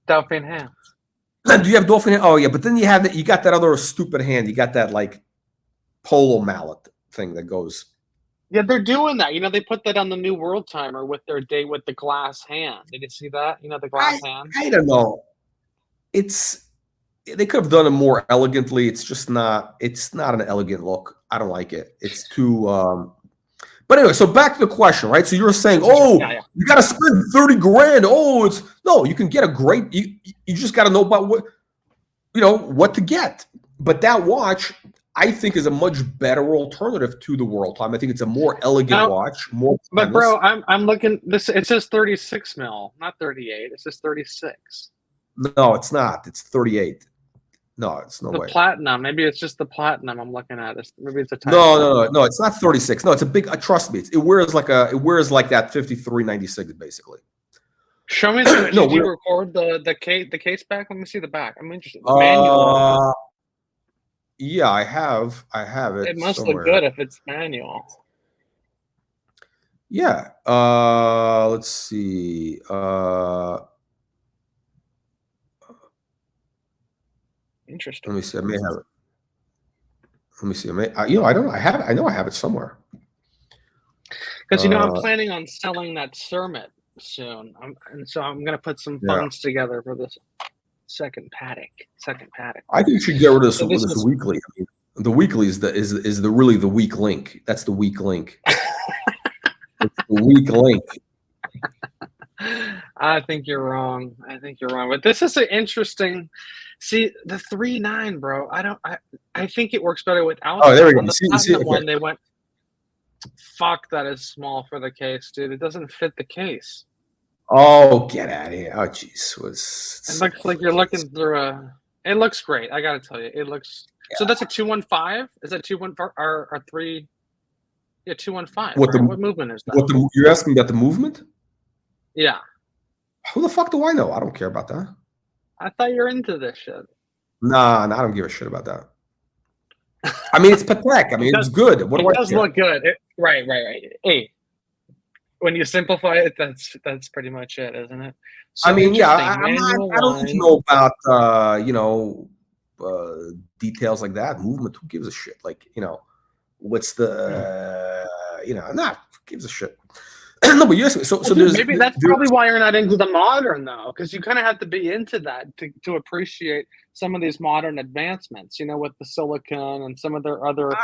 dolphin hands. Do you have dolphin hand? Oh yeah, but then you have that. You got that other stupid hand. You got that like polo mallet thing that goes. Yeah, they're doing that. They put that on the new World Timer with the glass hand. Did you see that? The glass hand. I don't know. They could have done it more elegantly. It's just not. It's not an elegant look. I don't like it. It's too. But anyway, so back to the question, right? So you're saying, you got to spend 30 grand. You can get a great. You just got to know about what to get. But that watch, I think, is a much better alternative to the World Time. I think it's a more elegant watch. But bro, I'm looking. This it says 36 mil, not 38. It says 36. No, it's not. It's 38. No, it's no way. The platinum. Maybe it's just the platinum I'm looking at. Maybe it's a type. No. It's not 36. No, it's a big. Trust me, it wears like that 5396 basically. Show me. Did you record the case back? Let me see the back. I'm interested. Manual. Yeah, I have it. It must somewhere. look good if it's manual. Yeah. Let's see. Interesting. Let me see. I may have it. Let me see. I don't. I know I have it somewhere. Because I'm planning on selling that Cermet soon, so I'm gonna put some funds together for this second Patek. I think you should get rid of this weekly. I mean, the weekly is really the weak link. That's the weak link. It's the weak link. I think you're wrong. I think you're wrong. But this is an interesting. See the 3.9, bro. I think it works better without. Oh, there we that. go. On the platinum one, they went. Fuck, that is small for the case, dude. It doesn't fit the case. Oh, get out of here! Oh, jeez, It looks like you're looking through a. It looks great. I gotta tell you, it looks. Yeah. So that's a 215. Is that 215 or 3? Yeah, 215. What movement is that? You're asking about the movement? Yeah. Who the fuck do I know? I don't care about that. I thought you're into this shit. Nah, I don't give a shit about that. I mean, it's Patek. I mean, it's good. What do I care? It does look good. Right. Hey, when you simplify it, that's pretty much it, isn't it? So I mean, yeah, I don't even know about details like that. Movement, who gives a shit? Like, what's the who gives a shit? No, but yes. So there's maybe that's probably why you're not into the modern though, because you kind of have to be into that to appreciate some of these modern advancements. With the silicon and some of their other.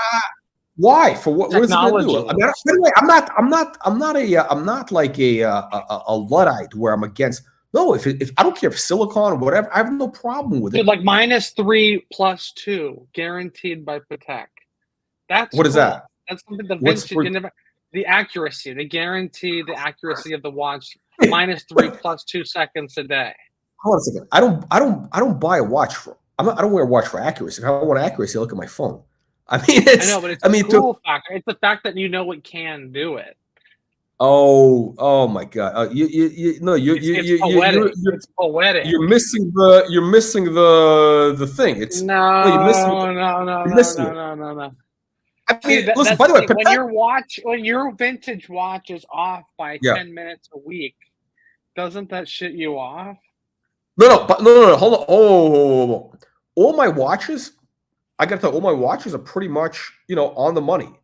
Why? For what? What is it going to do? I mean, by the way, I'm not like a Luddite where I'm against. No, if I don't care if silicon or whatever, I have no problem with it. Dude, like -3 +2 guaranteed by Patek. That's what is that? That's something the vintage you never. The accuracy, they guarantee the accuracy of the watch -3 +2 seconds a day. Hold on a second. I don't buy a watch for. I don't wear a watch for accuracy. If I want accuracy, I look at my phone. I mean, I know, but it's a cool factor. It's the fact that it can do it. Oh my God! It's poetic. You're missing the thing. It's no. I mean, listen. By the way, when your vintage watch is off by 10 minutes a week, doesn't that shit you off? No. Hold on. Oh, all my watches. I got to tell you, all my watches are pretty much on the money.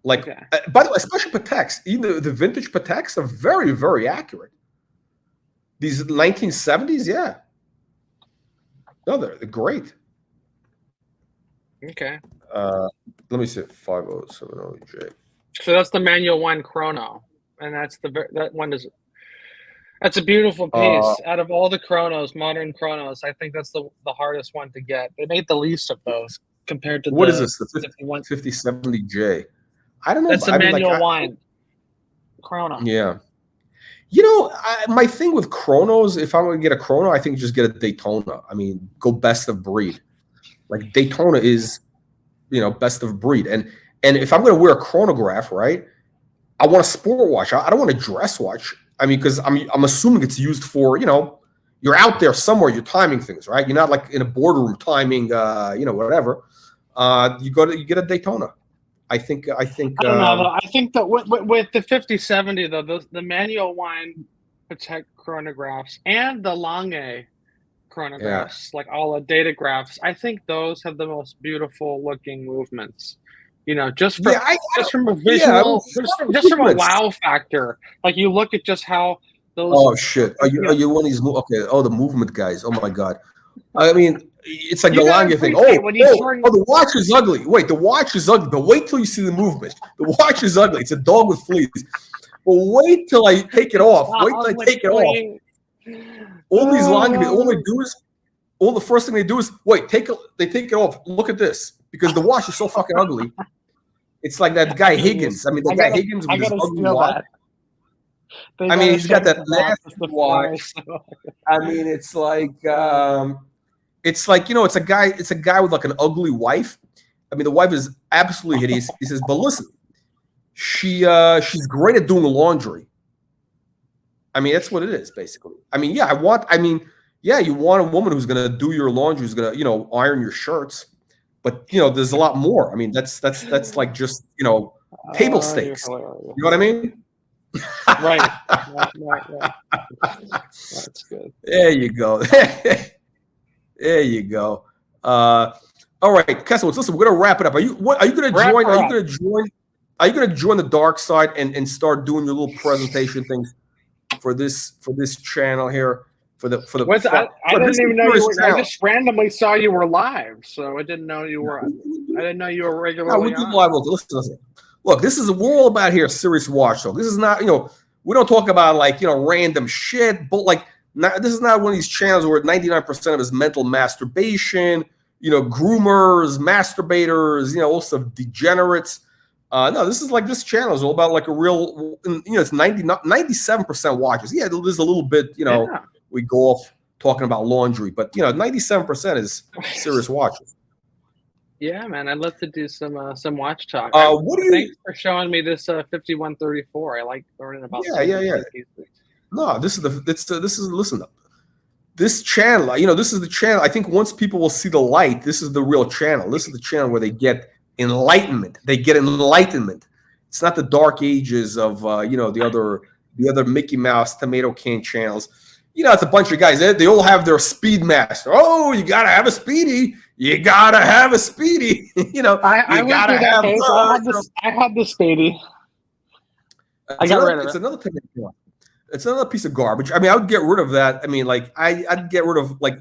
Like, by the way, especially Pateks, even the vintage Pateks are very, very accurate. These 1970s, yeah. No, they're great. Okay. Let me see, 5070J. So that's the manual one chrono, and that's a beautiful piece. Out of all the chronos, modern chronos, I think that's the hardest one to get. They made the least of those compared to what is this? The 5070J. I don't know. That's the manual wine chrono. Yeah. My thing with chronos, if I'm going to get a chrono, I think just get a Daytona. I mean, go best of breed. Like Daytona is, best of breed. And if I'm going to wear a chronograph, right, I want a sport watch. I don't want a dress watch. I mean, because I'm assuming it's used for, you're out there somewhere, you're timing things, right? You're not like in a boardroom timing, whatever. You get a Daytona. I think. I don't know. Though. I think that with the 5070 though, the manual wine Patek chronographs and the Lange chronographs, like all the datagraphs, I think those have the most beautiful looking movements. Just from a visual, just from a wow factor. Like you look at just how those. Oh shit! Are you one of these? Okay. Oh, the movement guys. Oh my God. I mean, it's like the Lange thing. The watch is ugly. Wait, the watch is ugly. But wait till you see the movement. The watch is ugly. It's a dog with fleas. But wait till I take it off. Wait till I take it off. All these Lange, all the first thing they do is they take it off. Look at this, because the watch is so fucking ugly. It's like that guy Higgins. I mean, guy Higgins with his ugly watch. I mean, he's got that massive watch. I mean, it's like it's a guy with like an ugly wife. I mean, the wife is absolutely hideous. He says, but listen, she's great at doing laundry. I mean, that's what it is, basically. I mean, you want a woman who's gonna do your laundry, who's gonna, iron your shirts. But there's a lot more. I mean, that's like just table stakes. You know what I mean? Right. That's good. There you go. There you go. All right, Kessel. Listen, we're gonna wrap it up. Are you gonna join? Are you gonna join the dark side and start doing your little presentation things for this channel here? I didn't even know you were. I just randomly saw you were live, so I didn't know you were. I didn't know you were regularly. No, we do live. Listen. Look, we're all about here. Serious watch. So this is not. We don't talk about like, random shit, but like, this is not one of these channels where 99% of it is mental masturbation, groomers, masturbators, also degenerates. No, this channel is all about like a real, it's 97% watches. Yeah, there's a little bit, we go off talking about laundry, but 97% is serious watches. Yeah, man, I'd love to do some watch talk. What do you? Thanks for showing me this 5134. I like learning about. Yeah. No, listen up. This channel, this is the channel. I think once people will see the light, this is the real channel. This is the channel where they get enlightenment. They get enlightenment. It's not the dark ages of the other Mickey Mouse tomato can channels. It's a bunch of guys. They all have their Speedmaster. Oh, you gotta have a Speedy. You gotta have a Speedy. I gotta have. I had the Speedy. I got rid of it. It's another thing. It's another piece of garbage. I mean, I would get rid of that. I mean, like I'd get rid of like.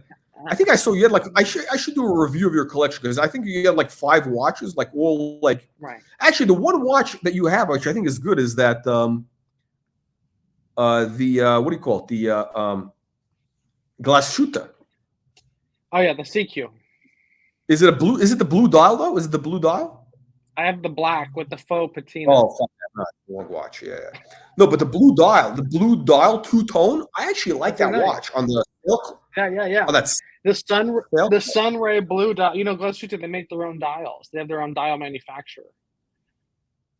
I think I saw you had like I should do a review of your collection because I think you had like 5 watches, like all like. Right. Actually, the one watch that you have, which I think is good, is that what do you call it? The Glashütte. Oh yeah, the CQ. Is it the blue dial though? Is it the blue dial? I have the black with the faux patina. Oh, fuck that. Not the wrong watch. Yeah. No, but the blue dial two-tone. I actually like that watch on the silk. Yeah. Oh, that's the Sunray blue dial. Glashütte, they make their own dials. They have their own dial manufacturer.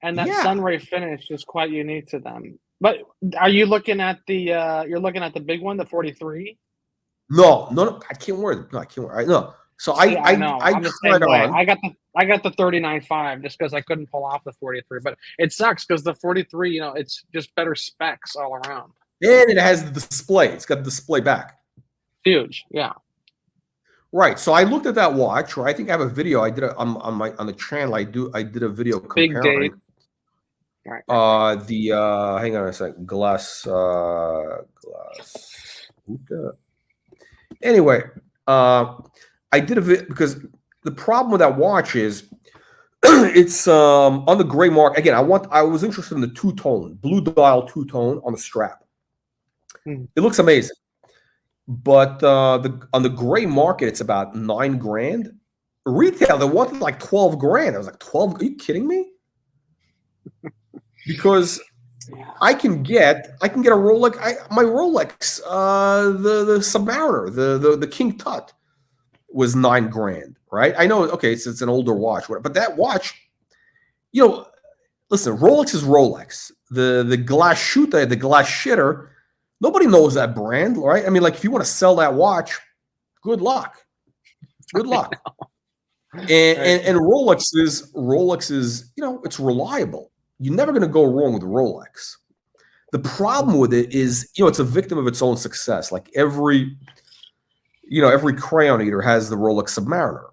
And that Sunray finish is quite unique to them. But are you looking at you're looking at the big one, the 43? No, I can't wear it. No, I can't wear it. No. So I tried on. I got the 39.5 just because I couldn't pull off the 43. But it sucks because the 43, it's just better specs all around. And it has the display. It's got the display back. Huge, yeah. Right. So I looked at that watch. Or I think I have a video. I did it on the channel. I did a video comparing. Big date. Right. Hang on a second. Glass. Anyway, I did a video because the problem with that watch is it's on the gray mark. Again, I was interested in the two-tone, blue dial two-tone on the strap. It looks amazing. But on the gray market, it's about $9,000. Retail, they wanted like $12,000. I was like, 12? Are you kidding me? Because I can get a Rolex. My Rolex, the Submariner, the King Tut, was $9,000. Right? I know. Okay, it's an older watch, but that watch, listen. Rolex is Rolex. The Glashütte, the Glashütte, nobody knows that brand, right? I mean, like if you want to sell that watch, good luck. Good luck. And Rolex is it's reliable. You're never going to go wrong with Rolex. The problem with it is, it's a victim of its own success. Like every crayon eater has the Rolex Submariner.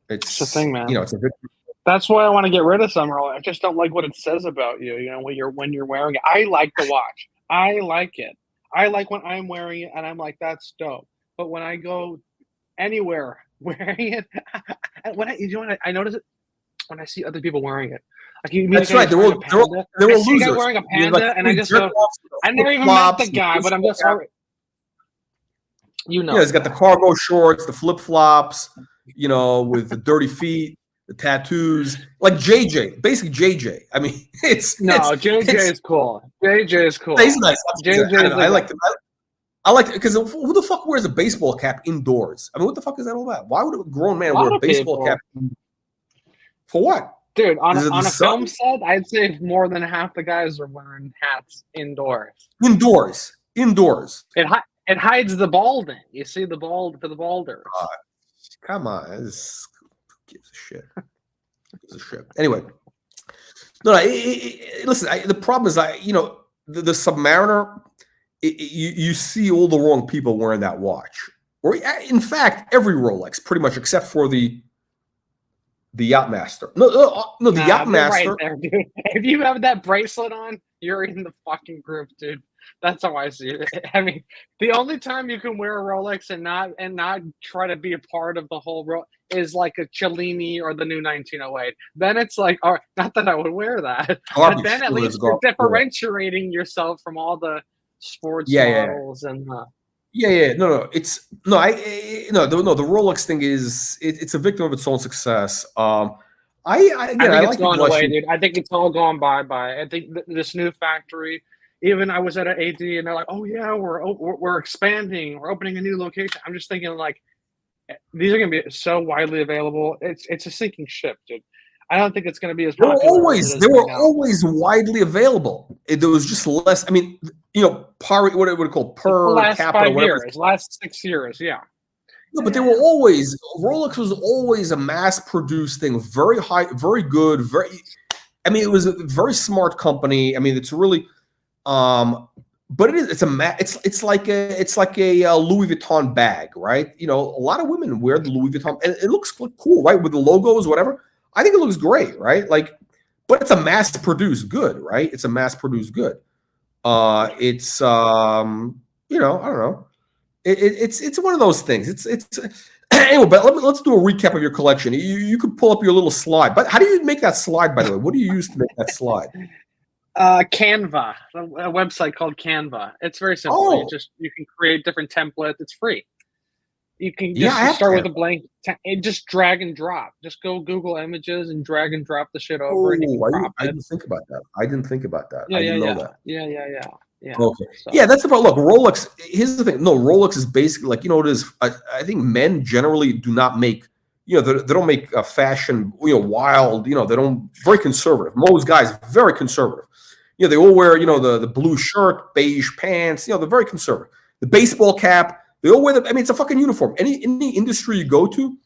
It's the thing, man. It's a victim. That's why I want to get rid of some Rolex. I just don't like what it says about you. When you're wearing it. I like the watch. I like it. I like when I'm wearing it, and I'm like, that's dope. But when I go anywhere wearing it, I notice it when I see other people wearing it. Like that's right. They're all losers. Wearing a Panda, and I just go. I never even met the guy, but I'm just sorry. Yeah, he's got the cargo shorts, the flip flops, with the dirty feet, the tattoos, like JJ, basically JJ. I mean, JJ is cool. JJ is cool. He's nice. JJ, I like him. I like it because who the fuck wears a baseball cap indoors? I mean, what the fuck is that all about? Why would a grown man wear a baseball cap? For what? Dude, on a film set, I'd say more than half the guys are wearing hats indoors. Indoors. It hides the balding. You see the balders. Come on, this gives a shit. Anyway, no. Listen, the problem is, the Submariner. You see all the wrong people wearing that watch, or in fact, every Rolex, pretty much, except for the Yachtmaster. No, the Yachtmaster. Right there, dude. If you have that bracelet on, you're in the fucking group, dude. That's how I see it. I mean, the only time you can wear a Rolex and not try to be a part of the whole is like a Cellini or the new 1908. Then it's like, all right, not that I would wear that, but Garbage. then at It was least you're garbage. Yeah. differentiating yourself from all the sports Yeah, yeah, models and yeah. No. It's no. No. The Rolex thing it's a victim of its own success. Again, I I think it's like the gone away, blushing. dude. I think it's all gone bye-bye. I think this new factory, even I was at an AD and they're like, "Oh yeah, we're expanding. We're opening a new location." I'm just thinking like these are going to be so widely available. It's a sinking ship, dude. I don't think it's going to be as popular as it They is were right now. always widely available. There was just less. I mean, what it would call The per last capita, 5 whatever. years, last 6 years, yeah. No, but they were always Rolex was always a mass-produced thing, very high, very good, very. I mean, it was a very smart company. I mean, it's really, but it's like a Louis Vuitton bag, right? A lot of women wear the Louis Vuitton, and it looks cool, right, with the logos, whatever. I think it looks great, right? Like, but it's a mass-produced good, right? It's a mass-produced good. It's I don't know. It's one of those things. It's anyway. But let's do a recap of your collection. You could pull up your little slide. But how do you make that slide? By the way, what do you use to make that slide? Canva, a website called Canva. It's very simple. Oh, You can create different templates. It's free. You can yeah, I just have start to with a blank and just drag and drop. Just go Google Images and drag and drop the shit over, and you can Oh, crop I it. didn't think about that. I didn't think about that. Yeah, I yeah, didn't know yeah, that. yeah. Okay. So Yeah, that's about look, Rolex. Here's the thing. No, Rolex is basically like, it is. I think men generally do not make, they don't make fashion, wild, they don't, very conservative. Most guys, very conservative. They all wear, the blue shirt, beige pants, they're very conservative. The baseball cap, they all wear it's a fucking uniform. Any industry you go to,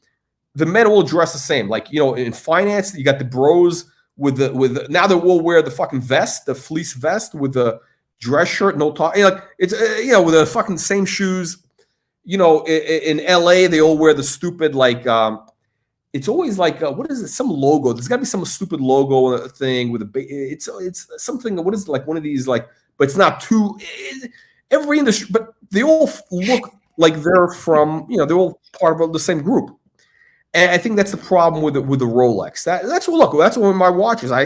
the men will dress the same. Like, in finance, you got the bros now they will wear the fucking vest, the fleece vest with the dress shirt, no talk. Like, it's with the fucking same shoes. In LA, they all wear the stupid it's always like what is it? Some logo. There's got to be some stupid logo thing with it's something. What is it, like one of these but it's not too. Every industry, but they all look like they're from they're all part of the same group. And I think that's the problem with the Rolex. That's what that's one of my watches. I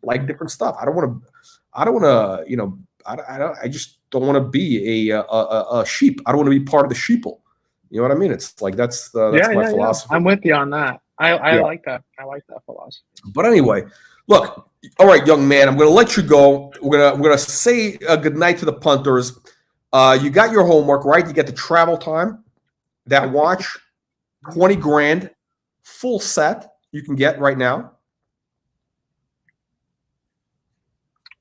like different stuff. I don't want to I just don't want to be a sheep. I don't want to be part of the sheeple. You know what I mean? It's like that's my philosophy. I'm with you on that. I Yeah. like that. I like that philosophy. But anyway, look. All right, young man, I'm going to let you go. We're gonna say good night to the punters. You got your homework, right? You get the travel time. That watch, 20 grand, full set. You can get right now.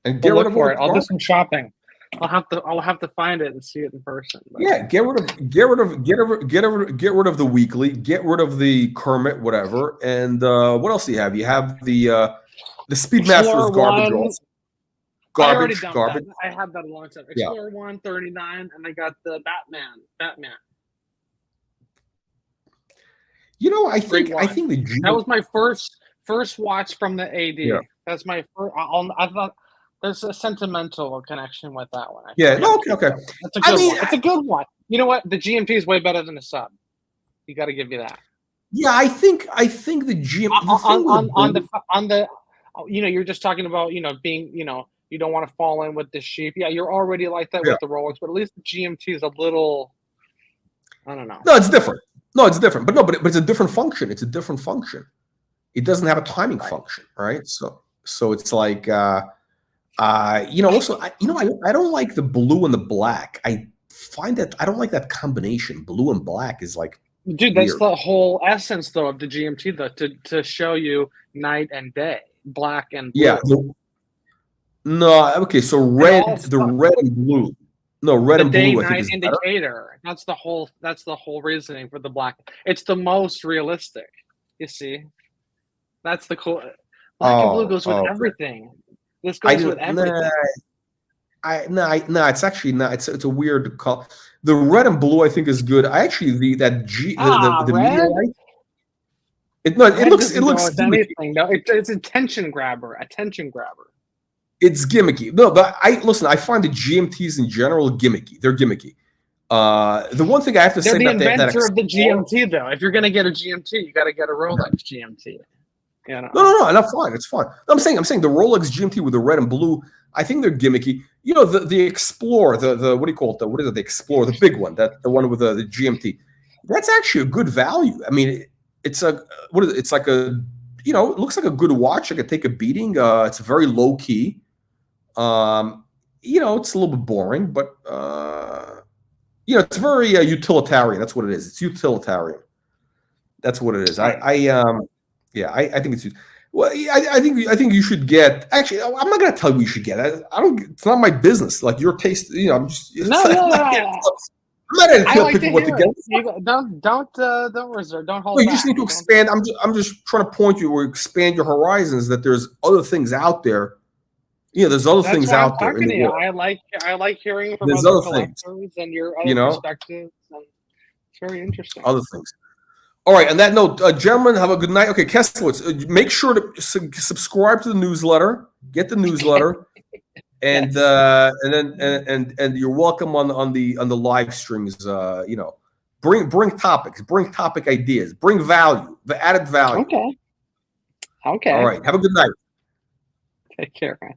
And get We'll rid look of for it. I'll do some shopping. I'll have to find it and see it in person. But. Yeah, get rid of the weekly, get rid of the Kermit, whatever. And what else do you have? You have the Speedmaster is garbage. Also. I already dumped Garbage. that. I had that a long time. Explorer 139, and I got the Batman. I think the that was my first watch from the AD. Yeah. That's my first. I thought there's a sentimental connection with that one. Okay. That's a good one. It's a good one. You know what? The GMT is way better than the sub. You got to give you that. Yeah, I think the GMT on the you're just talking about being you don't want to fall in with the sheep. Yeah, you're already like that with the Rolex, but at least the GMT is a little. I don't know. No, it's different. But it's a different function. It's a different function. It doesn't have a timing function, right? So it's like. Also, I don't like the blue and the black. I find that I don't like that combination. Blue and black is like, dude, that's weird. The whole essence, though, of the GMT, though, to show you night and day, black and blue. Yeah. No, okay. So red and blue. No, red and blue. I think is indicator. Better. That's the whole reasoning for the black. It's the most realistic. You see, that's the cool. Black and blue goes with everything. This goes with everything. It's actually not. It's a weird call. The red and blue, I think, is good. I actually the red? It looks anything. No, it's attention grabber. It's gimmicky. No, but I find the GMTs in general gimmicky. They're gimmicky. The one thing I have to They're say the about inventor of the Explorer, GMT, though. If you're gonna get a GMT, you got to get a Rolex GMT. You know? no, not fine. It's fine. I'm saying the Rolex GMT with the red and blue. I think they're gimmicky. You know, the Explorer, the what do you call it? What is it? The Explorer, the big one, the one with the GMT. That's actually a good value. I mean, it's a what is it? It's like a it looks like a good watch. I could take a beating. It's very low key. It's a little bit boring, but it's very utilitarian. That's what it is. It's utilitarian. That's what it is. I think it's. Well, I think you should get. Actually, I'm not going to tell you what you should get. I don't. It's not my business. Like your taste. I'm just. No. I'm not going to tell people what to get. Don't reserve. Don't hold. No, you back. just need to expand. I'm just trying to point you or expand your horizons. That there's other things out there. There's other things out there. In the world. I like hearing from There's other other things. collectors and your other perspectives. And it's very interesting. Other things. All right. On that note, gentlemen, have a good night. Okay, Kesslowitz, make sure to subscribe to the newsletter. Get the newsletter, and and you're welcome on the live streams. Bring topics, bring topic ideas, bring value, the added value. Okay. All right. Have a good night. Take care, man.